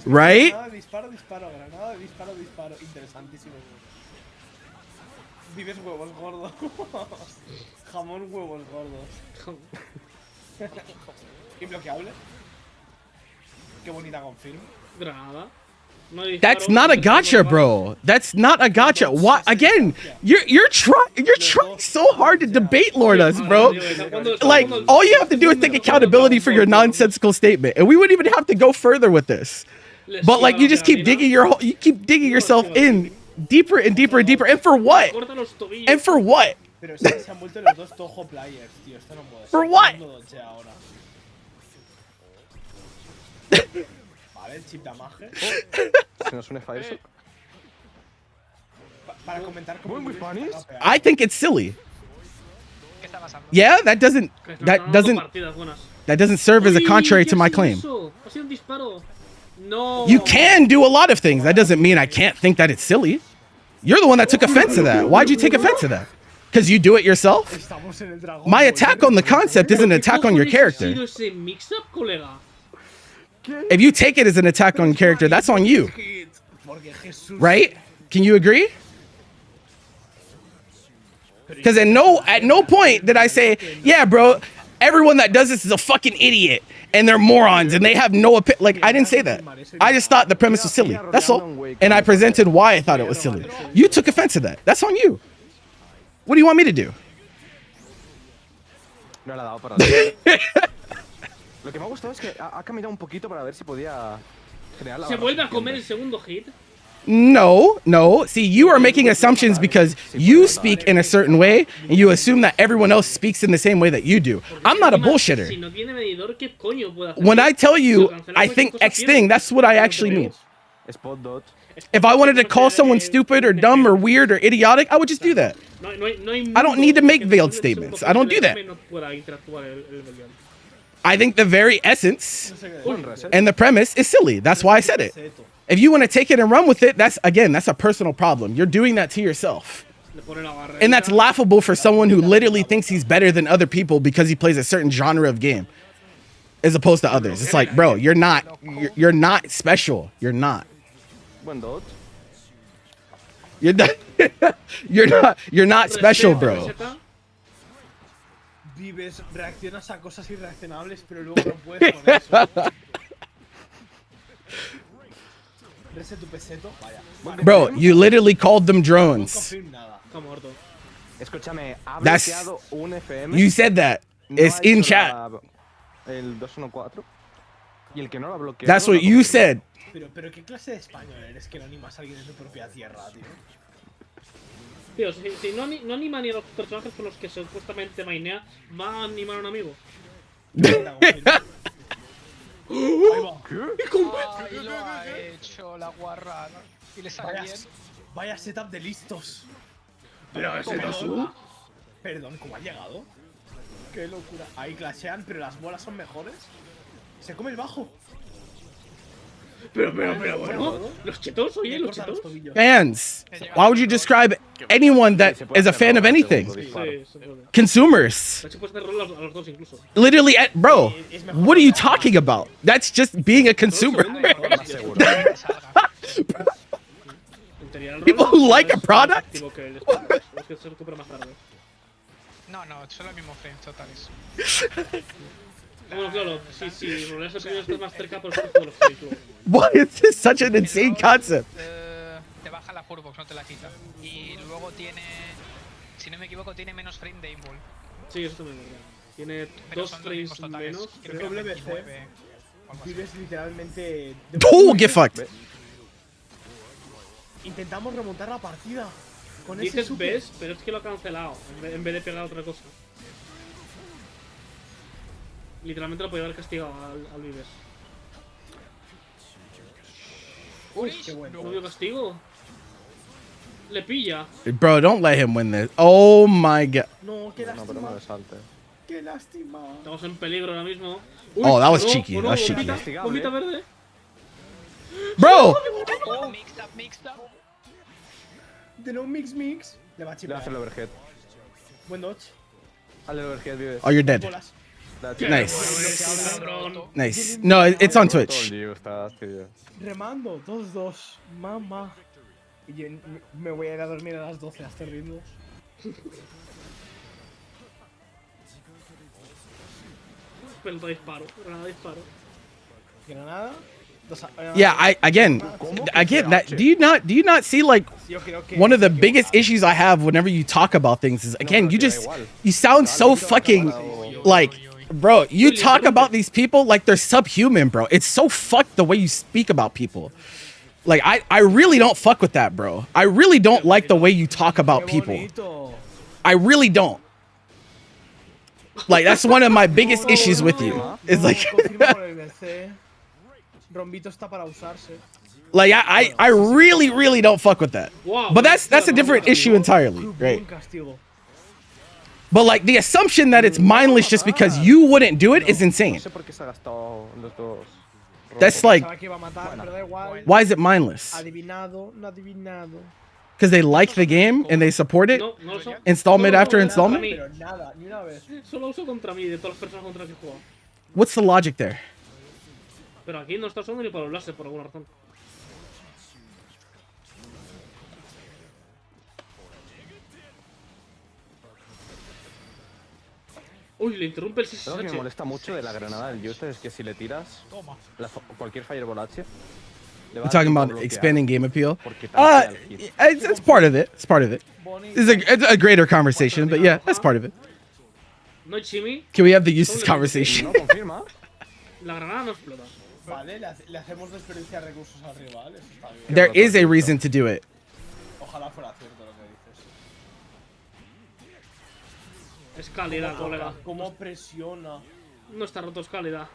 Right? Disparo, granada, disparo. Interesantísimo. Vives huevos gordos. Jamón huevos gordos. Imbloqueable. Qué bonita confirm. Granada. That's not a gotcha, bro. That's not a gotcha. Why? Again, you're trying so hard to debate lord us, bro. Like all you have to do is take accountability for your nonsensical statement, and we wouldn't even have to go further with this. But like you just keep digging yourself in deeper and deeper and deeper, and for what? And for what? Pero se han vuelto los dos Toho players, tío. Esto no puede ser. For what? Vale, el chip damage. Si no suena eso. Para comentar cómo Muy Spanish. I think it's silly. ¿Qué está pasando? Yeah, that doesn't serve as a contrary to my claim. No. You can do a lot of things. That doesn't mean I can't think that it's silly. You're the one that took offense to that. Why'd you take offense to that? Because you do it yourself? My attack on the concept isn't an attack on your character. If you take it as an attack on character, that's on you. Right? Can you agree? Because at no point did I say, yeah, bro, everyone that does this is a fucking idiot and they're morons and they have no opinion. Like, I didn't say that. I just thought the premise was silly. That's all. And I presented why I thought it was silly. You took offense to that. That's on you. What do you want me to do? No le ha dado para Lo que me ha gustado es que ha caminado un poquito para ver si podía generar la ¿Se barra vuelve a suficiente. comer el segundo hit? No. See, you are making assumptions because you speak in a certain way and you assume that everyone else speaks in the same way that you do. I'm not a bullshitter. Si no tiene medidor, ¿qué coño puede hacer? When I tell you I think X thing, that's what I actually mean. Spot dot. If I wanted to call someone stupid or dumb or weird or idiotic, I would just do that. I don't need to make veiled statements. I don't do that. I think the very essence and the premise is silly. That's why I said it. If you want to take it and run with it, that's a personal problem. You're doing that to yourself. And that's laughable for someone who literally thinks he's better than other people because he plays a certain genre of game as opposed to others. It's like, bro, you're not special. You're not. Buen dot. You're not special, bro. Vives, reaccionas a cosas irreaccionables, pero luego no puedes con eso. Reset tu peseto, vaya. Bro, you literally called them No drones. confirm nada. Está muerto. Escúchame, ha That's- bloqueado un FM. You said that. no It's ha in hecho chat. El 214. Y el que no lo ha bloqueado. That's lo what ha you confirmado. said. Pero ¿qué clase de español eres que no animas a alguien en su propia tierra, tío? Tío, si no anima ni a los personajes con los que supuestamente mainea, va a animar a un amigo. Ahí va. Ay, lo ha hecho la guarrada. Y le sale bien. Vaya setup de listos. Pero ese no es Perdón, ¿cómo ha llegado? Qué locura. Ahí clashean, pero las bolas son mejores. Se come el bajo. Pero bueno, los chetos, oye, Le los corta los chetos. tobillos. Fans. Why would you describe anyone that is a fan of anything? Sí, se puede. Consumers. De hecho, puedes hacer rol a los dos incluso. Literally, bro, what are you talking about? That's just being a consumer. People who like a product? Es que se recupera más tarde. No, solo el mismo frame, totales. Bueno, claro, si roleas el primero estás más cerca, pero es de los frames luego. What is this such an insane concept? Te baja la Furbox, no te la quita. Y luego tiene, si no me equivoco, tiene menos frame de Invul. Sí, eso también es verdad. Tiene Pero 2 son los mismos frames totales. menos. Creo que WC. 29 o algo así. Vives literalmente... Oh, get fucked. Intentamos remontar la partida. Con ese Dices super. ves, pero es que lo ha cancelado en vez de pegar otra cosa. Literalmente lo podía haber castigado al Vives. Uy, qué bueno. ¿No vio castigo? Le pilla. Bro, don't let him win this. Oh my god. No, qué No, pero no lástima. le salte. Qué lástima. Estamos en peligro ahora mismo. Oh, that was no, cheeky, no, that was cheeky. bombita, Castigable, bombita verde. Bro! Mixed up. De no mix. Le va a Le chipear. hace el overhead. Buen dodge. Hazle el overhead, vives. Oh, you're dead. Bolas. That's it. Nice. Cabrón. Nice. No, it's on Todo Twitch. el lío está, tío. Remando, 2-2. Mamá. Y yo me voy a ir a dormir a las 12 a este ritmo. Pelota de disparo. Granada de disparo. Granada. Yeah, again, that do you not see like Yo creo que one of the biggest issues I have whenever you talk about things is again, you sound so fucking like, bro, you talk about these people like they're subhuman, bro. It's so fucked the way you speak about people. Like I really don't fuck with that, bro. I really don't like the way you talk about people. bonito. I really don't. Like that's one of my biggest issues with you. It's like Confirmo por el DC. Rombito está para usarse. like I really don't fuck with that. Wow. But that's a different issue entirely, right? Un castigo. But like the assumption that it's mindless just because you wouldn't do it is insane. No sé por qué se ha gastado los dos. That's like, Pensaba que iba a matar, pero da igual. why is it mindless? Adivinado, no adivinado. Because they like the game and they support it No, no lo uso. installment No, after no, installment. mí. Pero nada, ni una vez. Solo uso contra mí, de todas las personas contra las que he jugado. What's the logic there? Pero aquí no está usando ni para los láser por alguna razón. Uy, le interrumpe el Lo que me 6 molesta mucho de la granada del Yuste es que si le tiras cualquier Fireball H, le va We're a talking tiempo a about bloquear, expanding game appeal. porque tanquea el hit. It's part of it. It's part of it. It's a greater conversation, but yeah, that's part of it. No hay chimi, Can we have the useless conversation? No confirma. la granada no explota. Vale, le hacemos desperdiciar recursos al rival, eso está bien. There is a reason to do it. Ojalá fuera cierto lo que dices. Es cálida, colega. ¿Cómo presiona? No está roto, es cálida.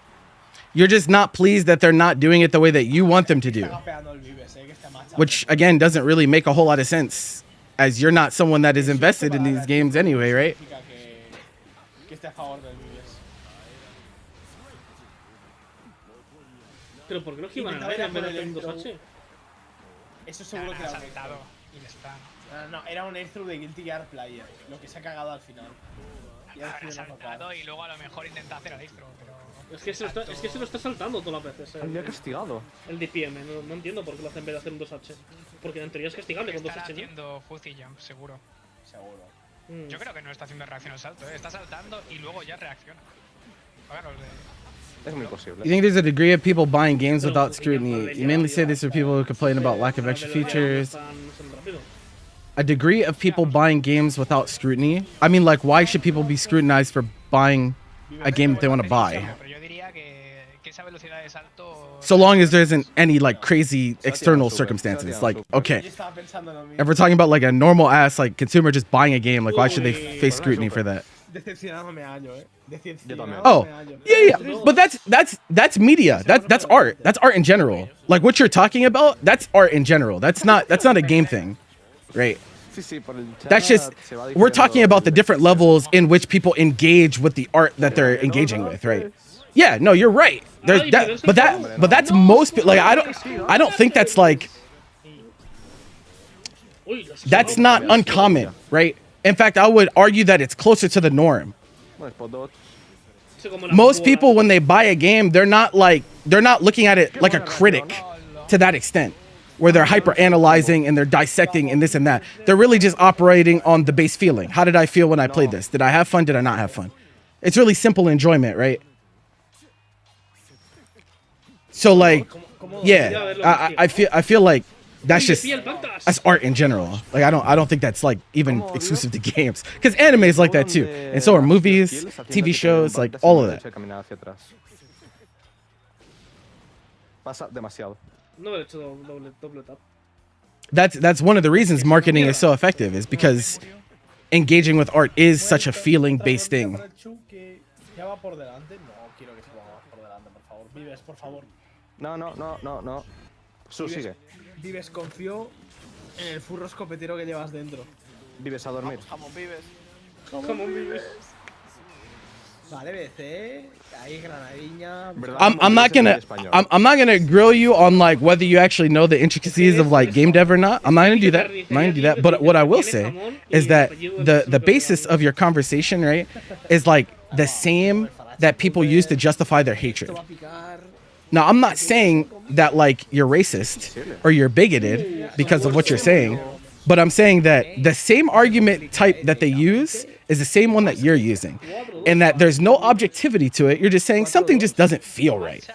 You're just not pleased that they're not doing it the way that you want them to do. Está gapeando el Vives, que está macha. Which again doesn't really make a whole lot of sense, as you're not someone that is invested in these games anyway, right? Significa que esté a favor del Vives. Pero ¿por qué no giban al aire en vez de hacer un 2H? Eso seguro que Ha era un saltado y ya está. No, era un airthrough de Guilty Gear Player, lo que se ha cagado al final. Y ha Ha decidido no tocar. saltado y luego a lo mejor intenta hacer el extra, pero... Es que se lo está saltando todas las veces. Le ha castigado. El DPM, no entiendo por qué lo hace en vez de hacer un 2H. Porque en teoría es castigable con Estará 2H, ¿no? haciendo fuzzy jump, seguro. Seguro. Mm. Yo creo que no está haciendo reacción al salto, ¿eh? Está saltando y luego ya reacciona. A ver, los de... Es muy posible. You think there's a degree of people buying games without scrutiny? You mainly say this for people who complain about lack of extra features. A degree of people buying games without scrutiny? I mean, like, why should people be scrutinized for buying a game that they want to buy? Pero yo diría que esa velocidad de salto... So long as there isn't any, like, crazy external circumstances. Like, okay, Yo estaba pensando en lo mismo. if we're talking about, like, a normal ass, like, consumer just buying a game, like, why should they face scrutiny for that? Decepcionándome a Año, también. Oh, yeah, but that's media. That's art. That's art in general. Like what you're talking about, that's art in general. That's not a game thing, right? Sí, sí, por el chat That's just se va we're diciendo talking about the el different desprecio. levels in which people engage with the art that they're engaging with, right? Yeah, no, you're right. There's that, but that's most like I don't think that's like that's not uncommon, right? In fact, I would argue that it's closer to the norm. Bueno, spot dodge. Most people when they buy a game, they're not looking at it like a critic to that extent where they're hyper analyzing and they're dissecting and this and that. They're really just operating on the base feeling. How did I feel when I played this? Did I have fun? Did I not have fun? It's really simple enjoyment, right? So like, yeah, I feel like that's just that's art in general. Like I don't think that's like even exclusive to games because anime is like that too, and so are movies, TV shows, like all of that. Caminar hacia atrás. Pasa demasiado. No haber hecho doble tap. That's one of the reasons marketing is so effective is because engaging with art is such a feeling based thing. ¿Ya va por delante? No, quiero que se ponga más por delante, por favor. Vives, por favor. No. Su, Vives, sigue. Vives, confío en el furro escopetero que llevas dentro. Vives a dormir. Jamón vives. ¿Cómo vives? Vale, BC. Ahí, granadiña. ¿Verdad? I'm not gonna I'm not gonna grill you on like whether you actually know the intricacies of like game dev or not. I'm not gonna do that. I'm not gonna do that. But what I will say is that the basis of your conversation, right, is like the same that people use to justify their hatred. Esto va a picar. Now, I'm not saying that like you're racist or you're bigoted because of what you're saying, but I'm saying that the same argument type that they use is the same one that you're using, and that there's no objectivity to it. You're just saying something just doesn't feel right.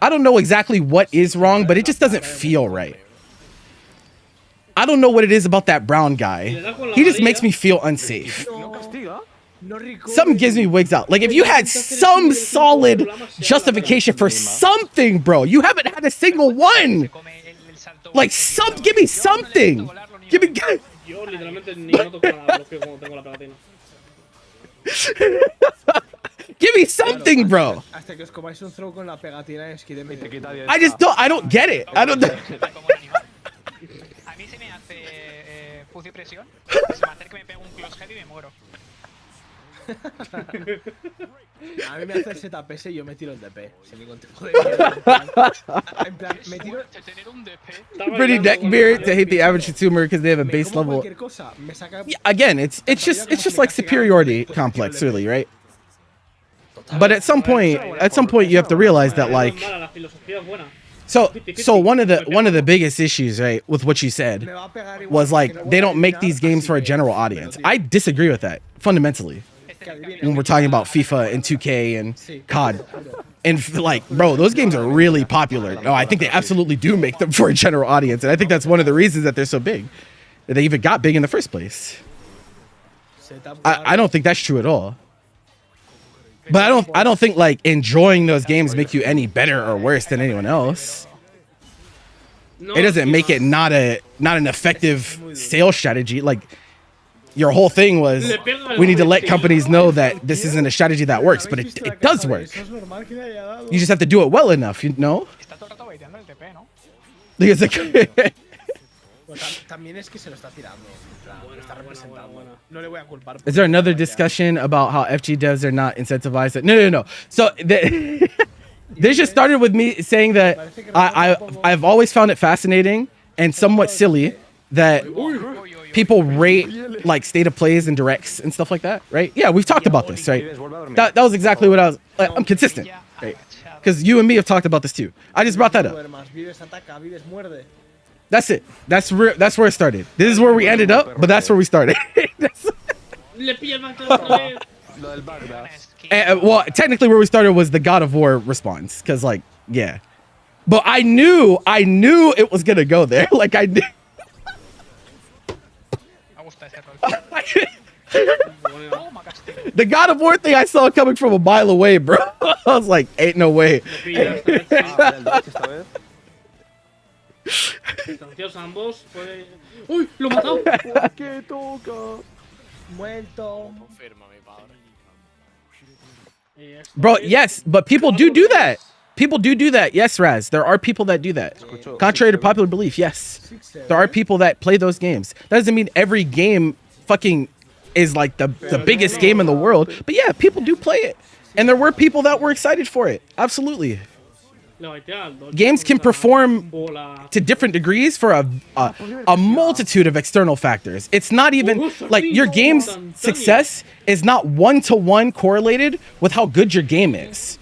I don't know exactly what is wrong, but it just doesn't feel right. I don't know what it is about that brown guy. He just makes me feel unsafe. No castiga. No rico. Something gives me wigs out. Like if you had some solid justification for something, bro. You haven't had a single one. Like give me something. Give me. Yo literalmente ni noto con la bloqueo como tengo la pegatina. Give me something, bro. Hasta que os comáis un throw con la pegatina es que Y te quita 10. I don't get it. I don't. Como un animal. A mí se me hace pussy presión, se me hace que me pego un close head y me muero. A mí me hace el setup ese y yo me tiro el DP. Sin ningún tipo de miedo. En plan, me tiro. Tener un DP. Pretty neckbeard to hate the average consumer because they have a Me base como level. cualquier cosa. Me saca. Yeah, again, it's just like superiority complex, really, right? But at some point you have to realize that like. Mala, la filosofía es buena. So one of the biggest issues, right, with what you said Me va a pegar igual was like que no they voy a don't make eliminar, these games así for a que- general audience. I disagree with that fundamentally. When we're talking about FIFA and 2K and COD, and like, bro, those games are really popular. No, I think they absolutely do make them for a general audience, and I think that's one of the reasons that they're so big. That they even got big in the first place. Setup I don't think that's true at all. But I don't think like enjoying those games make you any better or worse than anyone else. No, It doesn't make it not an effective sales strategy. Like your whole thing was we need to let companies know that this isn't a strategy that works, but it does work. Eso es normal que le haya dado. You just have to do it well enough, you know? Está todo el rato baiteando el TP, ¿no? Because like, Pues también es que se lo está tirando. En plan, lo está representando. buena. No le voy a culpar. is there another discussion about how FG devs are not incentivized? No. So this just started with me saying that I've always found it fascinating and somewhat silly that people rate like state of plays and directs and stuff like that, right? Yeah, we've talked about this, right? Vives, vuelve a dormir. That was exactly what I was. I'm consistent, right? Because you and me have talked about this too. I just brought that up. Duermas, Vives ataca, Vives muerde. That's it. That's where it started. This is where we ended up, but that's where we started. Le pilla el banco otra vez. Lo del Bagdad. Well, technically, where we started was the God of War response, because like, yeah. But I knew it was gonna go there. Like I knew. Me gusta ese rol. Toma, castigo. The God of War thing I saw coming from a mile away, bro. I was like, ain't no way. Le pilla esta vez. Ah, el Dutch esta vez. Distanciados ambos. Puede... ¡Uy! ¡Lo he matado! ¿Qué toca? Muerto. Confirma mi padre. Y esto Bro, es- yes, but people do that. People do that. Yes, Raz. There are people that do that. Escucho. Contrary to popular belief, yes. There are people that play those games. That doesn't mean every game fucking is like the biggest game in the world. But yeah, people do play it. And there were people that were excited for it. Absolutely. Le baitea al Dodge Games can contra perform bola. to different degrees for a multitude of external factors. It's not even like your game's success is not one-to-one correlated with how good your game is.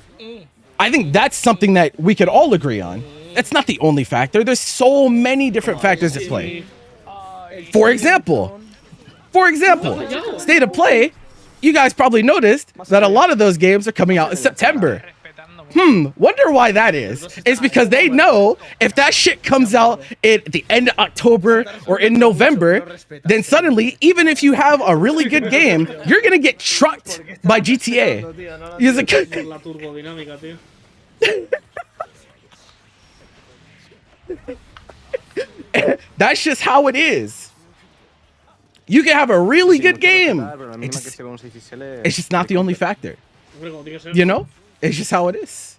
I think that's something that we could all agree on. That's not the only factor. There's so many different factors at play. For example, state of play, you guys probably noticed that a lot of those games are coming out in September. Respetando. Wonder why that is. It's because they know if that shit comes out at the end of October or in November, then suddenly, even if you have a really good game, you're gonna get trucked by GTA. He's like, Por la turbodinámica, tío. that's just how it is. You can have a really good game. Pero la mínima que se ve un 6XL It's just not the only factor. Hombre, como tiene que ser. You know? It's just how it is.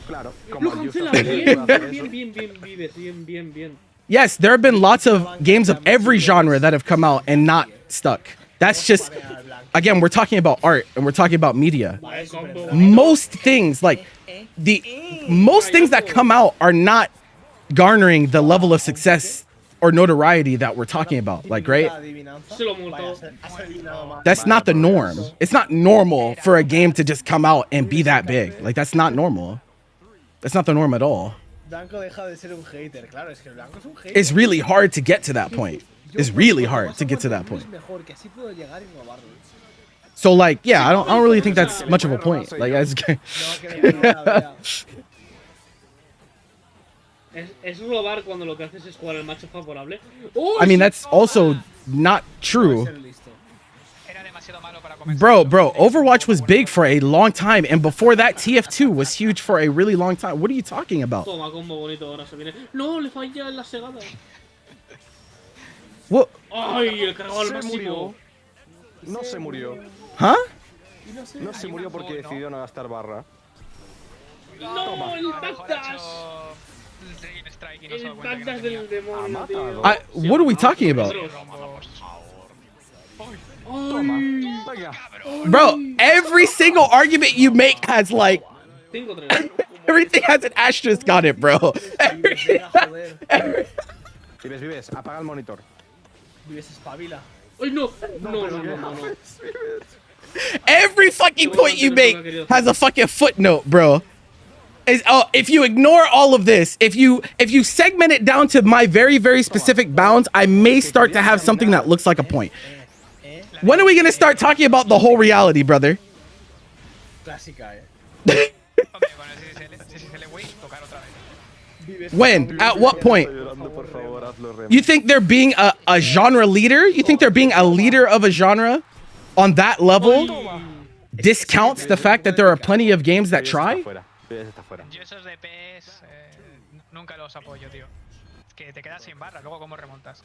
Claro, Lo como el cancela. Just Bien, Dance puede hacer bien, eso. bien, bien, Vives. Bien, bien, bien. Yes, there have been lots of games of every genre that have come out and not stuck. That's just, again, we're talking about art and we're talking about media. Vale, combo. Most things, like most things that come out are not garnering the level of success or notoriety that we're talking about. Like, right? Se lo montó. That's not the norm. It's not normal for a game to just come out and be that big. Like, that's not normal. That's not the norm at all. Blanco deja de ser un hater. Claro, es que Blanco es un hater. It's really hard to get to that point. It's really hard to get to that point. So, like, yeah, I don't really think that's much of a point. Like, Es robar cuando lo que haces es jugar el macho favorable. ¡Oh, I mean, that's sí! also not true. Era demasiado malo para comerse. Bro, Overwatch was big for a long time, and before that, TF2 was huge for a really long time. What are you talking about? Toma, combo bonito, ahora se viene. No, le falla en la segada. What? Ay, el cargado al Se máximo. murió. No se murió. Huh? No se murió porque decidió no gastar barra. No, el A lo mejor ha backdash. hecho el Dragon Strike y no se ha El dado cuenta que no backdash tenía. del demonio, Ha tío. matado. What are we talking about? Toma. Venga. Bro, every single argument you make has like 5-3. everything has an asterisk on it, bro. Vives, apaga el monitor. Vives espabila. Ay, no. No. Every fucking point you make has a fucking footnote, bro. If you ignore all of this, if you segment it down to my very, very specific bounds, I may start to have something that looks like a point. When are we gonna start talking about the whole reality, brother? Clásica, Hombre, con el SSL Wii, tocar otra vez. When? At what point? Llorando, por favor, hazlo, Rem. You think they're being a genre leader? You think they're being a leader of a genre on that level? Discounts the fact that there are plenty of games that Vives try? está fuera. Vives está fuera. Yo esos de PS nunca los apoyo, tío. Es que te quedas sin barra, luego cómo remontas.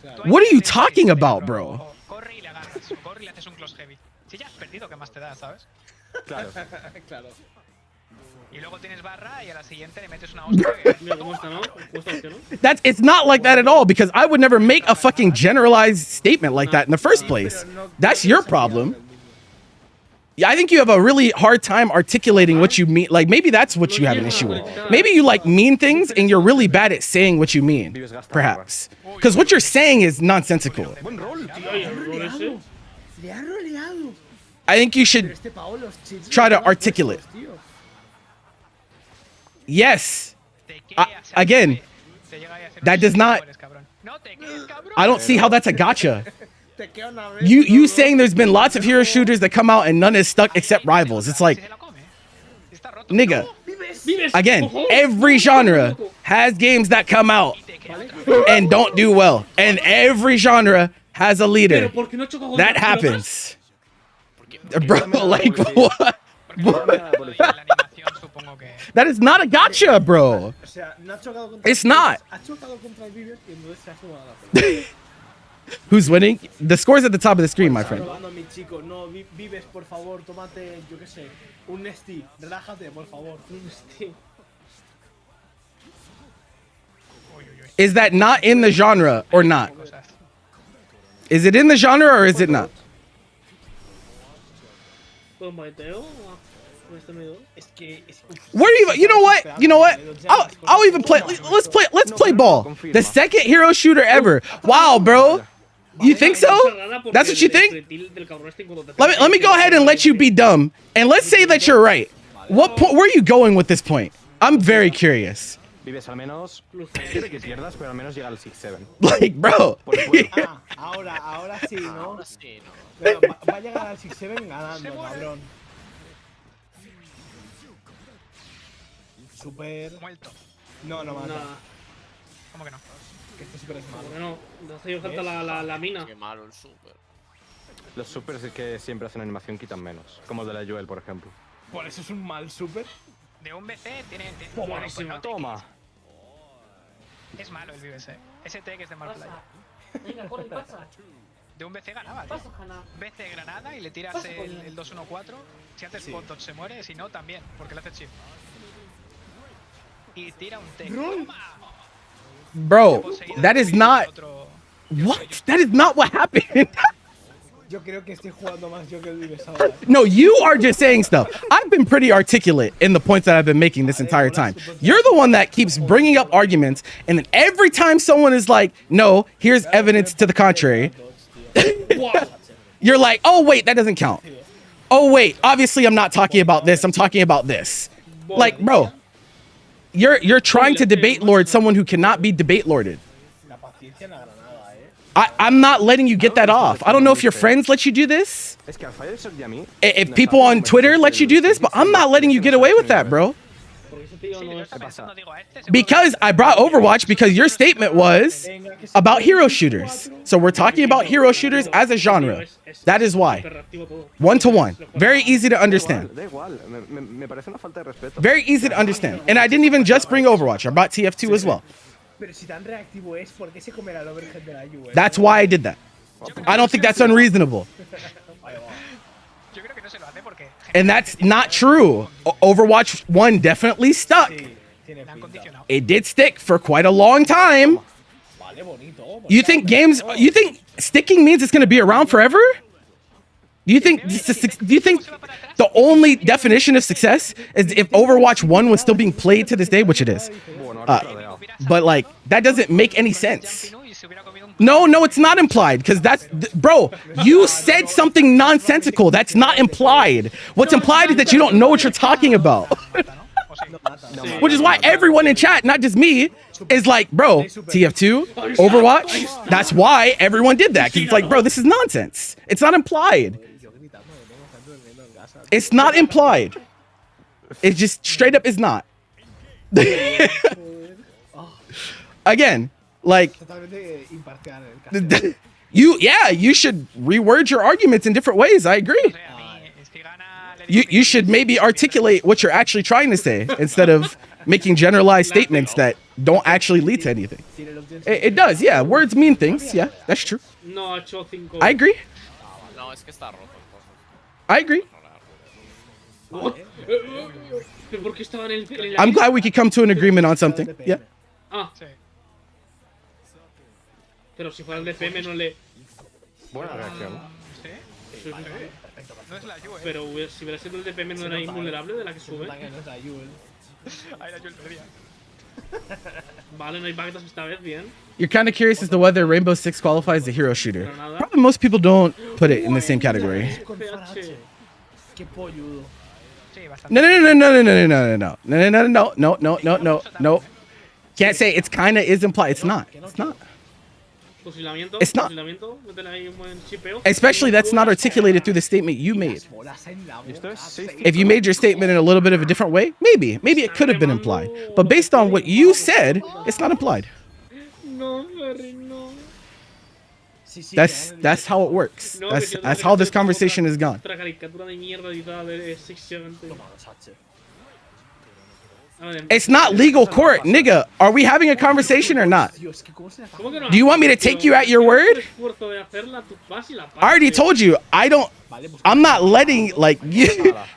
Tú ahí What are you te talking metes, about, bro? o corre y le agarras, o corre y le haces un close heavy. Si ya has perdido, ¿qué más te da, sabes? Claro. claro. Y luego tienes barra y a la siguiente le metes una hostia que... Mira cómo está, ¿no? ¿Cómo está hostia, no? It's not like that at all because I would never make a fucking generalized statement like that in the first place. That's your problem. Yeah, I think you have a really hard time articulating what you mean. Like maybe that's what you have an issue with. Maybe you like mean things and you're really bad at saying what you mean. Perhaps. Because what you're saying is nonsensical. Buen rol, tío. Ay, el rol ese. Le ha roleado. I think you should Este pavo los cheats. try to articulate. Yes. Again, that does not- I don't see how that's a gotcha. You saying there's been lots of hero shooters that come out and none is stuck except Rivals. It's like, nigga, Vives. again, Ojo. every genre has games that come out and don't do well. And every genre has a leader. Pero ¿por qué no choca con That las happens. Bro, like, what? That is not a gotcha, bro. O sea, no ha chocado contra It's not. Ha chocado contra el Vives y entonces se ha fumado la pelota. Who's winning? The score's at the top of the screen, my friend. Robando a mi chico. No, Vives, por favor, tómate, yo qué sé, un Nesti. Relájate, por favor. Un Nesti. Is that not in the genre or not? Is it in the genre or is it not? Con baiteo. Este medio. Es que... What are you know what? You know what? I'll even play. Let's play ball. The second hero shooter ever. Wow, bro. You think so? That's what you think? Let me go ahead and let you be dumb. And let's say that you're right. What point? Where are you going with this point? I'm very curious. Vives, al menos. Quiere que pierdas, pero al menos llega al 6-7. Like, bro. Ahora sí, ¿no? Ahora sí, ¿no? Pero va a llegar al 6-7 ganando, cabrón. Super... Muerto. No, no mata. Nah, ¿Cómo que no? Que este super es malo. porque no. Nos hace falta la mina. Qué malo el super. Los supers es que siempre hacen animación quitan menos. Como el de la Joel, por ejemplo. Por eso es un mal super. De un BC tiene... Buenísimo. no, Toma. es malo el VBC. Ese tag es de mal playa. Venga, corre, pasa. De un BC ganaba, tío. Pasa, Hanna. BC Granada y le tiras Pasa con él. el 2-1-4. Si haces spot dodge se muere, si no, también, porque le haces chip. Y tira un T. ¡Toma! Bro, that is not Otro- what? That is not what happened. Yo creo que estoy jugando más yo que el Vives ahora. No, you are just saying stuff. I've been pretty articulate in the points that I've been making this entire time. You're the one that keeps bringing up arguments, and then every time someone is like, no, here's evidence to the contrary, you're like, oh, wait, that doesn't count. Oh, wait, obviously I'm not talking about this. I'm talking about this. Like, bro, you're trying to debate lord someone who cannot be debate lorded. La paciencia no gana nada, I'm not letting you get that off. I don't know if your friends let you do this. Es que al fallarse y a mí. If people on Twitter let you do this, but I'm not letting you get away with that, bro. Porque ese tío Sí, no yo es. estaba pensando, digo, a este seguro Because I brought Overwatch because your statement was about hero shooters. So we're talking about hero shooters as a genre. That is why. Hiperreactivo todo. 1-to-1. Very easy to understand. Da igual, me parece una falta de respeto. Very easy to understand. And I didn't even just bring Overwatch. I brought TF2 as well. Pero si tan reactivo es, ¿por qué se comerá el overhead de la UE? That's why I did that. I don't think that's unreasonable. Yo creo que no se lo hace porque And that's not true. Overwatch 1 definitely stuck. Sí, tiene le han pinta. condicionado. It did stick for quite a long time. Vale, bonito. You think sticking means it's going to be around forever? Do you think the only definition of success is if Overwatch 1 was still being played to this day, which it is? But like that doesn't make any sense. Y se hubiera comido un No, it's not implied because bro, you said something nonsensical. That's not implied. What's implied is that you don't know what you're talking about. Which is why everyone in chat, not just me, is like, bro, TF2, Overwatch. That's why everyone did that. 'Cause it's like, bro, this is nonsense. It's not implied. It's not implied. It just straight up is not. Again, like, Totalmente imparcial en el caso. you should reword your arguments in different ways. I agree. O sea, a mí, si gana, le digo You should maybe articulate what you're actually trying to say instead of making generalized statements that don't actually lead to anything. Tiene el opción It does, yeah. Words mean things. Yeah, that's true. No ha hecho 5. I agree. No, es que está roto entonces. I agree. ¿Pero por qué estaba en el I'm glad we could come to an agreement on something. Yeah. Ah, Sí. pero si fuera el DPM no le. Buena reacción. ¿Sí? Sí, sí, sí. No es la Juve. Pero si hubiera sido el DPM no era invulnerable de la que sube. que no es la UE. Ahí la Juve perdía. Vale, no hay backdash esta vez, bien. You're kind of curious as to whether Rainbow Six qualifies as a hero shooter. Pero nada. Probably most people don't put it in the same category. Con Farache. Qué polludo. Sí, bastante. No. Can't say it's kind of is implied. It's not. It's not. Fusilamiento. It's not. Fusilamiento. Métele ahí un buen chipeo. Especially that's not articulated through the statement you made. Bolas en la Esto boca. es 60. If you made your statement in a little bit of a different way, maybe it could have been implied. But based on what you said, it's not implied. No, Ferry, no. Sí, sí, That's how it works. No, That's how this conversation has gone. Otra caricatura de mierda editada de 670. A ver, It's not legal court, nigga. Are we having a conversation or not? Dios, que cómo se la ¿cómo que no? Do you want me to take you at your word? Esfuerzo de hacerla, tú vas y la I already partes. told you. I'm not letting like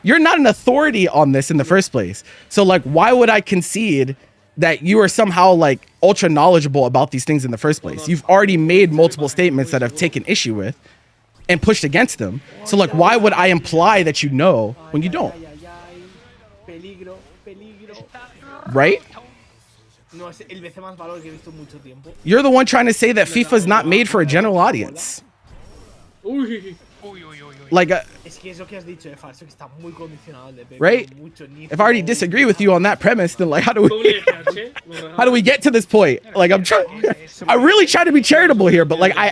you're not an authority on this in the first place. So like why would I concede that you are somehow like ultra knowledgeable about these things in the first place? You've already made multiple statements that I've taken issue with and pushed against them. So like why would I imply that you know when you don't? Ay, ay, ay. Peligro, peligro. Right? No, es el BC más valor que he visto en mucho tiempo. You're the one trying to say that FIFA's not made for a general audience. Uy, Uy, uy, uy, uy. Like Es que es lo que has dicho, falso, que está muy condicionado el DP. Right? Mucho if I already disagree with you on that premise, then like how do doble we FH. lo how do we get to this point? Like I'm trying I really try to be charitable here, but like I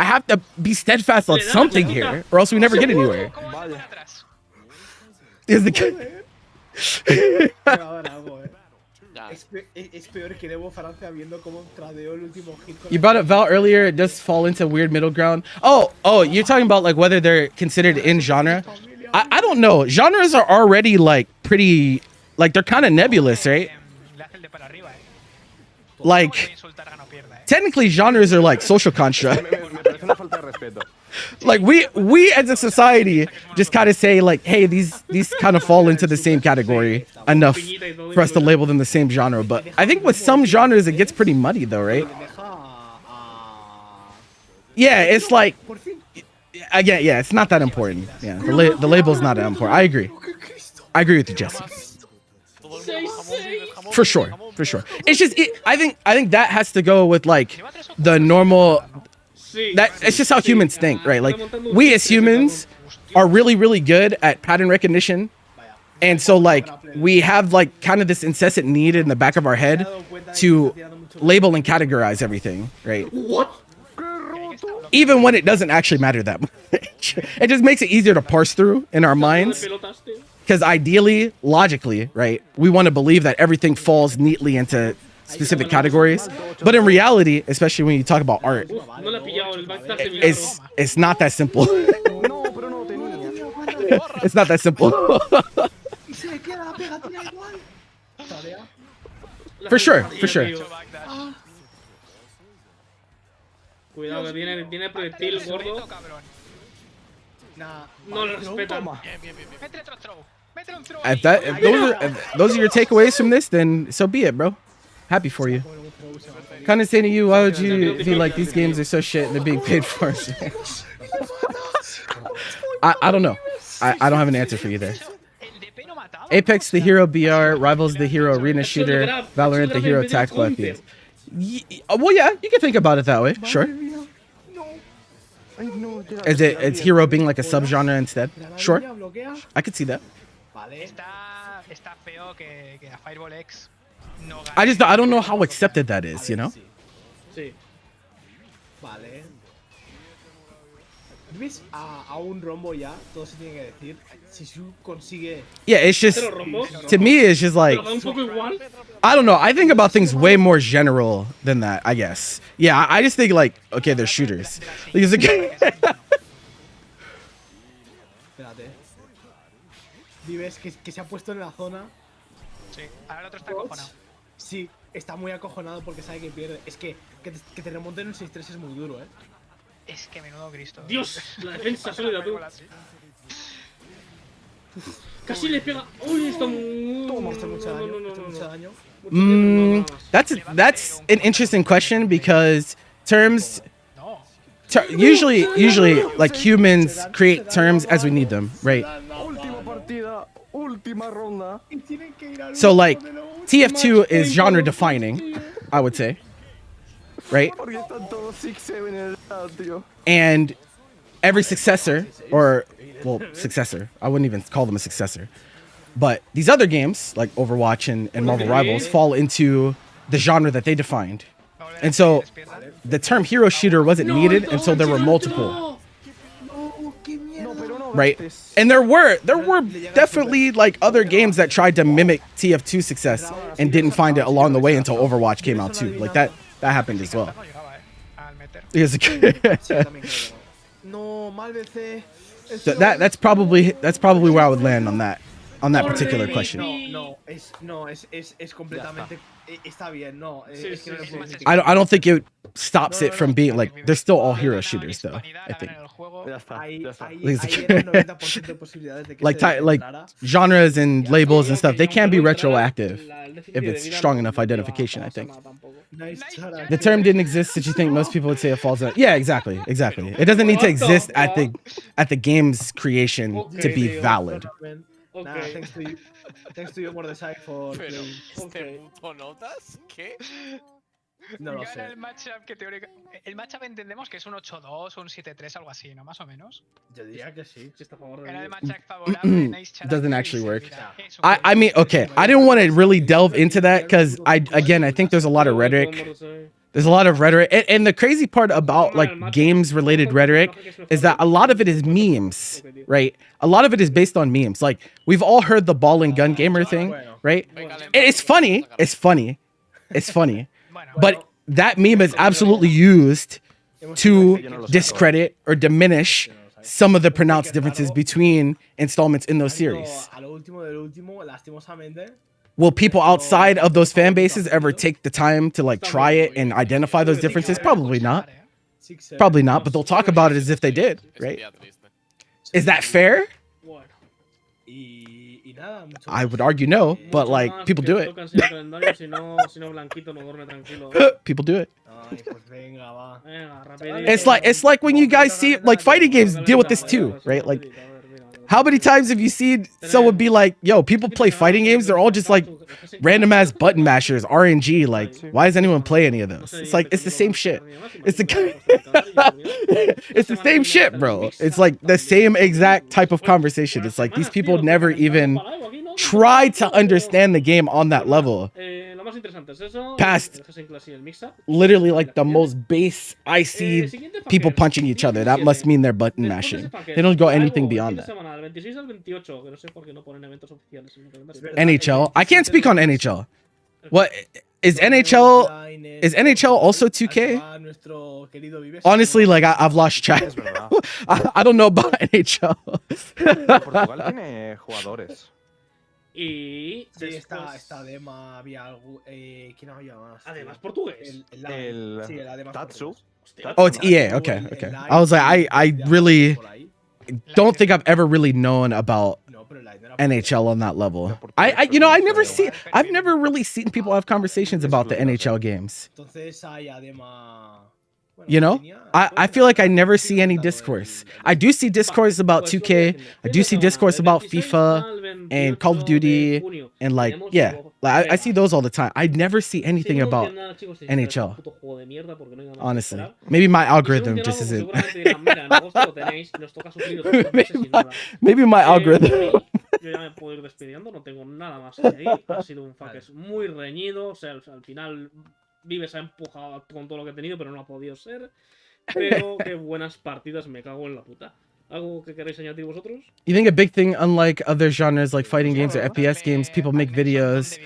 have to be steadfast on something here, or else we never get anywhere. ¿Cómo se para atrás? Is the Ahora algo, Ya. Es peor que Evo Francia viendo cómo tradeó el último hit con You brought up Val earlier. It does fall into weird middle ground. Oh, you're talking about like whether they're considered in genre. I don't know. Genres are already like pretty, like they're kind of nebulous, right? Le hace el de para arriba, Like Puede insultar, gana o pierda, technically, genres are like social construct. Me parece una falta respeto. Like we as a society just kind of say like, hey, these kind of fall into the same category enough for us to label them the same genre. But I think with some genres it gets pretty muddy though, right? Yeah, it's like again, yeah, it's not that important. Yeah, the label's not that important. I agree with you, Jesse. For sure. It's just I think that has to go with like the normal. That it's just how humans think, right? Like we as humans are really good at pattern recognition, and so like we have like kind of this incessant need in the back of our head to label and categorize everything, right? What? Even when it doesn't actually matter that much. It just makes it easier to parse through in our minds. Because ideally, logically, right, we want to believe that everything falls neatly into specific categories. But in reality, especially when you talk about art, it's not that simple. It's not that simple. For sure. Cuidado que tiene proyectil gordo. No lo respetan. If those are your takeaways from this, then so be it, bro. Happy for you. Kind of saying to you, why would you feel like these games are so shit and they're being paid for? I don't know. I don't have an answer for you there. Apex the hero BR, Rivals the hero arena shooter, Valorant the hero tactical FPS. Well, yeah, you can think about it that way. Sure. Is it's hero being like a subgenre instead? Sure. I could see that. I don't know how accepted that is, you know? Yeah, it's just, to me, it's just like, I don't know. I think about things way more general than that, I guess. Yeah, I just think like, okay, they're shooters. Vives que se ha puesto en la zona. Sí, ahora el otro está acojonado. Sí, está muy acojonado porque sabe que pierde. Es que te remonten un 6-3 es muy duro, Es que menudo Cristo. Dios, la defensa sólida, tú. Casi le pega. Uy, está muy. Mucho daño. That's an interesting question because terms. Usually, like humans create terms as we need them, right? So like TF2 is genre defining, I would say, right? And every successor, successor, I wouldn't even call them a successor, but these other games like Overwatch and Marvel Rivals fall into the genre that they defined. And so the term hero shooter wasn't needed until there were multiple. Right? And there were definitely like other games that tried to mimic TF2 success and didn't find it along the way until Overwatch came out too. Like that happened as well. So that's probably where I would land on that particular question. Es completamente está bien, no. I don't think it stops it from being like they're still all hero shooters though. I think. Like genres and labels and stuff, they can be retroactive if it's strong enough identification. I think. The term didn't exist, so you think most people would say it falls out. Yeah, exactly. It doesn't need to exist at the game's creation to be valid. Okay. Thanks to you por the side for ¿Notas? ¿Qué? No lo sé. El matchup entendemos que es un 8-2 o un 7-3, algo así, ¿no? Más o menos. Yo diría que sí. Era el matchup favorable. Doesn't actually work. I mean, okay, I didn't want to really delve into that because I think there's a lot of rhetoric. There's a lot of rhetoric, and the crazy part about like games-related rhetoric is that a lot of it is memes, right? A lot of it is based on memes. Like we've all heard the ball and gun gamer thing, right? It's funny, but that meme is absolutely used to discredit or diminish some of the pronounced differences between installments in those series. Will people outside of those fan bases ever take the time to like try it and identify those differences? Probably not. Probably not, but they'll talk about it as if they did, right? Sería triste. Is that fair? Bueno. Y nada, mucho I más. would argue no, but Mucho like más people que do it. toca enseñar calendario, si no Blanquito no duerme tranquilo. People do it. Ay, pues venga, va. Venga, rapidito. It's like when you guys see like fighting games deal with this too, right? Like how many times have you seen someone be like, "Yo, people play fighting games. They're all just like random ass button mashers, RNG. Like, why does anyone play any of those?" It's like it's the same shit. It's it's the same shit, bro. It's like the same exact type of conversation. It's like these people never even try to understand the game on that level. Past literally like the most base I see people punching each other. That must mean they're button mashing. They don't go anything beyond that. NHL. I can't speak on NHL. What is NHL? Is NHL also 2K? Honestly, like I've lost track. Es verdad. I don't know about NHL. Portugal tiene jugadores. Y Sí, después... esta Dema había algo. ¿Quién había más? Además portugués. Sí, el Además Tatsu. Hostia. Oh, it's EA. Okay, okay. I was like, I really don't think I've ever really known about NHL on that level. I've never really seen people have conversations about the NHL games. Entonces hay Adema. You know, I feel like I never see any discourse. I do see discourse about 2K. I do see discourse about FIFA and Call of Duty and like, yeah, like I see those all the time. I never see anything about NHL. Honestly, maybe my algorithm just isn't. Maybe my algorithm. Yo ya me puedo ir despidiendo, no tengo nada más que añadir. Ha sido un fuckers muy reñido, o sea, al final Vives ha empujado con todo lo que ha tenido, pero no ha podido ser. Pero qué buenas partidas, me cago en la puta. ¿Algo que queréis añadir vosotros? You think a big thing, unlike other genres like fighting games or FPS games, people make videos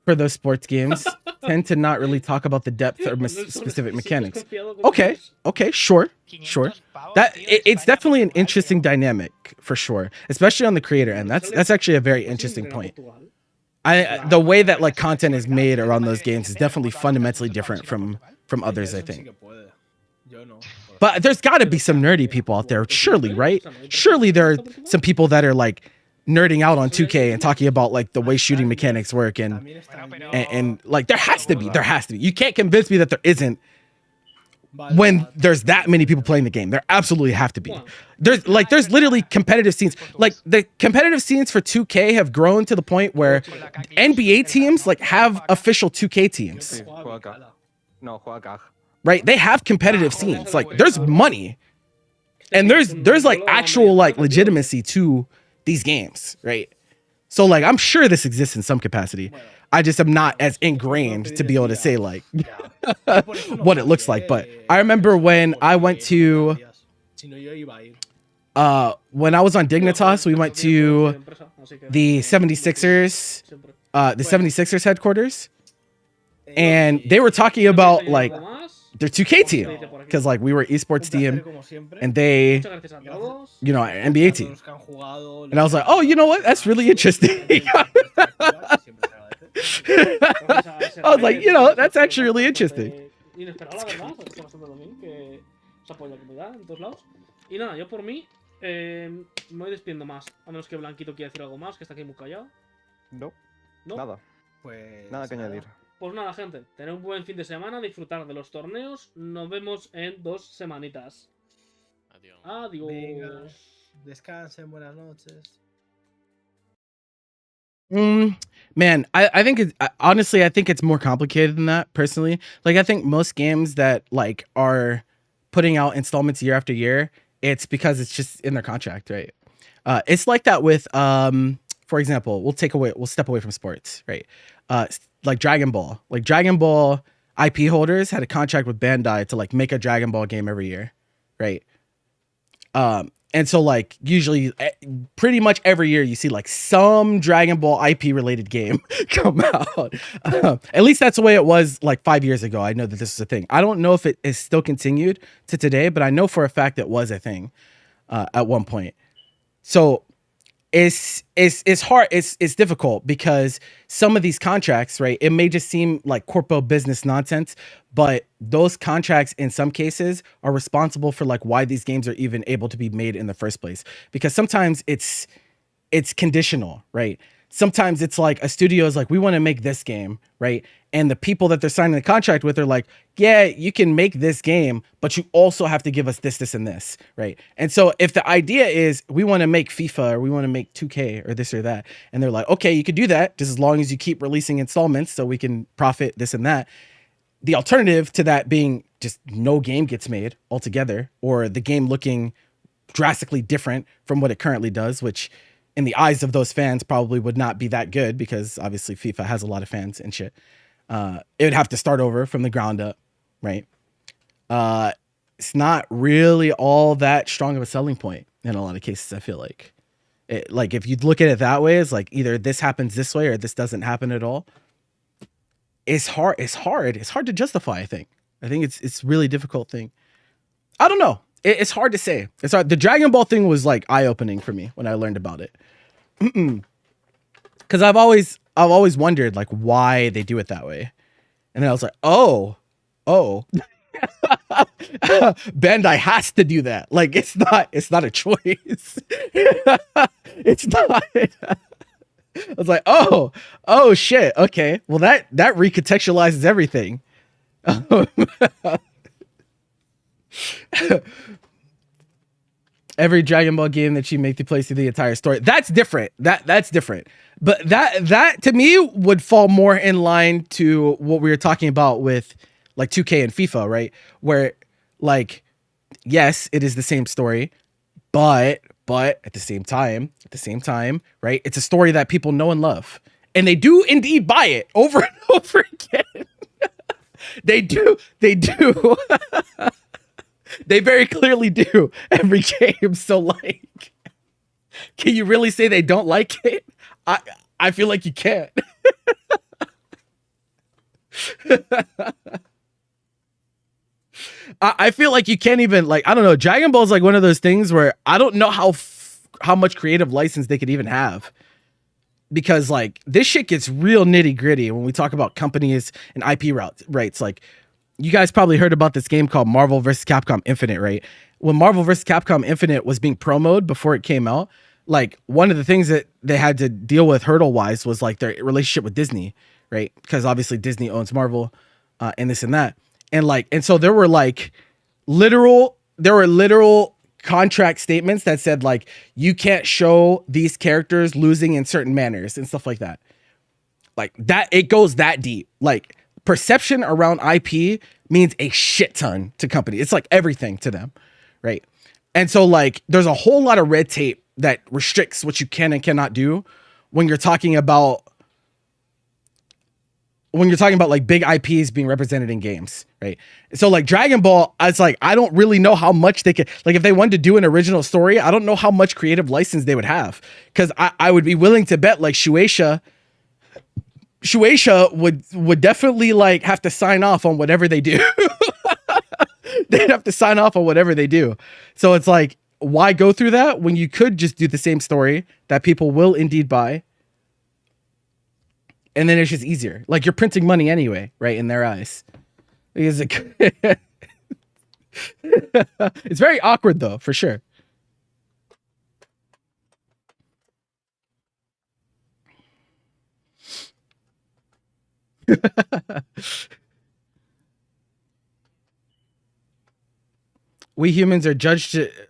for those sports games tend to not really talk about the depth or specific mechanics. Okay, sure. That it's definitely an interesting dynamic for sure, especially on the creator end. That's actually a very interesting point. The way that like content is made around those games is definitely fundamentally different from others, I think. But there's got to be some nerdy people out there, surely, right? Surely there are some people that are like nerding out on 2K and talking about like the way shooting mechanics work and like there has to be. You can't convince me that there isn't when there's that many people playing the game. There absolutely have to be. There's literally competitive scenes. Like the competitive scenes for 2K have grown to the point where NBA teams like have official 2K teams. Right? They have competitive scenes. Like there's money. And there's like actual like legitimacy to these games, right? So like I'm sure this exists in some capacity. I just am not as ingrained to be able to say like what it looks like. But I remember when I went to when I was on Dignitas, we went to the 76ers headquarters, and they were talking about like their 2K team because like we were esports team and they, you know, NBA team, and I was like, oh, you know what? That's really interesting. I was like, you know, that's actually really interesting. Y nada, yo por mí me voy despidiendo más. A menos que Blanquito quiera decir algo más, que está aquí muy callado. No, ¿No? nada. Pues Nada que añadir. Pues nada, gente. Tener un buen fin de semana, disfrutar de los torneos. Nos vemos en 2 semanitas. Adiós. Adiós. Venga, descansen, buenas noches. Man, I think it's honestly, I think it's more complicated than that personally. Like I think most games that like are putting out installments year after year, it's because it's just in their contract, right? It's like that with for example, we'll step away from sports, right? Like Dragon Ball. Like Dragon Ball IP holders had a contract with Bandai to like make a Dragon Ball game every year, right? And so like usually pretty much every year you see like some Dragon Ball IP related game come out. At least that's the way it was like 5 years ago. I know that this is a thing. I don't know if it is still continued to today, but I know for a fact it was a thing at one point. So it's hard. It's difficult because some of these contracts, right? It may just seem like corpo business nonsense, but those contracts in some cases are responsible for like why these games are even able to be made in the first place. Because sometimes it's conditional, right? Sometimes it's like a studio is like, we want to make this game, right? And the people that they're signing the contract with are like, yeah, you can make this game, but you also have to give us this, this, and this, right? And so if the idea is we want to make FIFA or we want to make 2K or this or that, and they're like, okay, you could do that just as long as you keep releasing installments so we can profit this and that. The alternative to that being just no game gets made altogether, or the game looking drastically different from what it currently does, which in the eyes of those fans probably would not be that good because obviously FIFA has a lot of fans and shit. It would have to start over from the ground up, right? It's not really all that strong of a selling point in a lot of cases. I feel like like if you look at it that way, it's like either this happens this way or this doesn't happen at all. It's hard to justify. I think it's really difficult thing. I don't know. It's hard to say. It's hard. The Dragon Ball thing was like eye-opening for me when I learned about it. Because I've always wondered like why they do it that way. And then I was like, oh, Bandai has to do that. Like it's not a choice. It's not. I was like, oh shit. Okay. Well, that recontextualizes everything. Every Dragon Ball game that you make to play through the entire story. That's different. That's different. But that to me would fall more in line to what we were talking about with like 2K and FIFA, right? Where like, yes, it is the same story, but at the same time, right? It's a story that people know and love. And they do indeed buy it over and over again. They do. They very clearly do every game. So like, can you really say they don't like it? I feel like you can't. I feel like you can't even like, I don't know. Dragon Ball is like one of those things where I don't know how much creative license they could even have. Because like this shit gets real nitty gritty when we talk about companies and IP rights. Like, you guys probably heard about this game called Marvel vs. Capcom Infinite, right? When Marvel vs. Capcom Infinite was being promoted before it came out, like one of the things that they had to deal with hurdle-wise was like their relationship with Disney, right? Because obviously Disney owns Marvel and this and that. And so there were literal contract statements that said like, you can't show these characters losing in certain manners and stuff like that. Like that, it goes that deep. Like, perception around IP means a shit ton to companies. It's like everything to them, right? And so like there's a whole lot of red tape that restricts what you can and cannot do when you're talking about like big IPs being represented in games, right? So like Dragon Ball, it's like I don't really know how much they could, like if they wanted to do an original story, I don't know how much creative license they would have, because I would be willing to bet like Shueisha would definitely like have to sign off on whatever they do. They'd have to sign off on whatever they do. So it's like, why go through that when you could just do the same story that people will indeed buy? And then it's just easier. Like you're printing money anyway, right? In their eyes. Because it's very awkward though, for sure. We humans are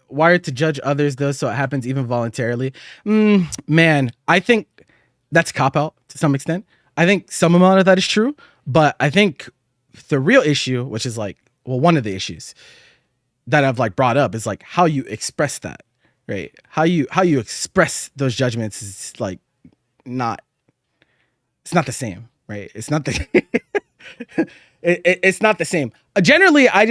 wired to judge others though, so it happens even voluntarily. Man, I think that's a cop-out to some extent. I think some amount of that is true, but I think the real issue, which is like, well, one of the issues that I've like brought up is like how you express that, right? How you express those judgments is like it's not the same, right? It's not the it's not the same. Generally, I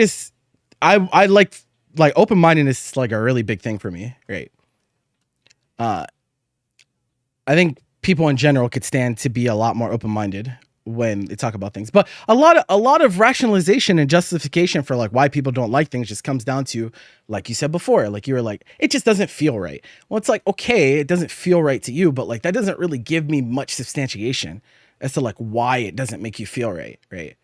like open-mindedness is like a really big thing for me, right? I think people in general could stand to be a lot more open-minded when they talk about things. But a lot of rationalization and justification for like why people don't like things just comes down to, like you said before, like you were like, it just doesn't feel right. Well, it's like, okay, it doesn't feel right to you, but like that doesn't really give me much substantiation as to like why it doesn't make you feel right, right?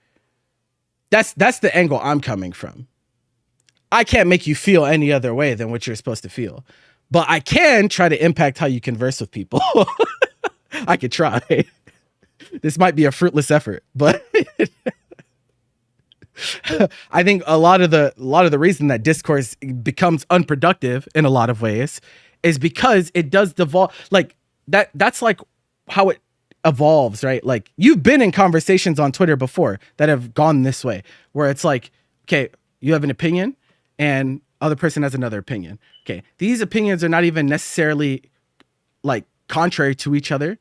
That's the angle I'm coming from. I can't make you feel any other way than what you're supposed to feel, but I can try to impact how you converse with people. I could try. This might be a fruitless effort, but I think a lot of the reason that discourse becomes unproductive in a lot of ways is because it does devolve like that. That's like how it evolves, right? Like you've been in conversations on Twitter before that have gone this way, where it's like, okay, you have an opinion and other person has another opinion. Okay, these opinions are not even necessarily like contrary to each other,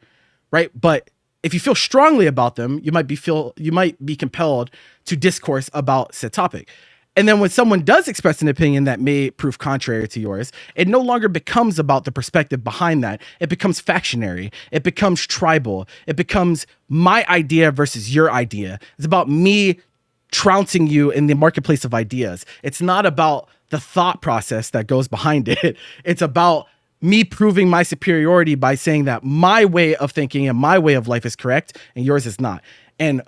right? But if you feel strongly about them, you might be compelled to discourse about said topic. And then when someone does express an opinion that may prove contrary to yours, it no longer becomes about the perspective behind that. It becomes factionary. It becomes tribal. It becomes my idea versus your idea. It's about me trouncing you in the marketplace of ideas. It's not about the thought process that goes behind it. It's about me proving my superiority by saying that my way of thinking and my way of life is correct and yours is not. And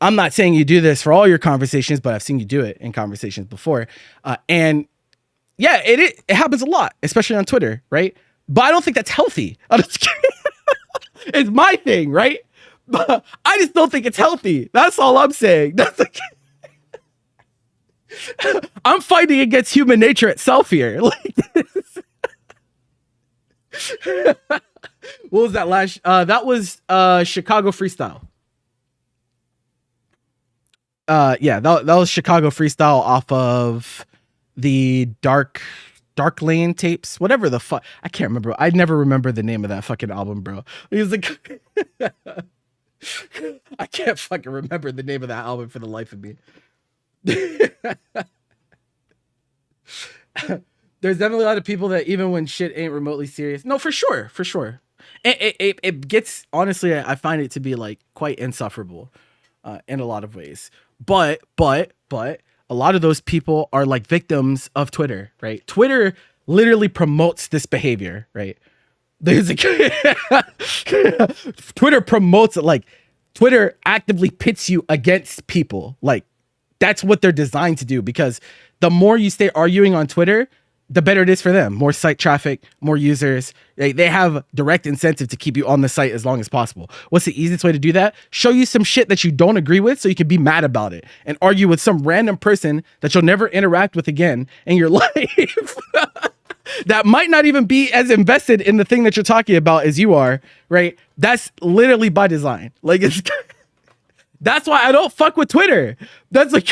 I'm not saying you do this for all your conversations, but I've seen you do it in conversations before. And yeah, it happens a lot, especially on Twitter, right? But I don't think that's healthy. It's my thing, right? But I just don't think it's healthy. That's all I'm saying. That's like, I'm fighting against human nature itself here. Like, what was that last? That was Chicago Freestyle. Yeah, that was Chicago Freestyle off of the Dark Lane tapes, whatever the fuck. I can't remember. I never remember the name of that fucking album, bro. He was like, I can't fucking remember the name of that album for the life of me. There's definitely a lot of people that even when shit ain't remotely serious. No, for sure. It gets, honestly, I find it to be like quite insufferable in a lot of ways. But a lot of those people are like victims of Twitter, right? Twitter literally promotes this behavior, right? There's Twitter promotes it. Like Twitter actively pits you against people. Like that's what they're designed to do, because the more you stay arguing on Twitter, the better it is for them. More site traffic, more users. They have direct incentive to keep you on the site as long as possible. What's the easiest way to do that? Show you some shit that you don't agree with so you can be mad about it and argue with some random person that you'll never interact with again in your life. That might not even be as invested in the thing that you're talking about as you are, right? That's literally by design. Like it's that's why I don't fuck with Twitter. That's like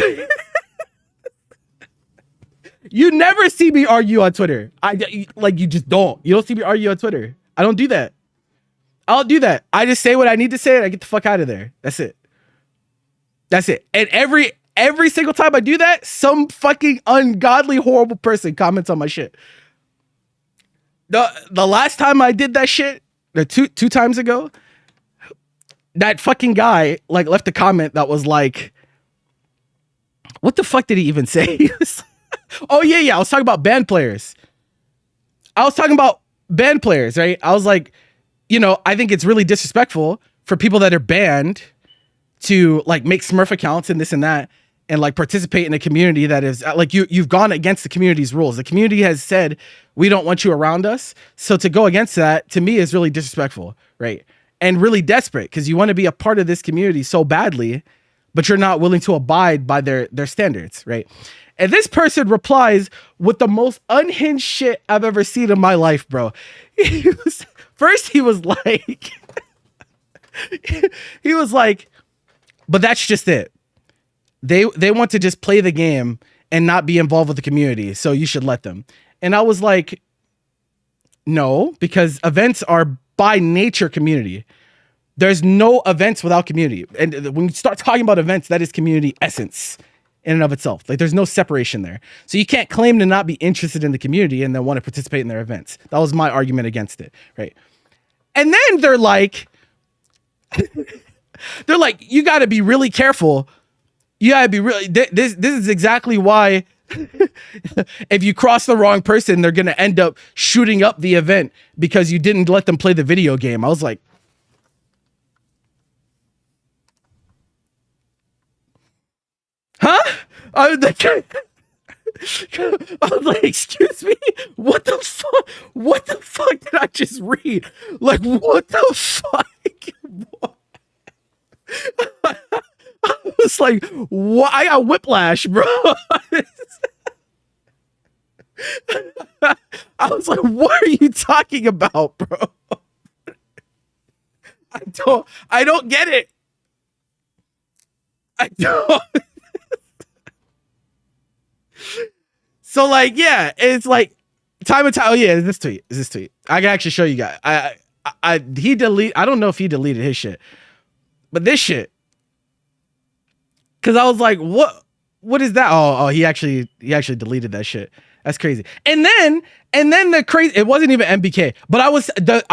you never see me argue on Twitter. You just don't. You don't see me argue on Twitter. I don't do that. I don't do that. I just say what I need to say and I get the fuck out of there. That's it. And every single time I do that, some fucking ungodly, horrible person comments on my shit. The last time I did that shit, two times ago, that fucking guy like left a comment that was like, what the fuck did he even say? Oh yeah. I was talking about band players. right? I was like, I think it's really disrespectful for people that are banned to like make Smurf accounts and this and that and like participate in a community that is like you've gone against the community's rules. The community has said we don't want you around us. So to go against that to me is really disrespectful, right? And really desperate because you want to be a part of this community so badly, but you're not willing to abide by their standards, right? And this person replies with the most unhinged shit I've ever seen in my life, bro. First he was like, but that's just it. They want to just play the game and not be involved with the community, so you should let them. And I was like, no, because events are by nature community. There's no events without community. And when you start talking about events, that is community essence in and of itself. Like there's no separation there. So you can't claim to not be interested in the community and then want to participate in their events. That was my argument against it, right? And then they're like, They're like, you got to be really careful. You got to be really. This is exactly why. If you cross the wrong person, they're gonna end up shooting up the event because you didn't let them play the video game. I was like, huh? I was like, excuse me? What the fuck? What the fuck did I just read? Like, what the fuck? What? I was like, what? I got whiplash, bro. I was like, what are you talking about, bro? I don't get it. I don't. So like, yeah, it's like time and time. Oh yeah, is this tweet. I can actually show you guys. I don't know if he deleted his shit, but this shit. Cause I was like, what is that? Oh, he actually deleted that shit. That's crazy. And then the crazy, it wasn't even MBK, but I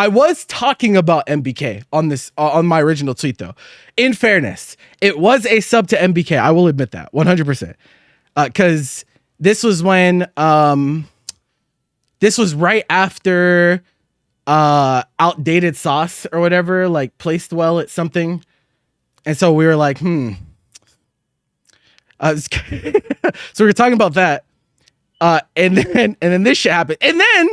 was talking about MBK on this, on my original tweet though. In fairness, it was a sub to MBK. I will admit that 100%. Cause this was when, this was right after, Outdated Sauce or whatever, like placed well at something. And so we were like, so we were talking about that. And then this shit happened. And then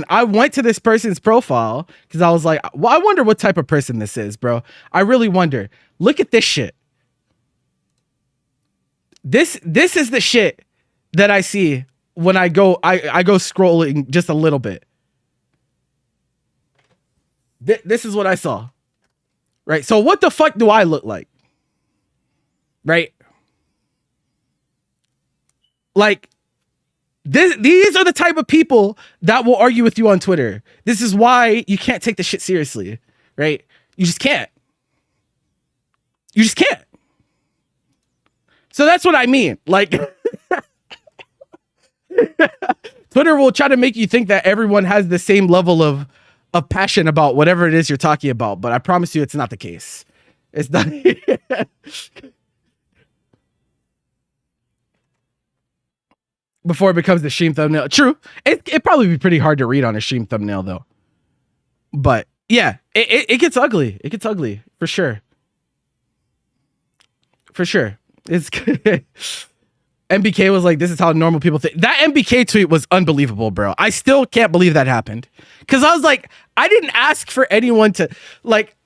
I went to this person's profile because I was like, well, I wonder what type of person this is, bro. I really wonder. Look at this shit. This is the shit that I see when I go scrolling just a little bit. This is what I saw. Right? So what the fuck do I look like? Right? Like, these are the type of people that will argue with you on Twitter. This is why you can't take the shit seriously, right? You just can't. You just can't. So that's what I mean. Like, Twitter will try to make you think that everyone has the same level of passion about whatever it is you're talking about, but I promise you it's not the case. It's not. Before it becomes the stream thumbnail. True. It'd probably be pretty hard to read on a stream thumbnail though. But yeah, it gets ugly. It gets ugly for sure. For sure. It's MBK was like, this is how normal people think. That MBK tweet was unbelievable, bro. I still can't believe that happened. Cause I was like, I didn't ask for anyone to like,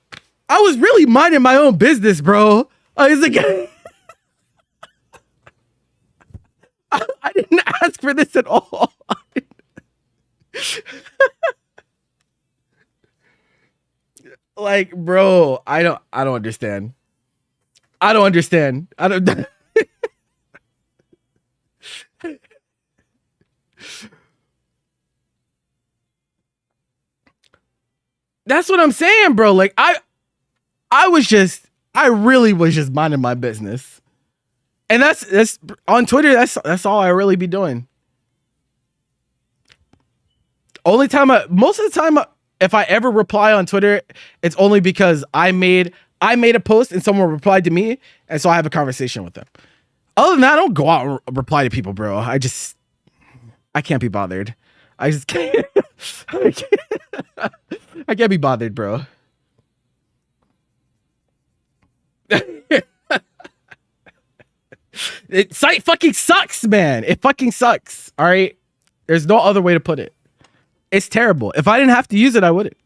I was really minding my own business, bro. I was like, I didn't ask for this at all. Like, bro, I don't understand. I don't understand. I don't. That's what I'm saying, bro. Like, I really was just minding my business. And that's on Twitter. That's all I really be doing. Most of the time, if I ever reply on Twitter, it's only because I made a post and someone replied to me, and so I have a conversation with them. Other than that, I don't go out and reply to people, bro. I can't be bothered. I just can't. I can't be bothered, bro. Site fucking sucks, man. It fucking sucks. All right. There's no other way to put it. It's terrible. If I didn't have to use it, I wouldn't.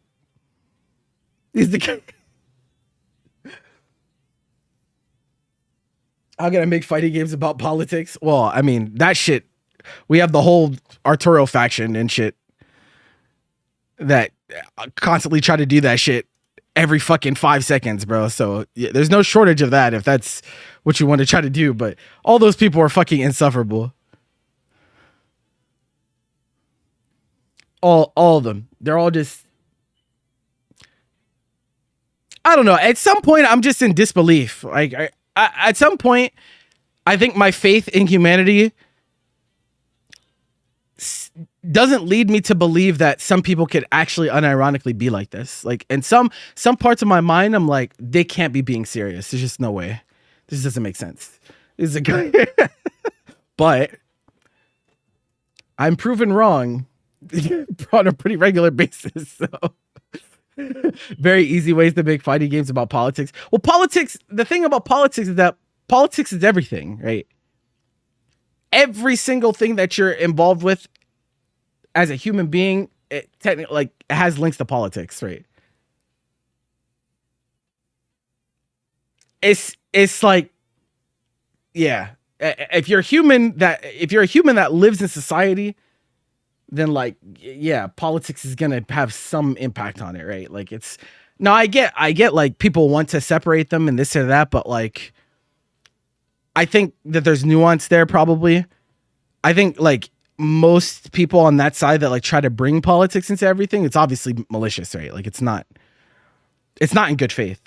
How can I make fighting games about politics? Well, I mean, that shit. We have the whole Arturo faction and shit that constantly try to do that shit every fucking 5 seconds, bro. So yeah, there's no shortage of that if that's what you want to try to do. But all those people are fucking insufferable. All of them. They're all just. I don't know. At some point, I'm just in disbelief. Like, at some point, I think my faith in humanity doesn't lead me to believe that some people could actually unironically be like this. Like, and some parts of my mind, I'm like, they can't be being serious. There's just no way. This doesn't make sense. This is a guy, but I'm proven wrong on a pretty regular basis. So very easy ways to make fighting games about politics. Well, politics, the thing about politics is that politics is everything, right? Every single thing that you're involved with as a human being, it technically like it has links to politics, right? It's like, yeah. If you're a human that lives in society, then like, yeah, politics is gonna have some impact on it, right? Like it's now I get like people want to separate them and this or that, but like I think that there's nuance there probably. I think like most people on that side that like try to bring politics into everything, it's obviously malicious, right? Like it's not in good faith.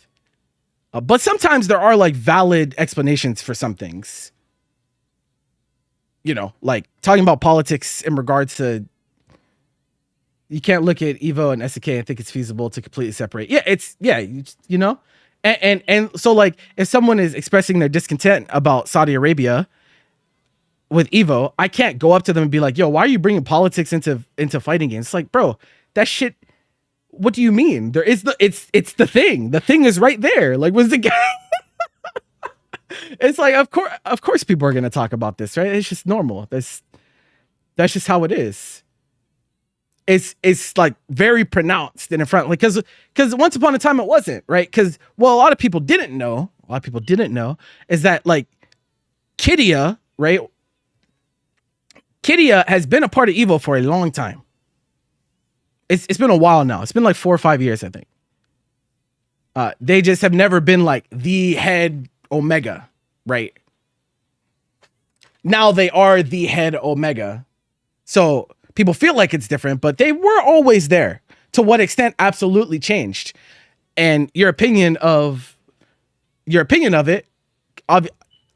But sometimes there are like valid explanations for some things. You know, like talking about politics in regards to, you can't look at Evo and SK and think it's feasible to completely separate. Yeah, you know, and so like if someone is expressing their discontent about Saudi Arabia with Evo, I can't go up to them and be like, yo, why are you bringing politics into fighting games? It's like, bro, that shit. What do you mean? There is it's the thing. The thing is right there. Like, was the guy? It's like, of course, people are gonna talk about this, right? It's just normal. That's just how it is. It's like very pronounced in front, like because once upon a time it wasn't, right? Because a lot of people didn't know. Is that like Kidia, right? Kidia has been a part of Evo for a long time. It's been a while now. It's been like 4 or 5 years, I think. They just have never been like the head Omega, right? Now they are the head Omega. So people feel like it's different, but they were always there. To what extent absolutely changed. And your opinion of it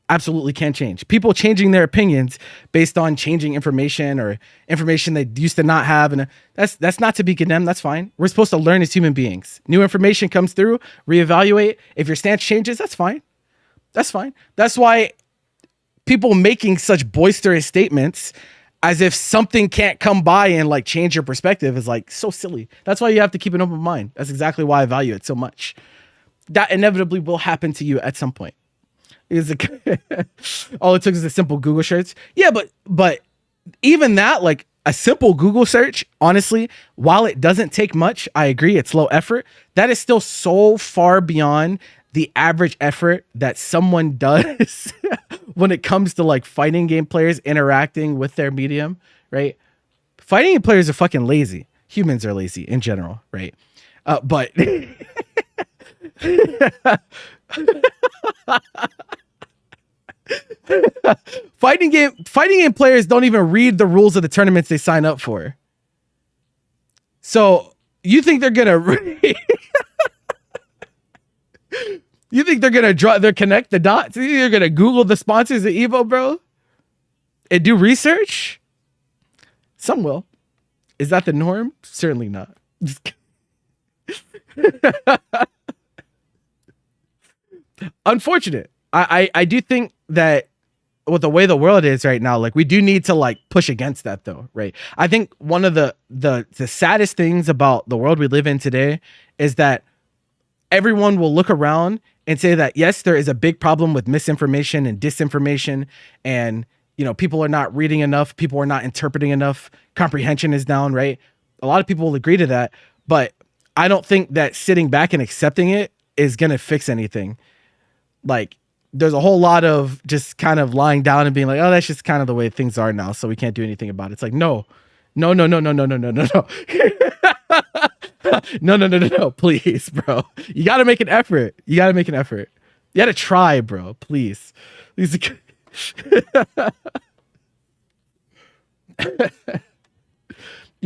absolutely can change. People changing their opinions based on changing information or information they used to not have, and that's not to be condemned. That's fine. We're supposed to learn as human beings. New information comes through, reevaluate. If your stance changes, that's fine. That's why people making such boisterous statements as if something can't come by and like change your perspective is like so silly. That's why you have to keep an open mind. That's exactly why I value it so much. That inevitably will happen to you at some point. All it took is a simple Google search. Yeah, but even that, like a simple Google search, honestly, while it doesn't take much, I agree, it's low effort. That is still so far beyond the average effort that someone does when it comes to like fighting game players interacting with their medium, right? Fighting game players are fucking lazy. Humans are lazy in general, right? But fighting game players don't even read the rules of the tournaments they sign up for. So you think they're gonna you think they're gonna connect the dots? You think they're gonna Google the sponsors of Evo, bro, and do research? Some will. Is that the norm? Certainly not. Unfortunate. I do think that with the way the world is right now, like we do need to like push against that though, right? I think one of the saddest things about the world we live in today is that everyone will look around and say that yes, there is a big problem with misinformation and disinformation, and you know, people are not reading enough, people are not interpreting enough, comprehension is down, right? A lot of people will agree to that, but I don't think that sitting back and accepting it is gonna fix anything. Like, there's a whole lot of just kind of lying down and being like, oh, that's just kind of the way things are now, so we can't do anything about it. It's like, no, please, bro. You got to make an effort. You got to try, bro. Please. You're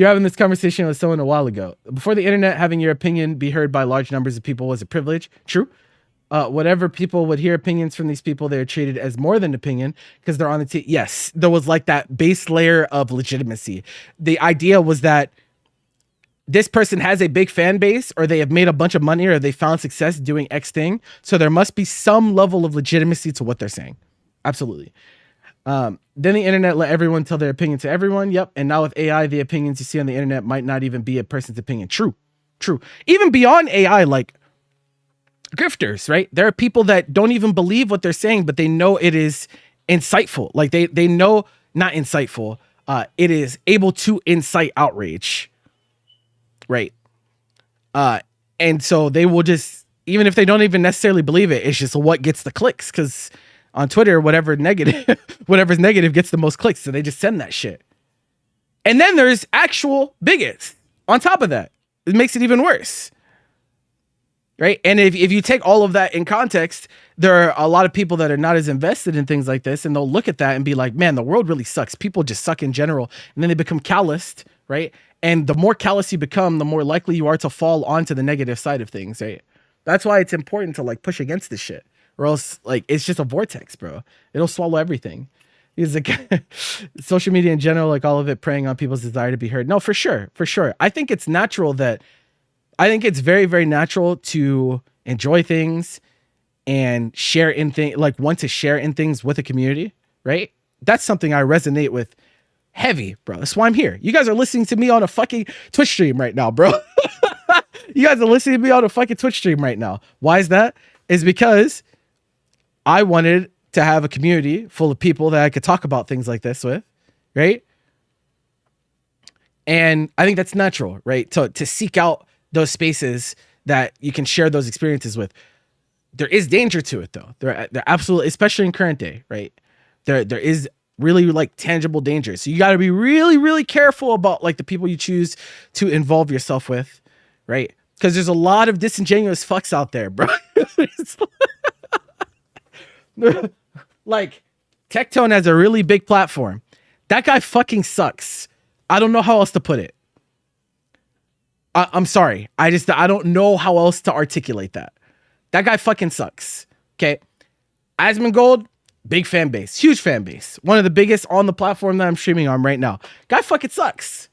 having this conversation with someone a while ago. Before the internet, having your opinion be heard by large numbers of people was a privilege. True. whatever people would hear opinions from these people, they're treated as more than opinion because they're on the team. Yes, there was like that base layer of legitimacy. The idea was that this person has a big fan base, or they have made a bunch of money, or they found success doing X thing. So there must be some level of legitimacy to what they're saying. Absolutely. Then the internet let everyone tell their opinion to everyone. Yep. And now with AI, the opinions you see on the internet might not even be a person's opinion. True. Even beyond AI, like grifters, right? There are people that don't even believe what they're saying, but they know it is insightful. Like they know, not insightful. It is able to incite outrage. Right. And so they will just, even if they don't even necessarily believe it, it's just what gets the clicks. Because on Twitter, whatever's negative gets the most clicks. So they just send that shit. And then there's actual bigots on top of that. It makes it even worse. Right. And if you take all of that in context, there are a lot of people that are not as invested in things like this. And they'll look at that and be like, man, the world really sucks. People just suck in general. And then they become calloused. Right. And the more callous you become, the more likely you are to fall onto the negative side of things. Right. That's why it's important to like push against this shit, or else like it's just a vortex, bro. It'll swallow everything. Because like, social media in general, like all of it preying on people's desire to be heard. No, for sure. I think it's natural I think it's very, very natural to enjoy things and share in things, like want to share in things with a community, right? That's something I resonate with heavy, bro. That's why I'm here. You guys are listening to me on a fucking Twitch stream right now, bro. You guys are listening to me on a fucking Twitch stream right now. Why is that? Is because I wanted to have a community full of people that I could talk about things like this with, right? And I think that's natural, right? To seek out those spaces that you can share those experiences with. There is danger to it though. There absolutely, especially in current day, right? There is really like tangible danger. So you got to be really, really careful about like the people you choose to involve yourself with, right? Because there's a lot of disingenuous fucks out there, bro. Like Tectone has a really big platform. That guy fucking sucks. I don't know how else to put it. I'm sorry. I don't know how else to articulate that. That guy fucking sucks. Okay. Asmongold, big fan base, huge fan base. One of the biggest on the platform that I'm streaming on right now. Guy fucking sucks.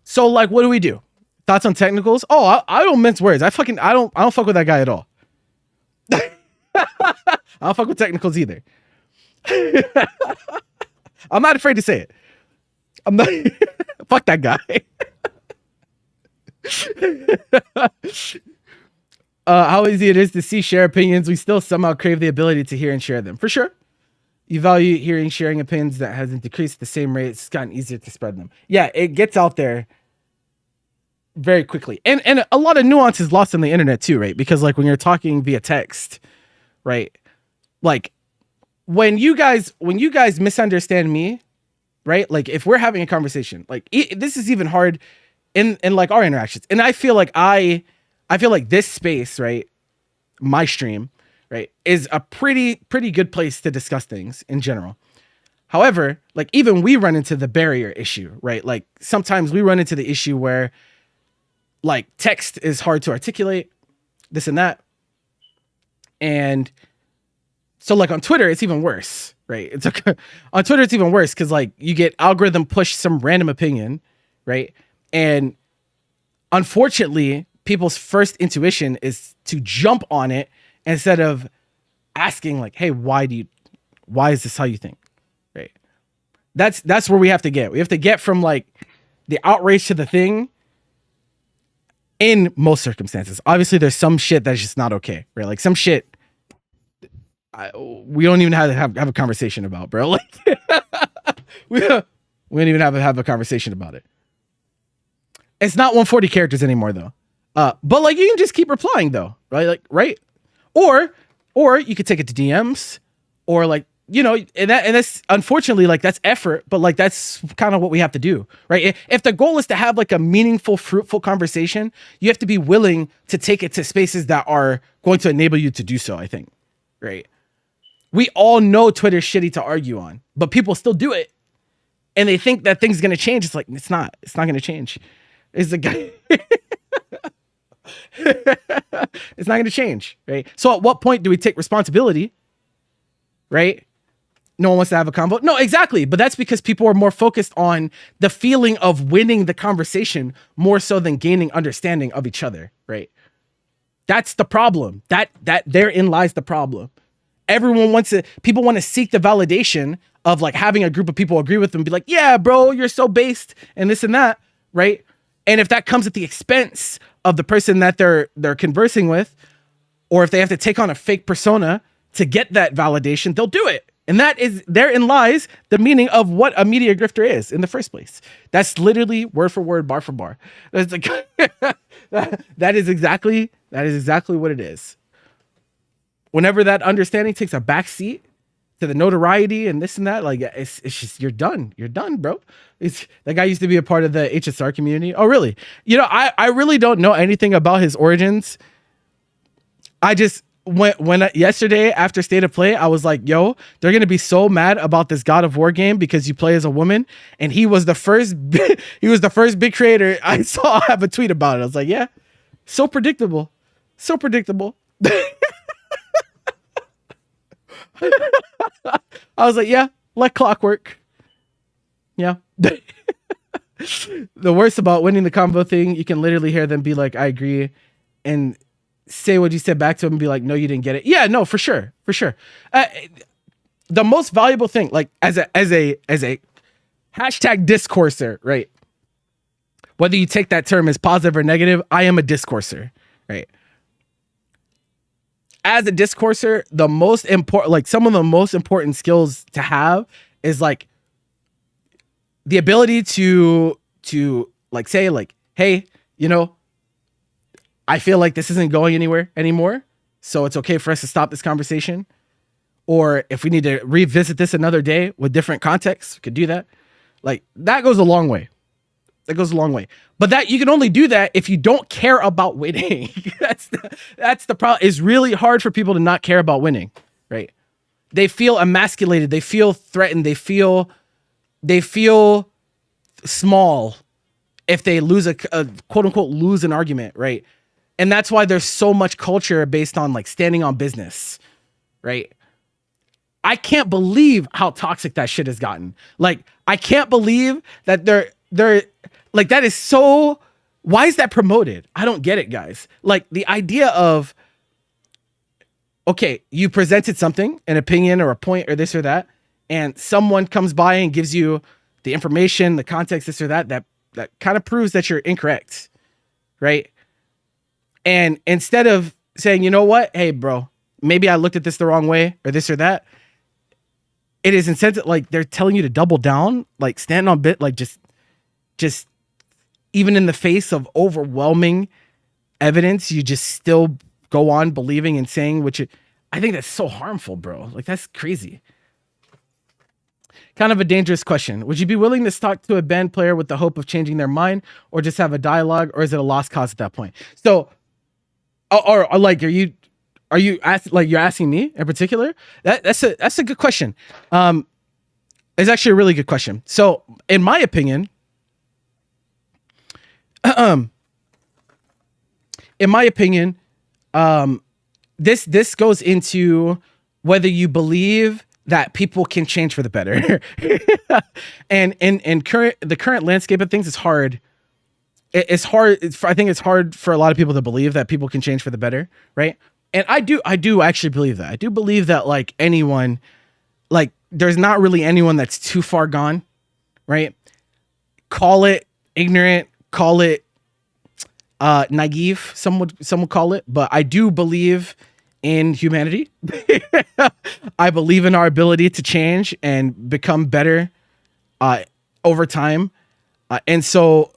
So like, what do we do? Thoughts on technicals? Oh, I don't mince words. I don't fuck with that guy at all. I don't fuck with technicals either. I'm not afraid to say it. I'm not. Fuck that guy. How easy it is to see, share opinions. We still somehow crave the ability to hear and share them. For sure. You value hearing, sharing opinions that hasn't decreased at the same rate. It's gotten easier to spread them. Yeah, it gets out there very quickly. And a lot of nuance is lost on the internet too, right? Because like when you're talking via text, right? Like when you guys misunderstand me, right? Like if we're having a conversation, like this is even hard in like our interactions. And I feel like this space, right? My stream, right, is a pretty good place to discuss things in general. However, like even we run into the barrier issue, right? Like sometimes we run into the issue where like text is hard to articulate, this and that. And so like on Twitter, it's even worse, right? It's like, on Twitter, it's even worse because like you get algorithm push some random opinion, right? And unfortunately, people's first intuition is to jump on it instead of asking like, hey, why is this how you think? Right? That's where we have to get. We have to get from like the outrage to the thing in most circumstances. Obviously, there's some shit that's just not okay, right? Like some shit we don't even have a conversation about, bro. Like we don't even have a conversation about it. It's not 140 characters anymore though. But like you can just keep replying though, right? Like right? Or you could take it to DMs, or like, you know, and that's unfortunately like that's effort, but like that's kind of what we have to do, right? If the goal is to have like a meaningful, fruitful conversation, you have to be willing to take it to spaces that are going to enable you to do so, I think, right? We all know Twitter's shitty to argue on, but people still do it. And they think that things are going to change. It's like, it's not going to change. It's the guy. It's not going to change, right? So at what point do we take responsibility, right? No one wants to have a convo. No, exactly. But that's because people are more focused on the feeling of winning the conversation more so than gaining understanding of each other, right? That's the problem. That therein lies the problem. People want to seek the validation of like having a group of people agree with them and be like, yeah, bro, you're so based and this and that, right? And if that comes at the expense of the person that they're conversing with, or if they have to take on a fake persona to get that validation, they'll do it. And therein lies the meaning of what a media grifter is in the first place. That's literally word for word, bar for bar. That's like, that is exactly what it is. Whenever that understanding takes a back seat to the notoriety and this and that, like it's just you're done, bro. That guy used to be a part of the HSR community. Oh, really? You know, I really don't know anything about his origins. I just yesterday after State of Play, I was like, yo, they're gonna be so mad about this God of War game because you play as a woman, and he was the first big creator I saw have a tweet about it. I was like, yeah, so predictable. I was like, yeah, like clockwork. Yeah. The worst about winning the combo thing, you can literally hear them be like, I agree, and say what you said back to him and be like, no, you didn't get it. Yeah, no, for sure. The most valuable thing, like as a hashtag discourser, right? Whether you take that term as positive or negative, I am a discourser, right? As a discourser, the most important, like some of the most important skills to have is like the ability to like say like, hey, you know, I feel like this isn't going anywhere anymore, so it's okay for us to stop this conversation. Or if we need to revisit this another day with different contexts, we could do that. Like that goes a long way. But that you can only do that if you don't care about winning. That's the problem. It's really hard for people to not care about winning, right? They feel emasculated. They feel threatened. They feel small if they lose a quote unquote lose an argument, right? And that's why there's so much culture based on like standing on business, right? I can't believe how toxic that shit has gotten. Like, I can't believe that they're like, that is so, why is that promoted? I don't get it, guys. Like the idea of, okay, you presented something, an opinion or a point or this or that, and someone comes by and gives you the information, the context, this or that kind of proves that you're incorrect, right? And instead of saying, you know what, hey, bro, maybe I looked at this the wrong way or this or that, it is incentive, like they're telling you to double down, like stand on bit, like just even in the face of overwhelming evidence, you just still go on believing and saying, I think that's so harmful, bro. Like that's crazy. Kind of a dangerous question. Would you be willing to talk to a band player with the hope of changing their mind, or just have a dialogue, or is it a lost cause at that point? So, or like, you're asking me in particular? That's a good question. It's actually a really good question. So, in my opinion, this goes into whether you believe that people can change for the better. And the current landscape of things is hard. It's hard. I think it's hard for a lot of people to believe that people can change for the better, right? And I do actually believe that. I do believe that like anyone, like there's not really anyone that's too far gone, right? Call it ignorant, call it naive, some would call it, but I do believe in humanity. I believe in our ability to change and become better over time. And so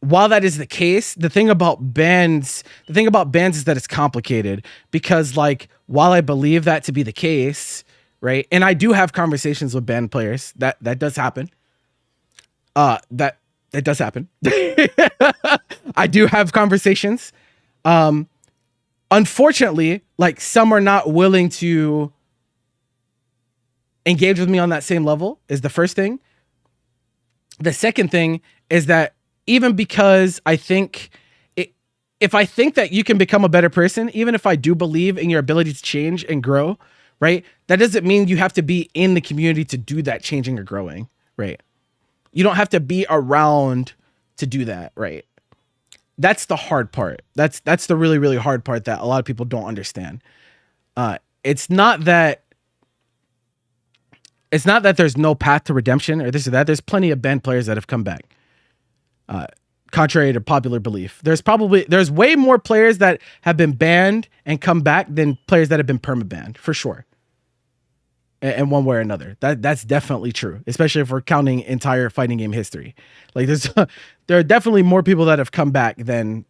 while that is the case, the thing about bands is that it's complicated, because like, while I believe that to be the case, right? And I do have conversations with band players, that does happen. That does happen. I do have conversations. Unfortunately, like some are not willing to engage with me on that same level is the first thing. The second thing is that even because I think if I think that you can become a better person, even if I do believe in your ability to change and grow, right? That doesn't mean you have to be in the community to do that changing or growing, right? You don't have to be around to do that, right? That's the hard part. That's the really, really hard part that a lot of people don't understand. It's not that there's no path to redemption or this or that. There's plenty of banned players that have come back. Contrary to popular belief, there's way more players that have been banned and come back than players that have been perma-banned, for sure. And one way or another, that's definitely true, especially if we're counting entire fighting game history. Like there are definitely more people that have come back than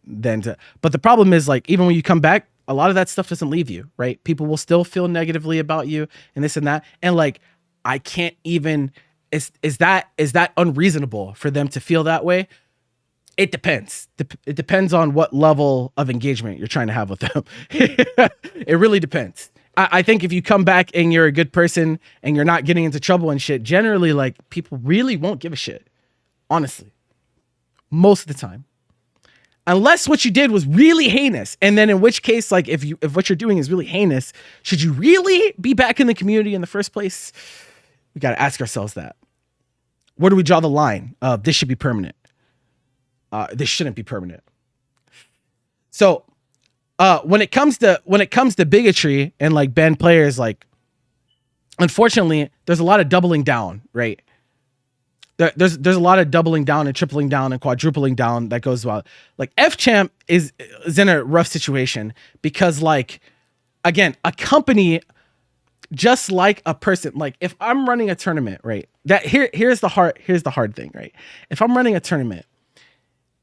but the problem is, like, even when you come back, a lot of that stuff doesn't leave you, right? People will still feel negatively about you and this and that. And like, I can't even, is that unreasonable for them to feel that way? It depends. It depends on what level of engagement you're trying to have with them. It really depends. I think if you come back and you're a good person and you're not getting into trouble and shit, generally, like, people really won't give a shit. Honestly. Most of the time. Unless what you did was really heinous. And then in which case, like, if what you're doing is really heinous, should you really be back in the community in the first place? We got to ask ourselves that. Where do we draw the line? This should be permanent. This shouldn't be permanent. So, when it comes to bigotry and like banned players, like, unfortunately, there's a lot of doubling down, right? There's a lot of doubling down and tripling down and quadrupling down that goes well. Like, F-Champ is in a rough situation because, like, again, a company, just like a person, like, if I'm running a tournament, right? Here's the hard thing, right? If I'm running a tournament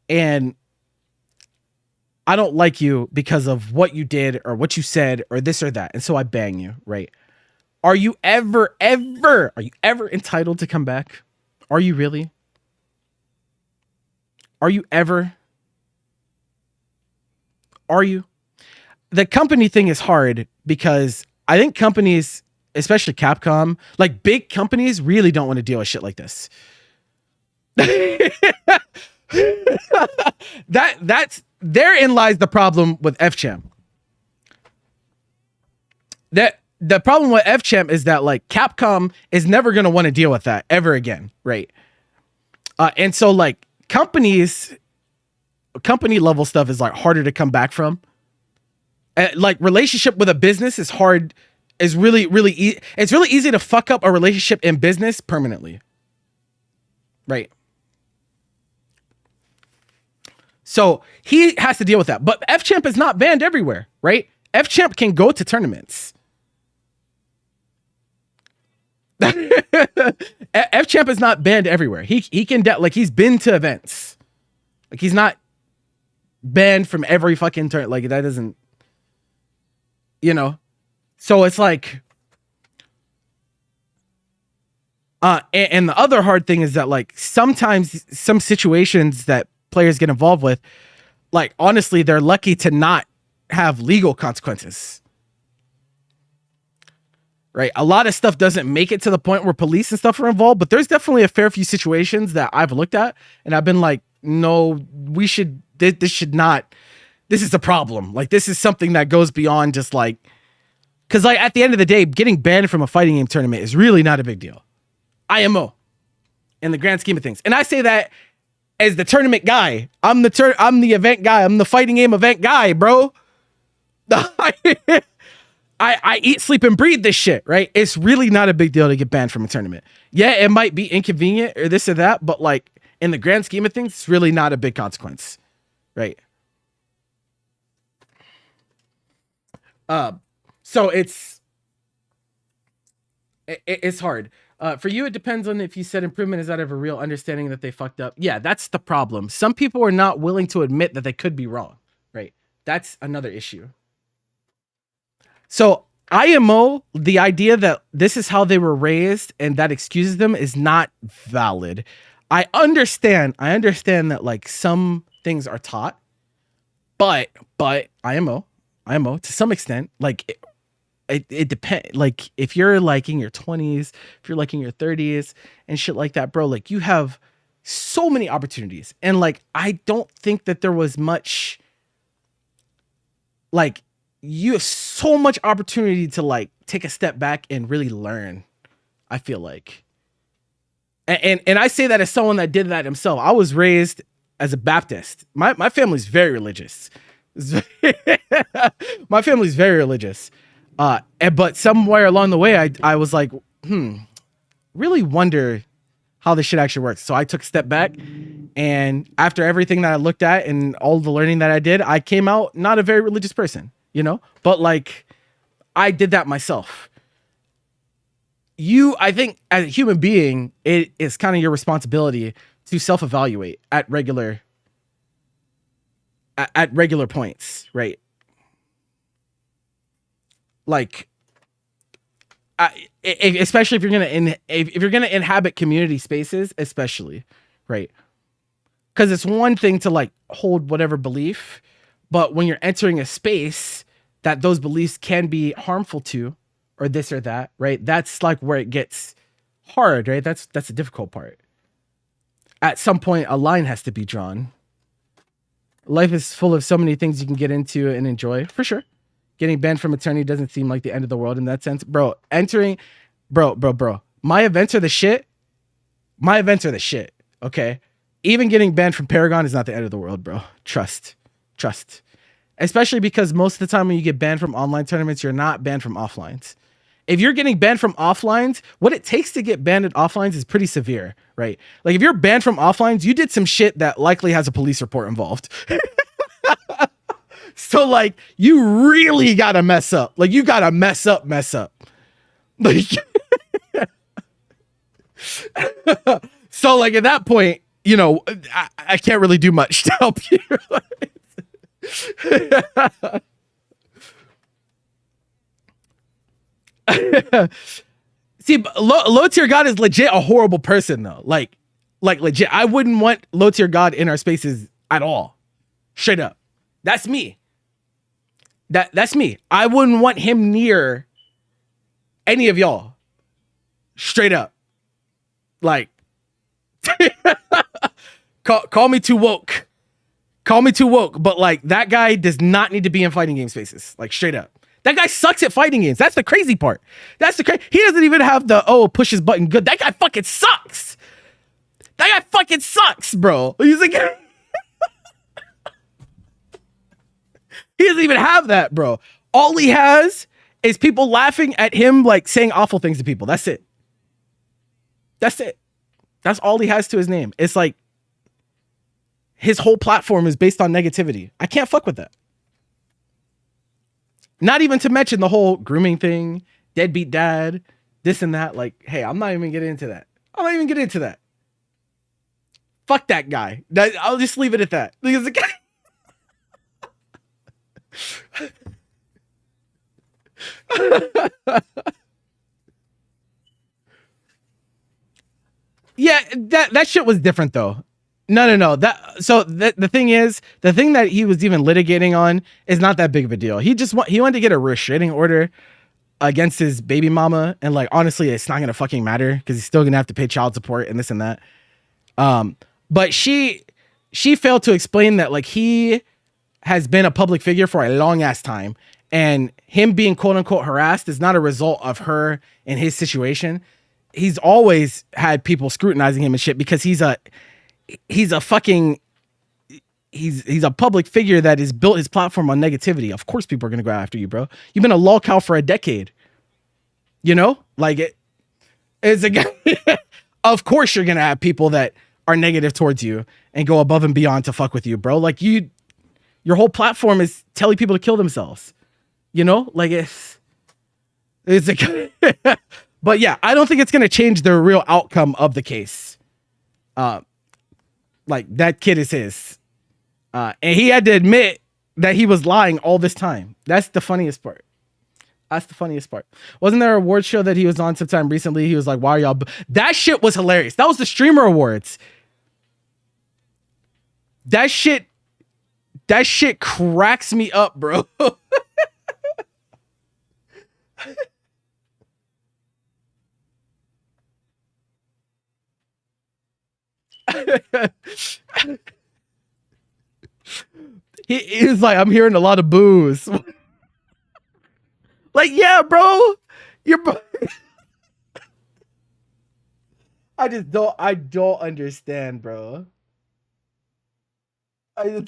and I don't like you because of what you did or what you said or this or that, and so I bang you, right? Are you ever entitled to come back? Are you really? Are you ever? Are you? The company thing is hard because I think companies, especially Capcom, like big companies, really don't want to deal with shit like this. That's therein lies the problem with F-Champ. The problem with F-Champ is that, like, Capcom is never going to want to deal with that ever again, right? And so, like, company level stuff is, like, harder to come back from. Like, relationship with a business is hard, is really, really easy. It's really easy to fuck up a relationship in business permanently. Right? So he has to deal with that. But F-Champ is not banned everywhere, right? F-Champ can go to tournaments. F-Champ is not banned everywhere. He can, like, he's been to events. Like, he's not banned from every fucking tournament. Like, that doesn't, you know? So it's like, and the other hard thing is that, like, sometimes some situations that players get involved with, like, honestly, they're lucky to not have legal consequences. Right? A lot of stuff doesn't make it to the point where police and stuff are involved, but there's definitely a fair few situations that I've looked at and I've been like, no, this should not, this is a problem. Like, this is something that goes beyond just, like, because, like, at the end of the day, getting banned from a fighting game tournament is really not a big deal. IMO in the grand scheme of things. And I say that as the tournament guy. I'm the event guy. I'm the fighting game event guy, bro. I eat, sleep, and breathe this shit, right? It's really not a big deal to get banned from a tournament. Yeah, it might be inconvenient or this or that, but, like, in the grand scheme of things, it's really not a big consequence, right? So it's hard. For you, it depends on if you said improvement is out of a real understanding that they fucked up. Yeah, that's the problem. Some people are not willing to admit that they could be wrong, right? That's another issue. So IMO, the idea that this is how they were raised and that excuses them is not valid. I understand that, like, some things are taught, but IMO to some extent, like, it depends. Like, if you're, like, in your 20s, if you're, like, in your 30s and shit like that, bro, like, you have so many opportunities. And, like, I don't think that there was much like you have so much opportunity to like take a step back and really learn. I feel like, and I say that as someone that did that himself. I was raised as a Baptist. My family's very religious. My family's very religious. But somewhere along the way, I was like, really wonder how this shit actually works. So I took a step back, and after everything that I looked at and all the learning that I did, I came out not a very religious person, you know, but like I did that myself. I think as a human being, it is kind of your responsibility to self-evaluate at regular points, right? Like, especially if you're gonna inhabit community spaces, especially, right? Because it's one thing to like hold whatever belief, but when you're entering a space that those beliefs can be harmful to, or this or that, right? That's like where it gets hard, right? That's the difficult part. At some point, a line has to be drawn. Life is full of so many things you can get into and enjoy, for sure. Getting banned from eternity doesn't seem like the end of the world in that sense. Bro. My events are the shit. Okay? Even getting banned from Paragon is not the end of the world, bro. Trust. Especially because most of the time when you get banned from online tournaments, you're not banned from offlines. If you're getting banned from offlines, what it takes to get banned at offlines is pretty severe, right? Like if you're banned from offlines, you did some shit that likely has a police report involved. So like you really gotta mess up. Like you gotta mess up. Like so like at that point, you know, I can't really do much to help you. See, low tier God is legit a horrible person though. Like legit. I wouldn't want low tier God in our spaces at all. Straight up. That's me. That's me. I wouldn't want him near any of y'all. Straight up. Like call me too woke. But like that guy does not need to be in fighting game spaces. Like straight up. That guy sucks at fighting games. That's the crazy part. He doesn't even have the push his button good. That guy fucking sucks. Bro. He's like he doesn't even have that, bro. All he has is people laughing at him, like saying awful things to people. That's it. That's all he has to his name. It's like his whole platform is based on negativity. I can't fuck with that. Not even to mention the whole grooming thing, deadbeat dad, this and that. Like, hey, I'm not even getting into that. Fuck that guy. I'll just leave it at that. Because the guy. Yeah, that shit was different though. No. The thing that he was even litigating on is not that big of a deal. He wanted to get a restraining order against his baby mama, and like honestly, it's not gonna fucking matter because he's still gonna have to pay child support and this and that. But she failed to explain that like he has been a public figure for a long ass time, and him being quote unquote harassed is not a result of her and his situation. He's always had people scrutinizing him and shit because he's a public figure that has built his platform on negativity. Of course people are going to go after you, bro. You've been a lolcow for a decade. You know? Like it's a guy. Of course you're going to have people that are negative towards you and go above and beyond to fuck with you, bro. Like your whole platform is telling people to kill themselves. You know? Like it's a but yeah, I don't think it's going to change the real outcome of the case. Like that kid is his. And he had to admit that he was lying all this time. That's the funniest part. Wasn't there an award show that he was on sometime recently? He was like, why are y'all... That shit was hilarious. That was the Streamer Awards. That shit cracks me up, bro. He's like, I'm hearing a lot of boos. Like, yeah, bro, you're. I don't understand, bro. There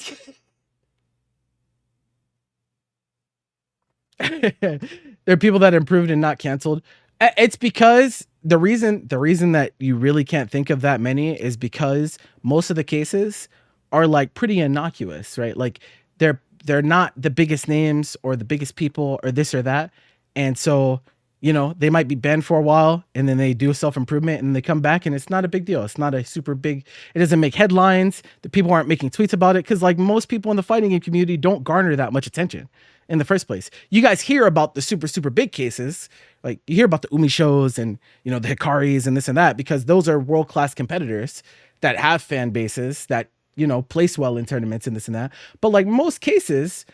are people that improved and not canceled. It's because the reason that you really can't think of that many is because most of the cases are like pretty innocuous, right? Like they're not the biggest names or the biggest people or this or that. And so, you know, they might be banned for a while and then they do self-improvement and they come back and it's not a big deal. It's not a super big, it doesn't make headlines. The people aren't making tweets about it because like most people in the fighting game community don't garner that much attention in the first place. You guys hear about the super big cases, like you hear about the Umi shows and, you know, the Hikaris and this and that, because those are world-class competitors that have fan bases that, you know, place well in tournaments and this and that. But like most cases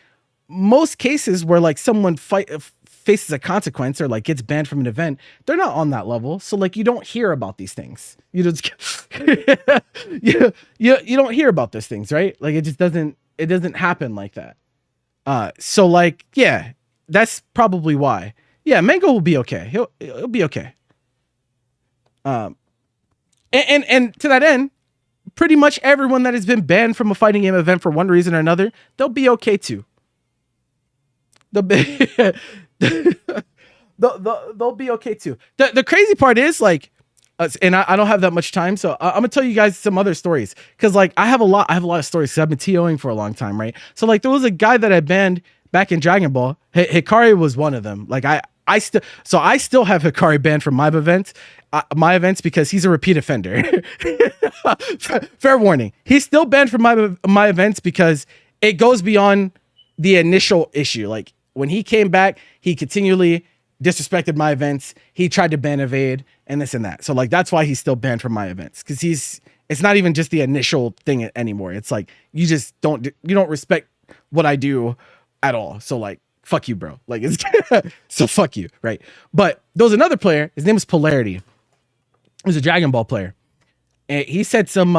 where like someone faces a consequence or like gets banned from an event, they're not on that level. So like you don't hear about these things. You just you don't hear about those things, right? Like it doesn't happen like that. So like, yeah, that's probably why. Yeah, Mango will be okay. He'll be okay. And to that end, pretty much everyone that has been banned from a fighting game event for one reason or another, they'll be okay too. They'll be they'll be okay too. The crazy part is like, and I don't have that much time, so I'm gonna tell you guys some other stories because like I have a lot of stories because I've been TOing for a long time, right? So like there was a guy that I banned back in Dragon Ball. Hikari was one of them. Like I still have Hikari banned from my events because he's a repeat offender. Fair warning, he's still banned from my events because it goes beyond the initial issue. Like when he came back, he continually disrespected my events. He tried to ban evade and this and that. So like that's why he's still banned from my events, because it's not even just the initial thing anymore. It's like you don't respect what I do at all. So like fuck you, bro. Like it's so fuck you, right? But there was another player. His name is Polarity. He was a Dragon Ball player, and he said some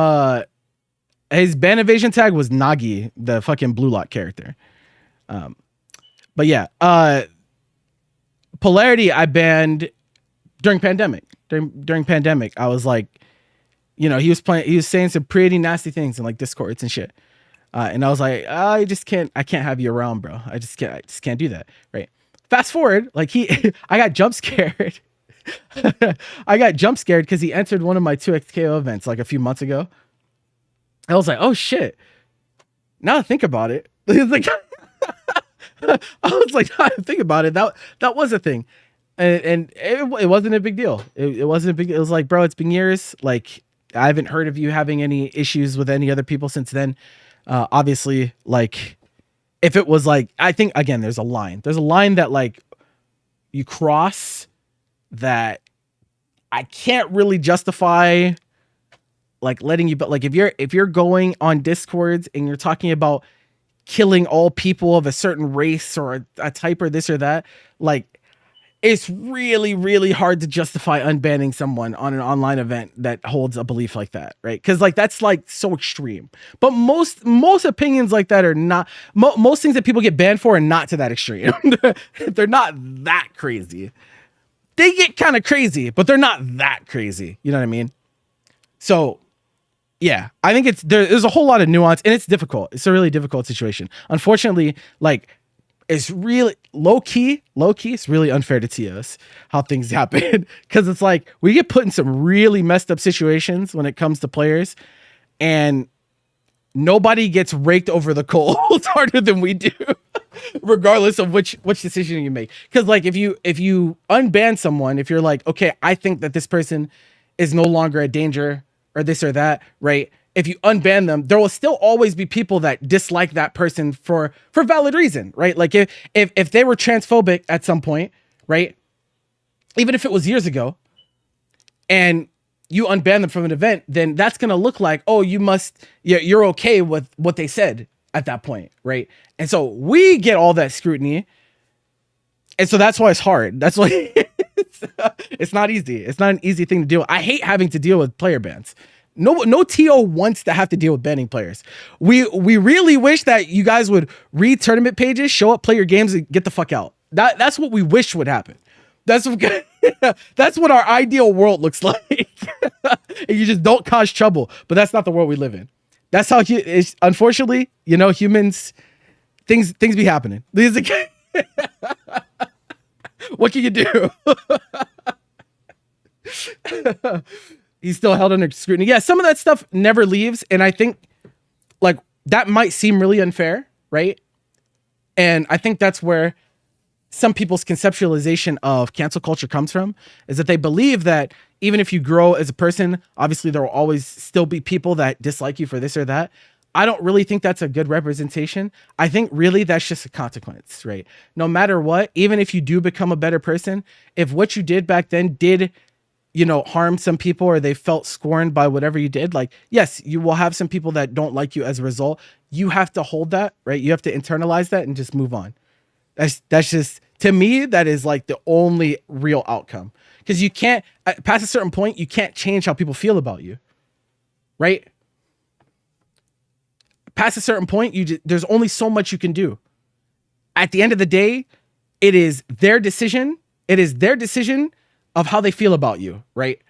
his ban evasion tag was Nagi, the fucking Blue Lock character. But yeah, Polarity I banned during pandemic. During pandemic, I was like, you know, he was saying some pretty nasty things in like Discords and shit. And I was like, I can't have you around, bro. I just can't do that. Right. Fast forward, like I got jump scared. I got jump scared because he entered one of my 2XKO events like a few months ago. I was like, oh shit. Now I think about it. Like, I was like, now I think about it. That was a thing. And it wasn't a big deal. It wasn't a big, it was like, bro, it's been years. Like, I haven't heard of you having any issues with any other people since then. Obviously, like, if it was like, I think, again, there's a line that like you cross that I can't really justify like letting you, but like if you're going on Discords and you're talking about killing all people of a certain race or a type or this or that, like it's really, really hard to justify unbanning someone on an online event that holds a belief like that, right? Because like that's like so extreme. But most opinions like that are not, most things that people get banned for are not to that extreme. They're not that crazy. They get kind of crazy, but they're not that crazy. You know what I mean? So yeah, I think there's a whole lot of nuance and it's difficult. It's a really difficult situation. Unfortunately, like it's really low key. It's really unfair to TOs how things happen because it's like we get put in some really messed up situations when it comes to players, and nobody gets raked over the coals harder than we do, regardless of which decision you make. Because like if you unban someone, if you're like, okay, I think that this person is no longer a danger or this or that, right? If you unban them, there will still always be people that dislike that person for valid reason, right? Like if they were transphobic at some point, right? Even if it was years ago, and you unban them from an event, then that's gonna look like, oh, you're okay with what they said at that point, right? And so we get all that scrutiny, and so that's why it's hard. That's why it's not easy. It's not an easy thing to deal with. I hate having to deal with player bans. No TO wants to have to deal with banning players. We really wish that you guys would read tournament pages, show up, play your games, and get the fuck out. That's what we wish would happen. That's what our ideal world looks like. And you just don't cause trouble. But that's not the world we live in. That's how unfortunately, humans, things be happening. What can you do? He's still held under scrutiny. Yeah, some of that stuff never leaves. And I think like that might seem really unfair, right? And I think that's where some people's conceptualization of cancel culture comes from, is that they believe that even if you grow as a person, obviously there will always still be people that dislike you for this or that. I don't really think that's a good representation. I think really that's just a consequence, right? No matter what, even if you do become a better person, if what you did back then did, harm some people or they felt scorned by whatever you did, like, yes, you will have some people that don't like you as a result. You have to hold that, right? You have to internalize that and just move on. That's just, to me, that is like the only real outcome. Because you can't, past a certain point, you can't change how people feel about you, right? Past a certain point, there's only so much you can do. At the end of the day, it is their decision. It is their decision of how they feel about you, right?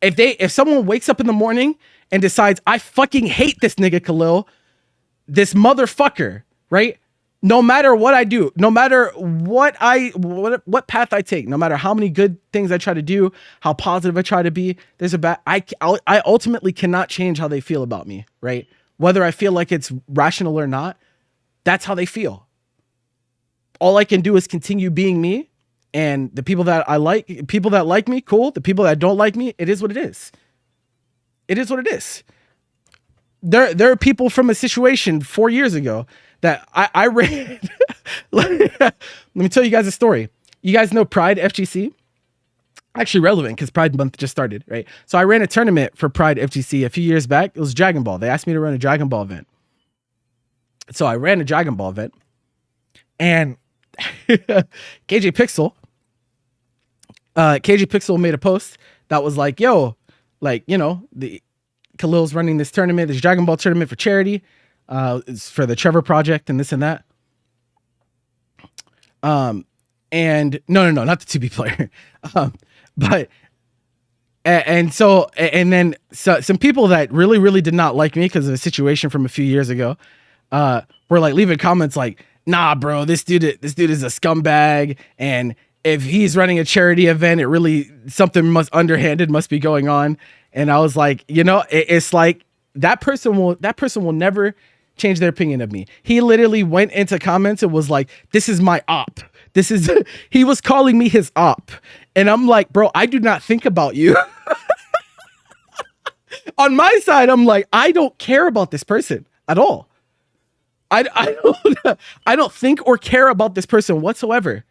If someone wakes up in the morning and decides, I fucking hate this nigga Khalil, this motherfucker, right? No matter what I do, no matter what path I take, no matter how many good things I try to do, how positive I try to be, I ultimately cannot change how they feel about me, right? Whether I feel like it's rational or not, that's how they feel. All I can do is continue being me, and the people that like me, cool. The people that don't like me, it is what it is. It is what it is. There are people from a situation 4 years ago that I ran. Let me tell you guys a story. You guys know Pride FGC? Actually relevant because Pride Month just started, right? So I ran a tournament for Pride FGC a few years back. It was Dragon Ball. They asked me to run a Dragon Ball event. So I ran a Dragon Ball event. And KJ Pixel made a post that was like, yo, like, the Khalil's running this tournament, this Dragon Ball tournament for charity. It's for the Trevor Project and this and that. And no, not the 2B player. But then some people that really, really did not like me because of a situation from a few years ago, were like leaving comments like, nah, bro, this dude is a scumbag. And if he's running a charity event, it really, something underhanded must be going on. And I was like, it's like that person will never change their opinion of me. He literally went into comments and was like, this is my op. He was calling me his op. And I'm like, bro, I do not think about you. On my side, I'm like, I don't care about this person at all. I don't think or care about this person whatsoever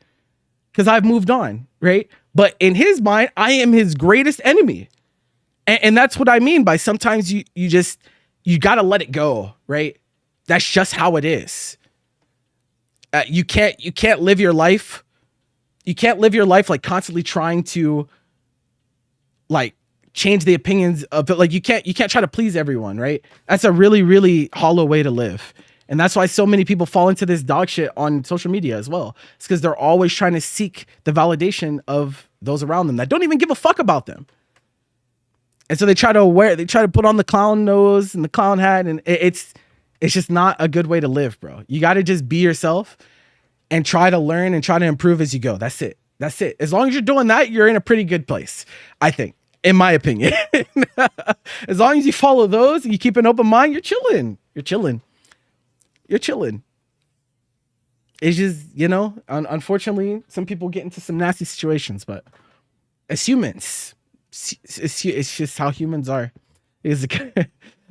because I've moved on, right? But in his mind, I am his greatest enemy. And that's what I mean by sometimes you got to let it go, right? That's just how it is. You can't live your life. You can't live your life like constantly trying to like change the opinions of it. Like you can't try to please everyone, right? That's a really, really hollow way to live. And that's why so many people fall into this dog shit on social media as well. It's because they're always trying to seek the validation of those around them that don't even give a fuck about them. And so they try to put on the clown nose and the clown hat, and it's just not a good way to live, bro. You got to just be yourself and try to learn and try to improve as you go. That's it. As long as you're doing that, you're in a pretty good place, I think, in my opinion. As long as you follow those and you keep an open mind, you're chilling. It's just, unfortunately, some people get into some nasty situations, but as humans, it's just how humans are.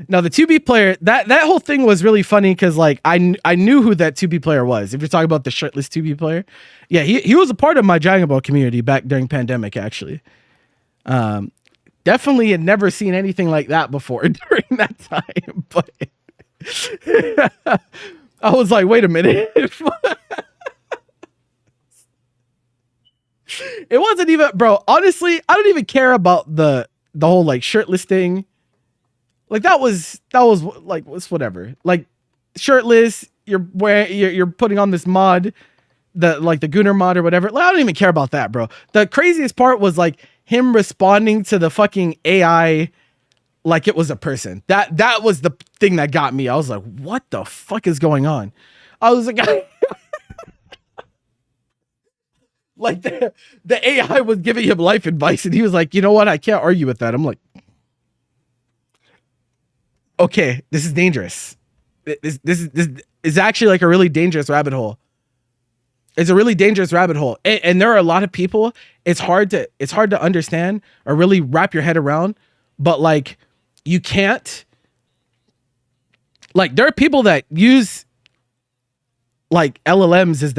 Now the 2B player, that whole thing was really funny because like I knew who that 2B player was. If you're talking about the shirtless 2B player, yeah, he was a part of my Dragon Ball community back during pandemic actually. Definitely had never seen anything like that before during that time, but I was like, wait a minute. It wasn't even, bro, honestly, I don't even care about the whole like shirtless thing. Like that was like was whatever. Like shirtless, you're putting on this mod, the Gunner mod or whatever. Like, I don't even care about that, bro. The craziest part was like him responding to the fucking AI like it was a person. That was the thing that got me. I was like, what the fuck is going on? I was like, like the AI was giving him life advice, and he was like, you know what? I can't argue with that. I'm like, okay, this is dangerous. This is actually like a really dangerous rabbit hole. It's a really dangerous rabbit hole, and there are a lot of people. It's hard to understand or really wrap your head around. But like, you can't. Like, there are people that use like LLMs as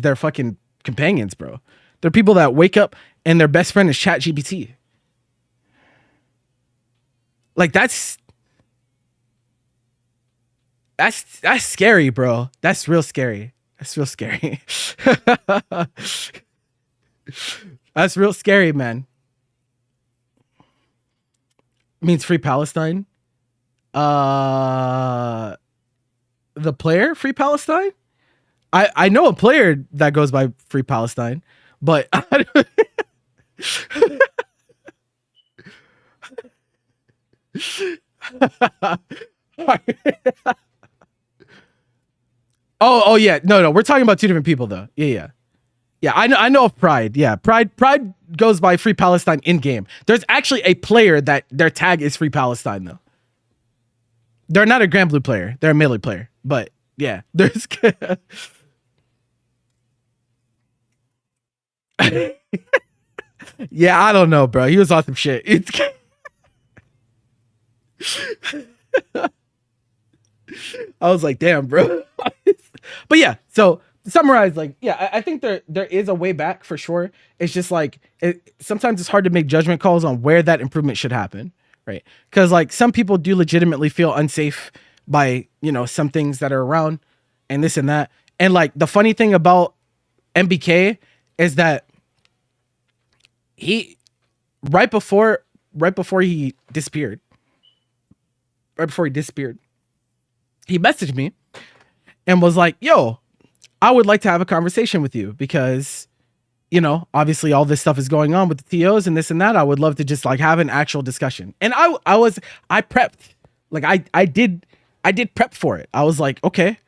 their fucking companions, bro. There are people that wake up and their best friend is ChatGPT. Like that's scary, bro. That's real scary. That's real scary. That's real scary, man. Means Free Palestine. The player Free Palestine? I know a player that goes by Free Palestine, but I don't Oh yeah, no, we're talking about two different people though. Yeah. I know of Pride. Yeah, Pride goes by Free Palestine in game. There's actually a player that their tag is Free Palestine though. They're not a Grand Blue player. They're a melee player. But yeah, there's. Yeah, I don't know, bro. He was on some shit. I was like, damn, bro. But yeah, so to summarize, like, yeah, I think there is a way back for sure. It's just like sometimes it's hard to make judgment calls on where that improvement should happen, right? Because like some people do legitimately feel unsafe by, you know, some things that are around and this and that. And like the funny thing about MBK is that he right before he disappeared, he messaged me and was like, yo, I would like to have a conversation with you because, you know, obviously all this stuff is going on with the TOs and this and that. I would love to just like have an actual discussion. And I prepped, like I did prep for it. I was like, okay,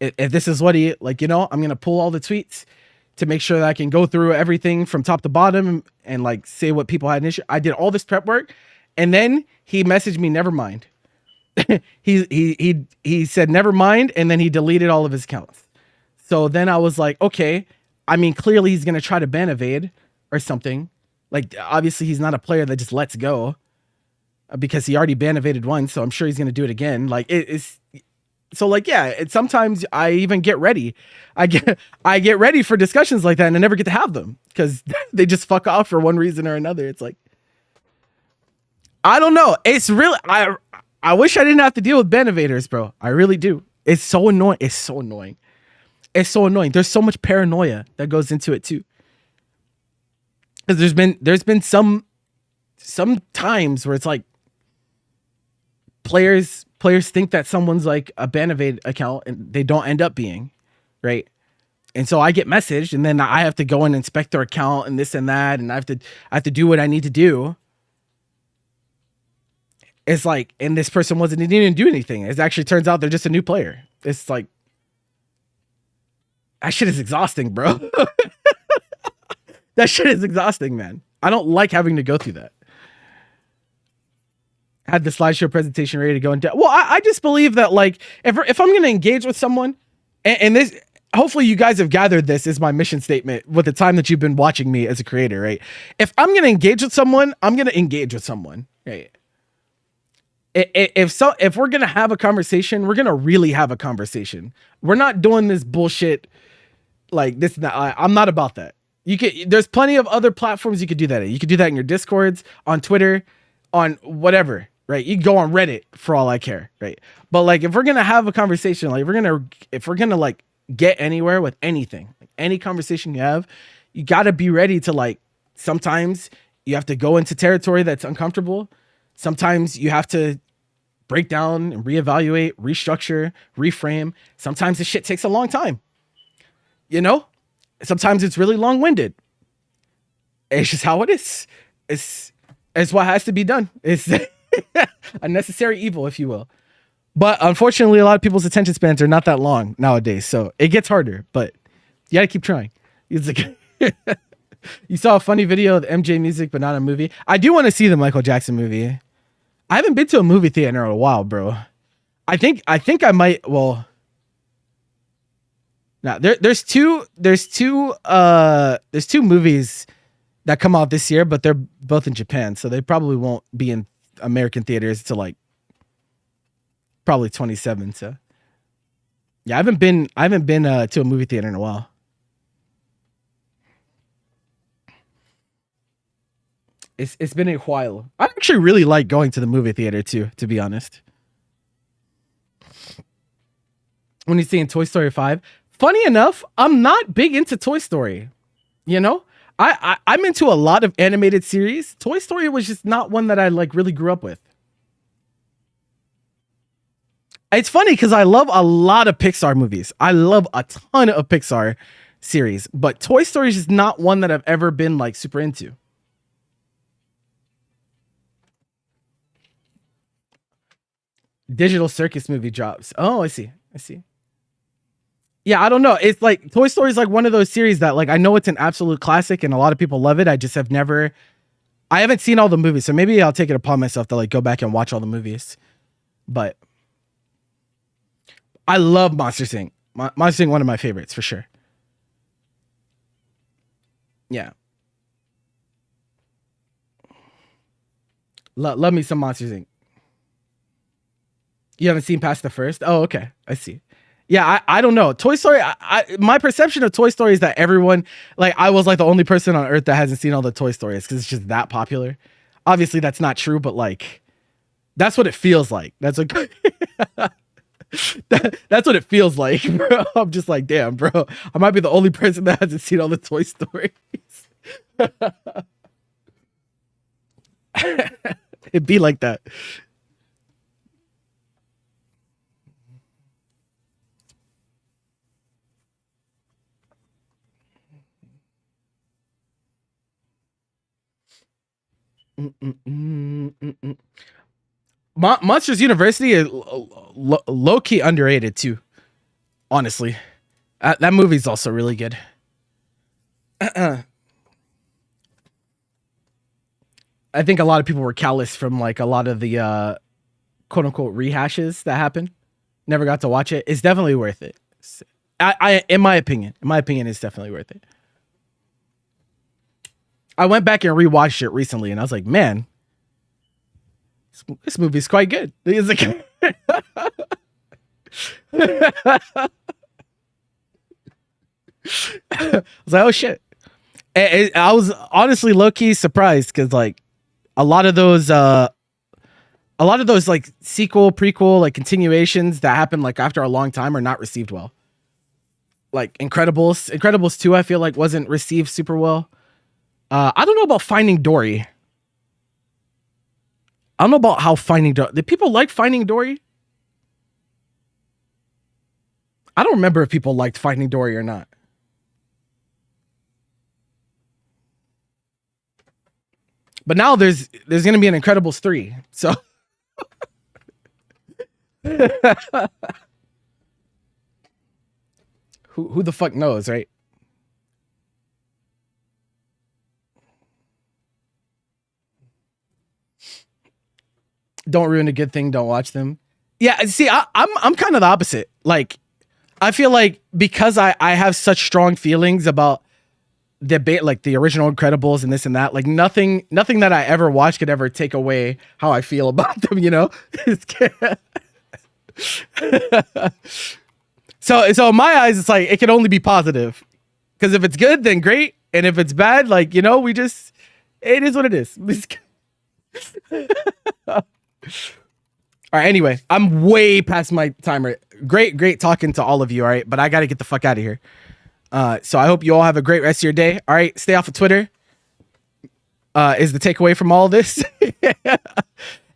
if this is what he, like, you know, I'm going to pull all the tweets to make sure that I can go through everything from top to bottom and like say what people had an issue. I did all this prep work. And then he messaged me, never mind. he said, never mind. And then he deleted all of his accounts. So then I was like, okay, I mean, clearly he's going to try to ban Evade or something. Like, obviously he's not a player that just lets go because he already ban Evaded once. So I'm sure he's going to do it again. Like it's so like, yeah, sometimes I even get ready. I get ready for discussions like that and I never get to have them because they just fuck off for one reason or another. It's like, I don't know. It's really, I wish I didn't have to deal with ban evaders, bro. I really do. It's so annoying. It's so annoying. There's so much paranoia that goes into it too. Because there's been some times where it's like players think that someone's like a ban evade account and they don't end up being, right? And so I get messaged and then I have to go and inspect their account and this and that, and I have to do what I need to do. It's like, and this person didn't even do anything. It actually turns out they're just a new player. It's like, that shit is exhausting, bro. That shit is exhausting, man. I don't like having to go through that. Had the slideshow presentation ready to go into. Well, I just believe that like if I'm going to engage with someone, and this, hopefully you guys have gathered this is my mission statement with the time that you've been watching me as a creator, right? If I'm going to engage with someone, I'm going to engage with someone, right? If we're going to have a conversation, we're going to really have a conversation. We're not doing this bullshit like this and that. I'm not about that. There's plenty of other platforms you could do that in. You could do that in your Discords, on Twitter, on whatever, right? You can go on Reddit for all I care, right? But like, if we're gonna have a conversation, like if we're gonna like get anywhere with anything, like any conversation you have, you gotta be ready to like. Sometimes you have to go into territory that's uncomfortable. Sometimes you have to break down and reevaluate, restructure, reframe. Sometimes this shit takes a long time. You know? Sometimes it's really long-winded. It's just how it is. It's what has to be done. It's a necessary evil, if you will. But unfortunately, a lot of people's attention spans are not that long nowadays. So it gets harder, but you gotta keep trying. It's like you saw a funny video of MJ music, but not a movie. I do want to see the Michael Jackson movie. I haven't been to a movie theater in a while, bro. I think I might. Well, now there's two movies that come out this year, but they're both in Japan, so they probably won't be in American theaters till like probably 27. So yeah, I haven't been to a movie theater in a while. It's been a while. I actually really like going to the movie theater too, to be honest. When you're seeing Toy Story 5, funny enough, I'm not big into Toy Story. You know, I'm into a lot of animated series. Toy Story was just not one that I like really grew up with. It's funny because I love a lot of Pixar movies. I love a ton of Pixar series, but Toy Story is just not one that I've ever been like super into. Digital Circus movie drops. Oh, I see. Yeah, I don't know. It's like Toy Story is like one of those series that like I know it's an absolute classic and a lot of people love it. I just have never. I haven't seen all the movies, so maybe I'll take it upon myself to like go back and watch all the movies. But I love Monsters Inc. Monsters Inc. One of my favorites for sure. Yeah. Love me some Monsters Inc. You haven't seen past the first? Oh, okay. I see. Yeah, I don't know. Toy Story, my perception of Toy Story is that everyone, like, I was like the only person on earth that hasn't seen all the Toy Stories because it's just that popular. Obviously, that's not true, but like, that's what it feels like. That's like, that's what it feels like, bro. I'm just like, damn, bro. I might be the only person that hasn't seen all the Toy Stories. It'd be like that. Monsters University is low-key underrated too, honestly. That movie's also really good. I think a lot of people were callous from like a lot of the quote-unquote rehashes that happened. Never got to watch it. It's definitely worth it. In my opinion, it's definitely worth it. I went back and rewatched it recently, and I was like, man, this movie's quite good. It's like, I was like, oh shit. I was honestly low-key surprised because like a lot of those like sequel, prequel, like continuations that happened like after a long time are not received well. Like Incredibles 2, I feel like wasn't received super well. I don't know about Finding Dory. I don't know about how Finding Dory. Did people like Finding Dory? I don't remember if people liked Finding Dory or not. But now there's going to be an Incredibles 3. So who the fuck knows, right? Don't ruin a good thing. Don't watch them. Yeah, see, I'm kind of the opposite. Like, I feel like because I have such strong feelings about like the original Incredibles and this and that, like nothing that I ever watched could ever take away how I feel about them, you know? So in my eyes, it's like, it can only be positive. Because if it's good, then great. And if it's bad, like, you know, it is what it is. All right, anyway, I'm way past my timer. Great talking to all of you, all right? But I got to get the fuck out of here. So I hope you all have a great rest of your day. All right, stay off of Twitter. Is the takeaway from all this.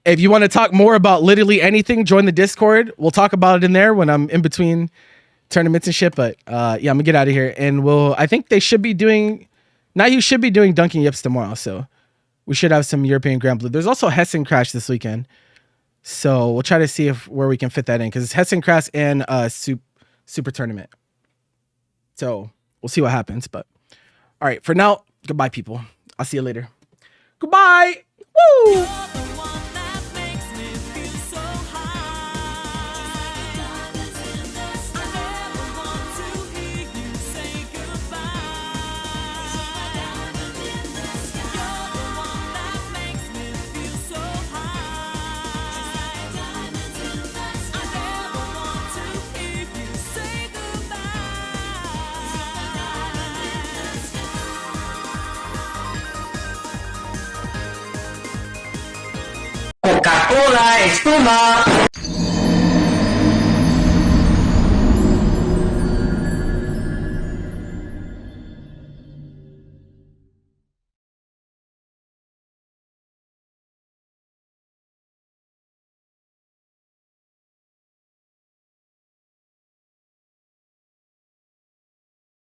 if you want to talk more about literally anything, join the Discord. We'll talk about it in there when I'm in between tournaments and shit. But yeah, I'm gonna get out of here, and I think they should be doing. Now you should be doing Dunking Yips tomorrow, so we should have some European Grand Blue. There's also Hessen Crash this weekend, so we'll try to see where we can fit that in because it's Hessen Crash and Super Tournament. So we'll see what happens. But all right, for now, goodbye, people. I'll see you later. Goodbye. Woo! Coca-Cola, espuma.